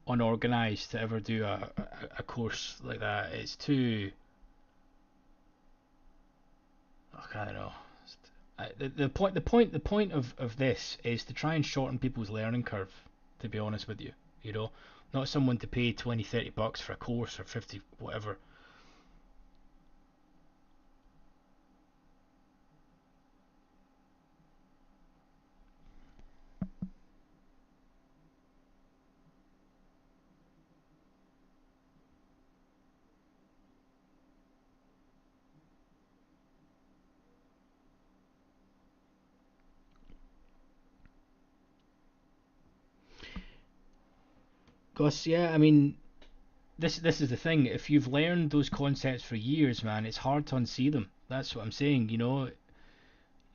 unorganized to ever do a course like that. It's too, I don't know. The point of this is to try and shorten people's learning curve. To be honest with you, you know, not someone to pay 20-30 bucks for a course or 50 whatever. Gus, yeah, I mean, this is the thing. If you've learned those concepts for years, man, it's hard to unsee them. That's what I'm saying. You know,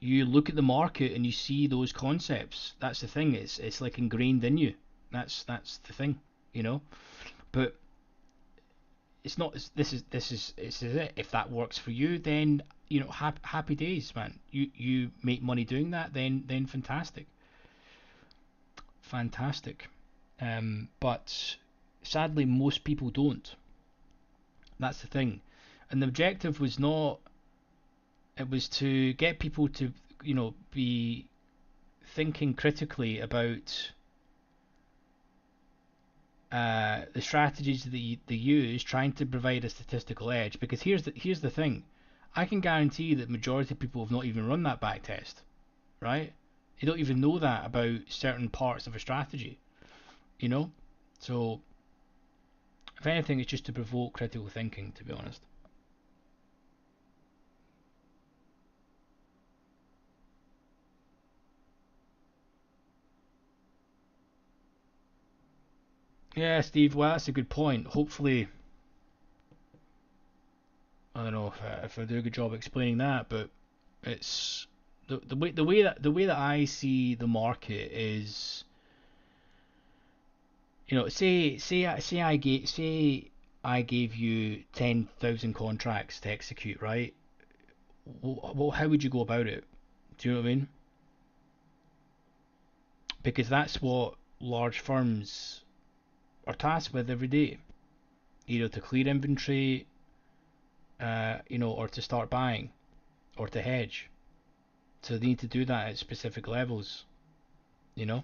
you look at the market and you see those concepts. That's the thing. It's like ingrained in you. That's the thing. You know, but it's not. This is it. If that works for you, then you know, happy days, man. You make money doing that, then fantastic, fantastic. But sadly, most people don't. That's the thing. And the objective was not. It was to get people to, you know, be thinking critically about the strategies that they use, trying to provide a statistical edge. Because here's the thing, I can guarantee that majority of people have not even run that back test, right? They don't even know that about certain parts of a strategy, you know. So if anything, it's just to provoke critical thinking, to be honest. Yeah, Steve. Well, that's a good point. Hopefully, I don't know if I do a good job explaining that, but it's the way that I see the market is, say I gave you 10,000 contracts to execute, right? Well, how would you go about it? Do you know what I mean? Because that's what large firms are tasked with every day, either to clear inventory, or to start buying, or to hedge. So they need to do that at specific levels, you know.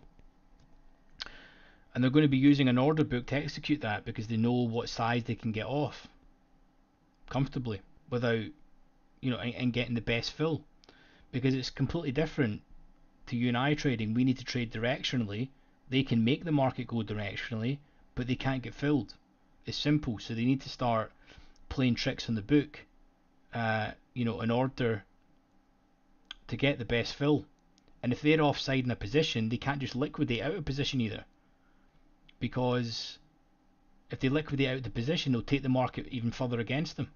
And they're going to be using an order book to execute that because they know what size they can get off comfortably without, and getting the best fill. Because it's completely different to you and I trading. We need to trade directionally. They can make the market go directionally, but they can't get filled. It's simple. So they need to start playing tricks on the book, in order to get the best fill. And if they're offside in a position, they can't just liquidate out of position either. Because if they liquidate out the position, they'll take the market even further against them.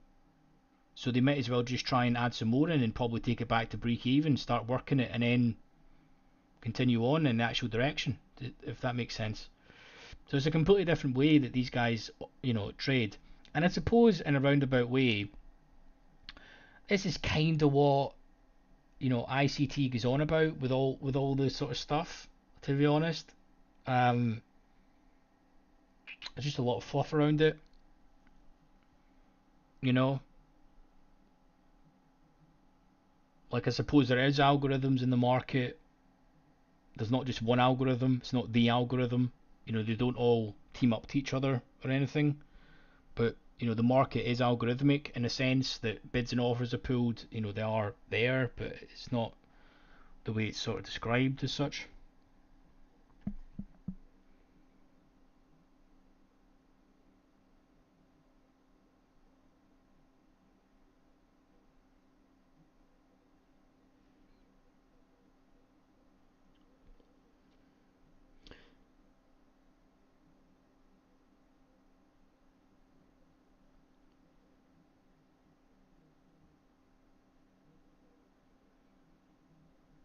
So they might as well just try and add some more in and probably take it back to break even, start working it, and then continue on in the actual direction, if that makes sense. So it's a completely different way that these guys, trade. And I suppose in a roundabout way, this is kind of what, ICT goes on about with all this sort of stuff. To be honest, um, there's just a lot of fluff around it, you know. Like I suppose there is algorithms in the market. There's not just one algorithm. It's not the algorithm. They don't all team up to each other or anything. But the market is algorithmic in a sense that bids and offers are pulled. They are there, but it's not the way it's sort of described as such.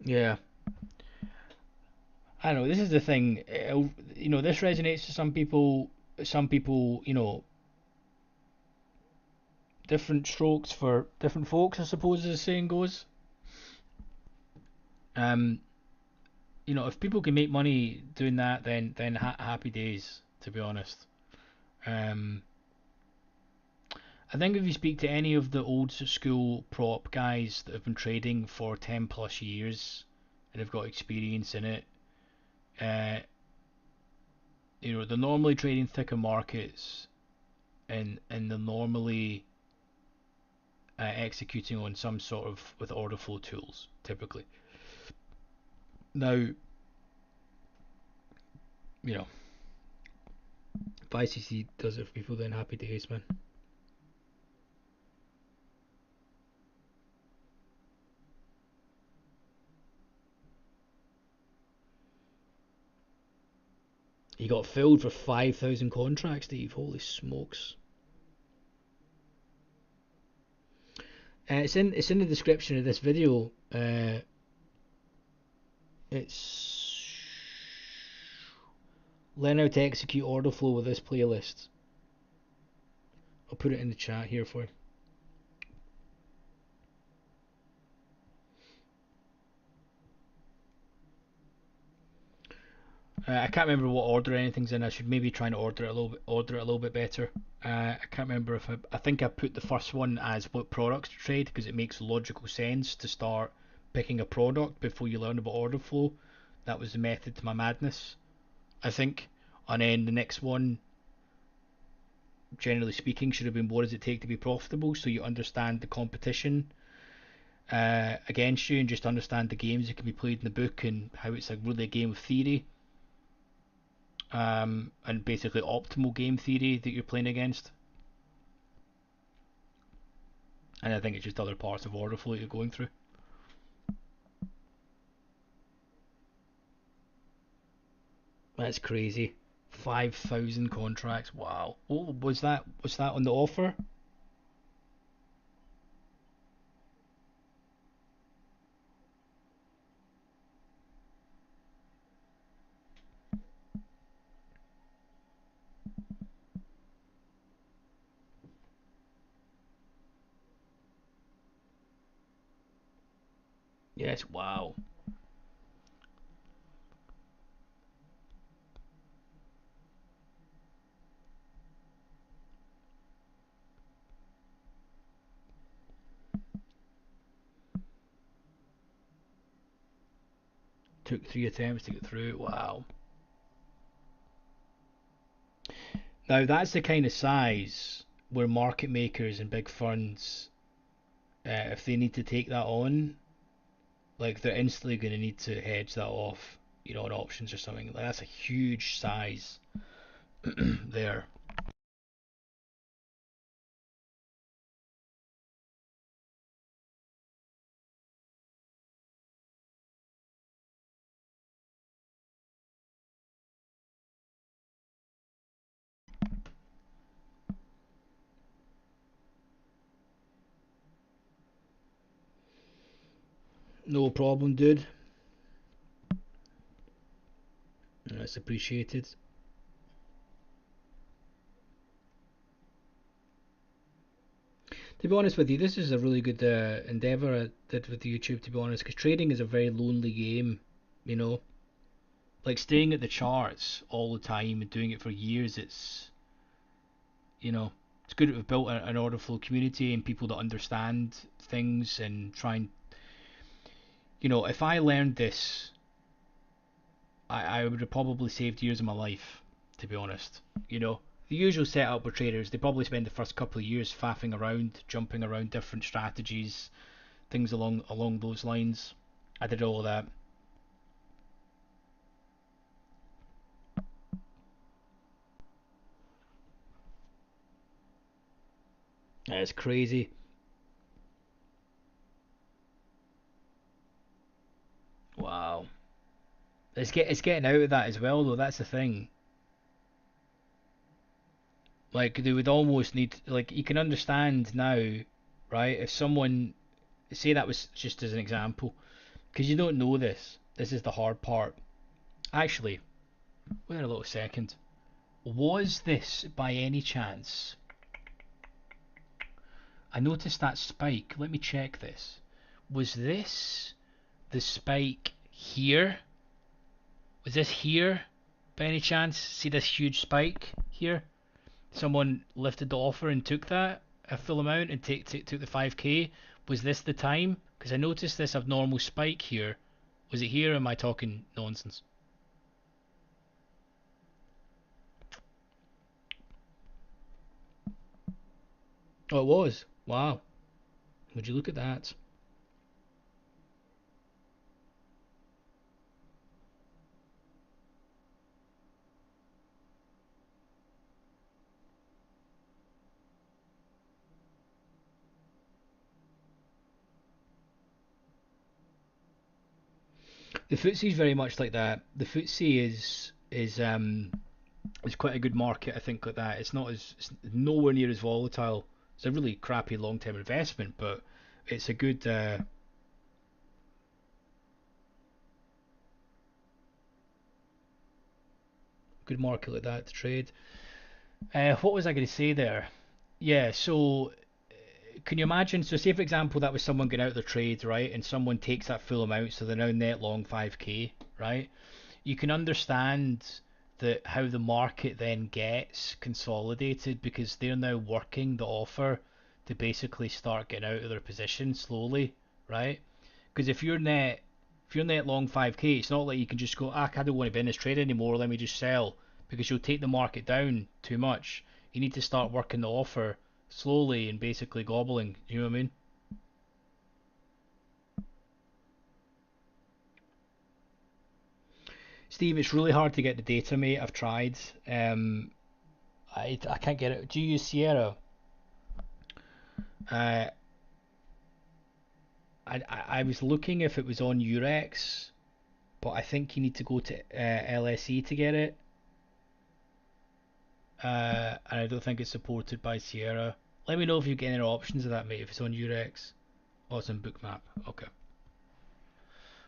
Yeah, I know. This is the thing. This resonates to some people. Some people, different strokes for different folks, I suppose, as the saying goes. Um, if people can make money doing that, then happy days. To be honest, um, I think if you speak to any of the old school prop guys that have been trading for 10 plus years and have got experience in it, uh, they're normally trading thicker markets, and they're normally executing on some sort of with order flow tools typically. Now, you know, if ICC does it for people, then happy days, man. He got filled for 5,000 contracts, Steve. Holy smokes! It's in the description of this video. It's learn how to execute order flow with this playlist. I'll put it in the chat here for you. I can't remember what order anything's in. I should maybe try and order it a little bit better. I can't remember if I think I put the first one as what products to trade because it makes logical sense to start picking a product before you learn about order flow. That was the method to my madness, I think. And then the next one generally speaking, should have been what does it take to be profitable, so you understand the competition against you and just understand the games that can be played in the book and how it's really a game of theory, and basically optimal game theory that you're playing against. And I think it's just other parts of OrderFlow you're going through. That's crazy. 5,000 contracts. Wow. Oh, was that on the offer? Yes. Wow. Took 3 attempts to get through. Wow. Now that's the kind of size where market makers and big funds, if they need to take that on, like they're instantly going to need to hedge that off, on options or something. Like that's a huge size there. No problem, dude. That's appreciated. To be honest with you, this is a really good endeavor I did with YouTube. To be honest, because trading is a very lonely game. You know, like staying at the charts all the time and doing it for years. It's good that we've built an order flow community and people that understand things and try and, if I learned this, I would have probably saved years of my life, to be honest. The usual setup with traders, they probably spend the first couple of years faffing around, jumping around different strategies, things along those lines. I did all of that. It's crazy. Wow. It's getting out of that as well though, that's the thing. Like they would almost need, like, you can understand now, right? If someone, say that was just as an example, because you don't know this. This is the hard part. Actually, wait a little second. Was this by any chance? I noticed that spike. Let me check this. Was this the spike here? Was this here by any chance? See this huge spike here? Someone lifted the offer and took that a full amount and took the 5k. Was this the time? Because I noticed this abnormal spike here. Was it here or am I talking nonsense? Oh, it was. Wow. Would you look at that? The FTSE is very much like that. The FTSE is quite a good market, I think, like that. It's nowhere near as volatile. It's a really crappy long term investment, but it's a good market like that to trade. What was I going to say there? Yeah, so can you imagine? So, say for example, that was someone going out of their trade, right? And someone takes that full amount, so they're now net long 5k, right? You can understand that how the market then gets consolidated because they're now working the offer to basically start getting out of their position slowly, right? Because if you're net long 5k, it's not like you can just go, I don't want to be in this trade anymore, let me just sell, because you'll take the market down too much. You need to start working the offer slowly and basically gobbling. You know what I mean? Steve, it's really hard to get the data, mate. I've tried. I can't get it. Do you use Sierra? Uh, I was looking if it was on Urex, but I think you need to go to LSE to get it. And I don't think it's supported by Sierra. Let me know if you get any options of that, mate. If it's on Urex. Oh, it's on Bookmap. Okay.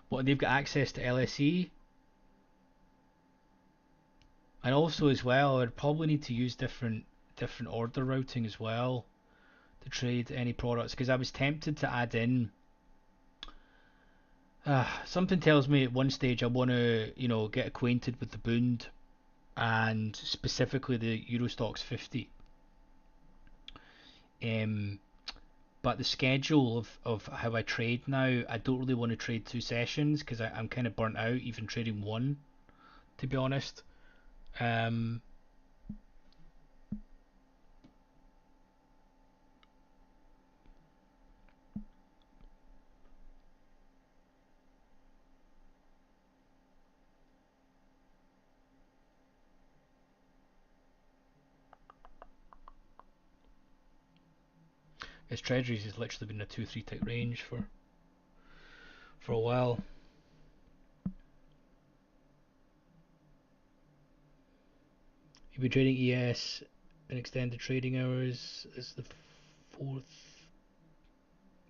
Well, they've got access to LSE, and also as well, I'd probably need to use different order routing as well to trade any products because I was tempted to add in. Something tells me at one stage I want to, get acquainted with the Bund and specifically the Eurostox 50. Um, but the schedule of how I trade now, I don't really want to trade 2 sessions because I'm kind of burnt out even trading one, to be honest. Um, His treasuries has literally been a 2-3 tick range for a while. You'll be trading ES and extended trading hours as the fourth.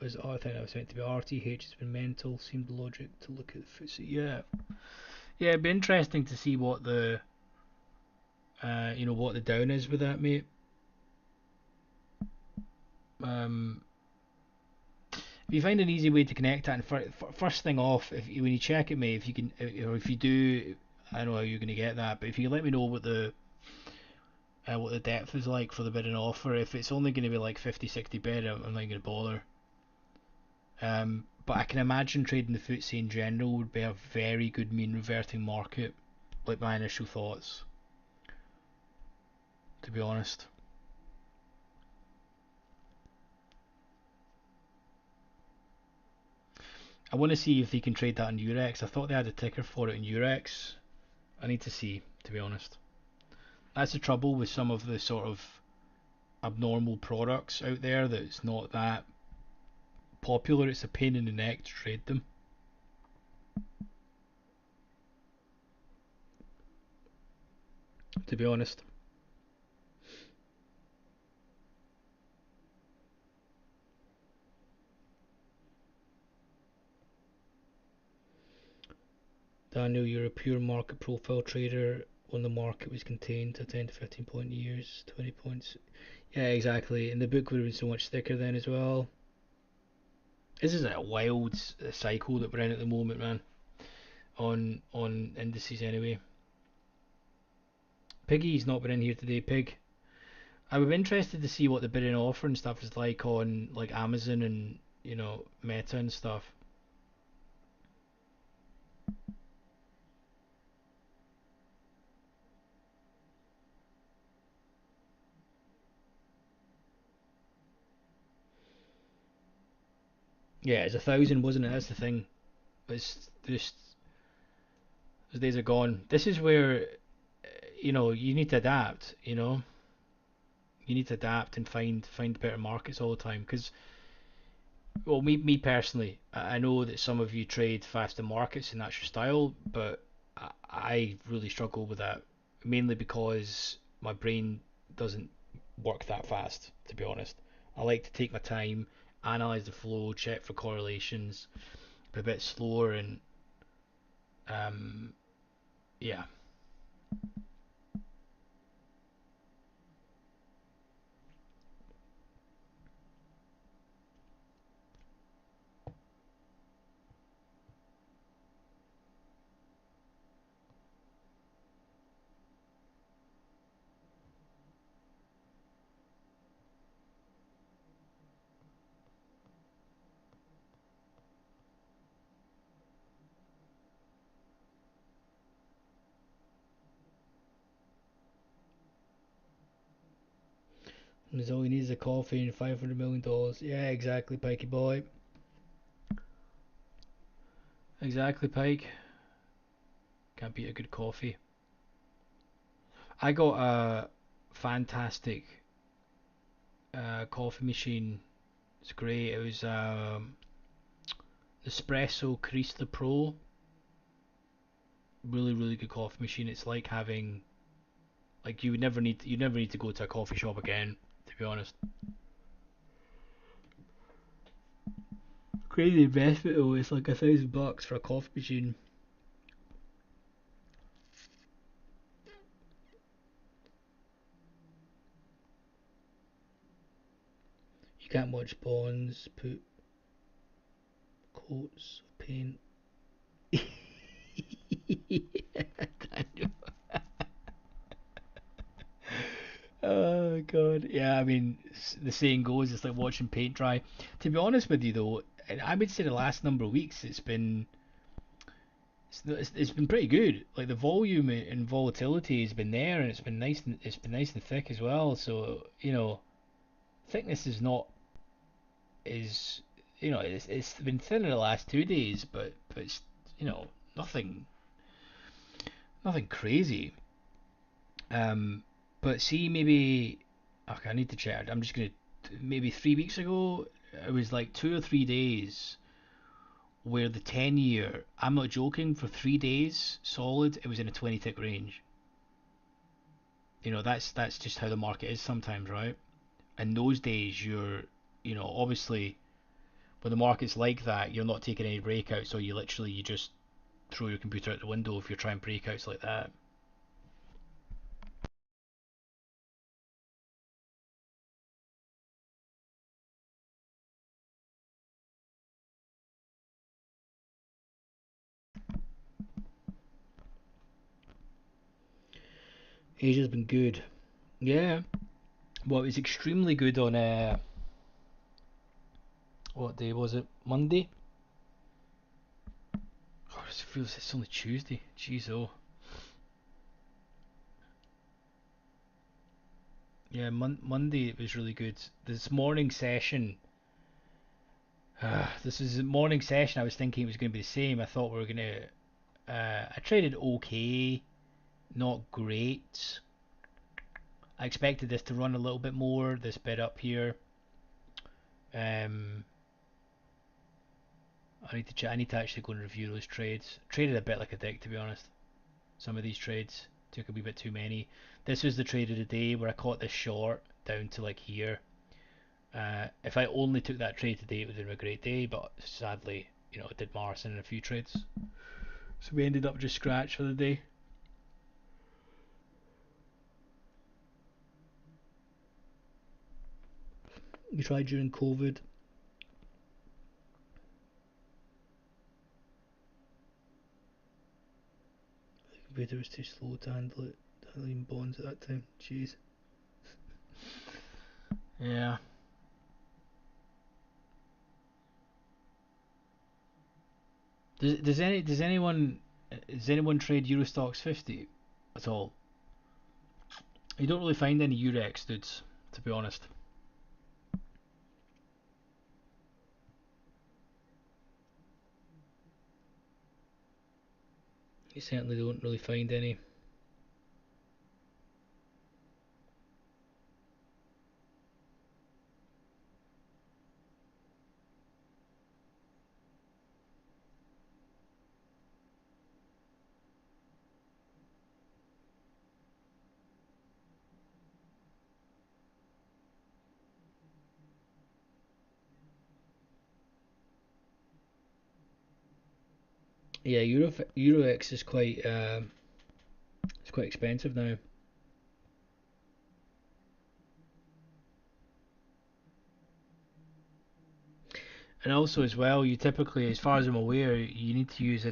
I think that was meant to be RTH. Has been mental. Seemed logic to look at the FTSE. Yeah. It'd be interesting to see what what the down is with that, mate. Um, if you find an easy way to connect that, and first thing off, when you check it, mate, if you can, or if you do, I don't know how you're going to get that, but if you can let me know what the depth is like for the bid and offer. If it's only going to be like 50-60 bid, I'm not going to bother. But I can imagine trading the FTSE in general would be a very good mean reverting market, like my initial thoughts, to be honest. I want to see if they can trade that in Eurex. I thought they had a ticker for it in Eurex. I need to see, to be honest. That's the trouble with some of the sort of abnormal products out there, that it's not that popular. It's a pain in the neck to trade them, to be honest. Daniel, you're a pure market profile trader when the market was contained to 10 to 15 point years, 20 points. Yeah, exactly. And the book would have been so much thicker then as well. This is a wild cycle that we're in at the moment, man. On indices anyway. Piggy's not been in here today. Pig, I would be interested to see what the bid and offer and stuff is like on like Amazon and Meta and stuff. Yeah, it's 1,000, wasn't it? That's the thing. It's just those days are gone. This is where you need to adapt. You need to adapt and find better markets all the time. Because, well, me personally, I know that some of you trade faster markets and that's your style, but I really struggle with that, mainly because my brain doesn't work that fast, to be honest. I like to take my time, analyze the flow, check for correlations, be a bit slower, and um, yeah. That's all he needs is a coffee and $500 million. Yeah, exactly, Pikey boy. Exactly, Pike. Can't beat a good coffee. I got a fantastic coffee machine. It's great. It was Espresso Crista Pro. Really, really good coffee machine. It's like having, like, you never need to go to a coffee shop again, to be honest. Crazy investment though. It's like $1,000 for a coffee machine. You can't watch Bonds put coats of paint. Oh god, yeah. I mean, the saying goes, it's like watching paint dry. To be honest with you, though, I would say the last number of weeks it's been pretty good. Like the volume and volatility has been there, and it's been nice and thick as well. So thickness is not is it's been thinner the last 2 days, but it's you know nothing nothing crazy. Um, but see, maybe okay, I need to check. I'm just gonna maybe 3 weeks ago, it was like 2 or 3 days where the 10 year, I'm not joking, for 3 days solid, it was in a 20 tick range. That's just how the market is sometimes, right? And those days, obviously when the market's like that, you're not taking any breakouts, so you just throw your computer out the window if you're trying breakouts like that. Asia's been good. Yeah. Well, it was extremely good on what day was it? Monday? Oh, it feels it's only Tuesday. Jeez, oh. Yeah, Monday it was really good. This morning session, this is a morning session. I was thinking it was going to be the same. I thought we were going to. I traded okay, not great. I expected this to run a little bit more. This bit up here. Um, I need to actually go and review those trades. Traded a bit like a dick, to be honest. Some of these trades took a wee bit too many. This was the trade of the day where I caught this short down to like here. If I only took that trade today, it would have been a great day, but sadly, it did Morrison in a few trades. So we ended up just scratch for the day. You tried during COVID. The computer was too slow to handle it. Handling bonds at that time. Jeez. Yeah. Does anyone trade Eurostox 50 at all? You don't really find any Eurex dudes, to be honest. You certainly don't really find any. Yeah, Eurox is quite expensive now. And also as well, you typically, as far as I'm aware, you need to use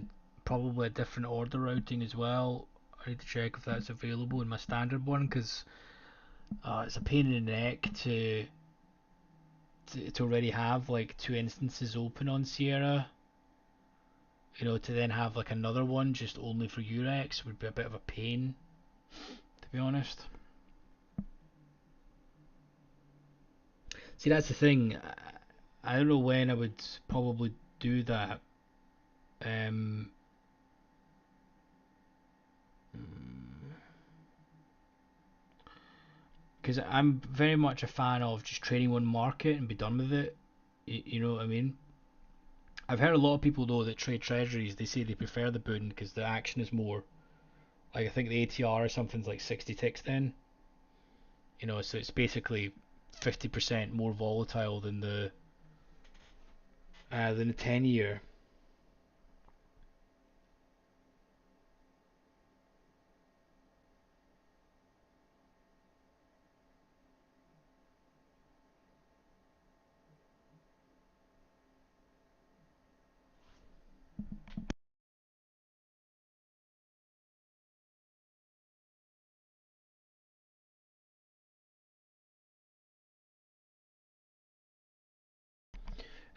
probably a different order routing as well. I need to check if that's available in my standard one because it's a pain in the neck to already have like two instances open on Sierra. To then have like another one just only for Eurex would be a bit of a pain, to be honest. See, that's the thing. I don't know when I would probably do that. Um, because I'm very much a fan of just trading one market and be done with it. You know what I mean? I've heard a lot of people though that trade treasuries. They say they prefer the Boon because the action is more. Like I think the ATR or something's like 60 ticks then. You know, so it's basically 50% more volatile than the 10 year.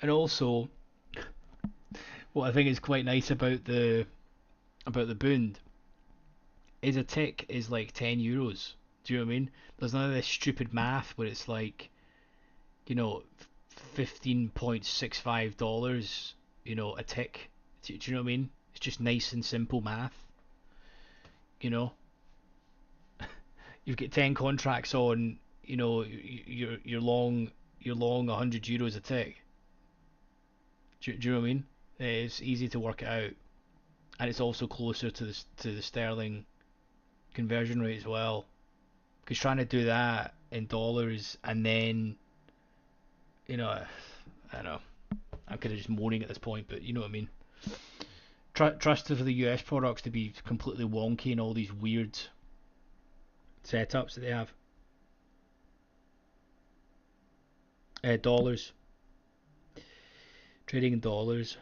And also, what I think is quite nice about the Bund is a tick is like €10. Do you know what I mean? There's none of this stupid math where it's like, you know, $15.65, you know, a tick. Do you know what I mean? It's just nice and simple math. You know, you've got 10 contracts on. You know, you're long €100 a tick. Do you know what I mean? It's easy to work it out, and it's also closer to the sterling conversion rate as well. Because trying to do that in dollars and then, you know, I don't know. I'm kind of just moaning at this point, but you know what I mean. Trust for the US products to be completely wonky and all these weird setups that they have. Dollars, trading in dollars.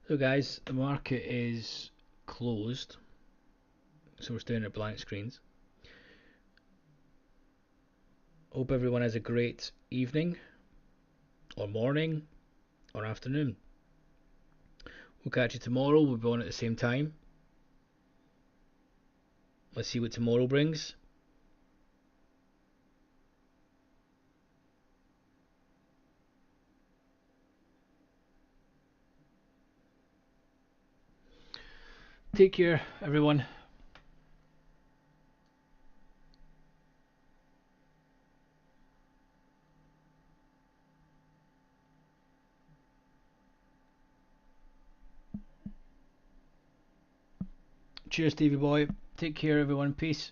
So guys, the market is closed, so we're staring at blank screens. Hope everyone has a great evening, or morning, or afternoon. We'll catch you tomorrow. We'll be on at the same time. Let's see what tomorrow brings. Take care, everyone. Cheers, Stevie boy. Take care, everyone. Peace.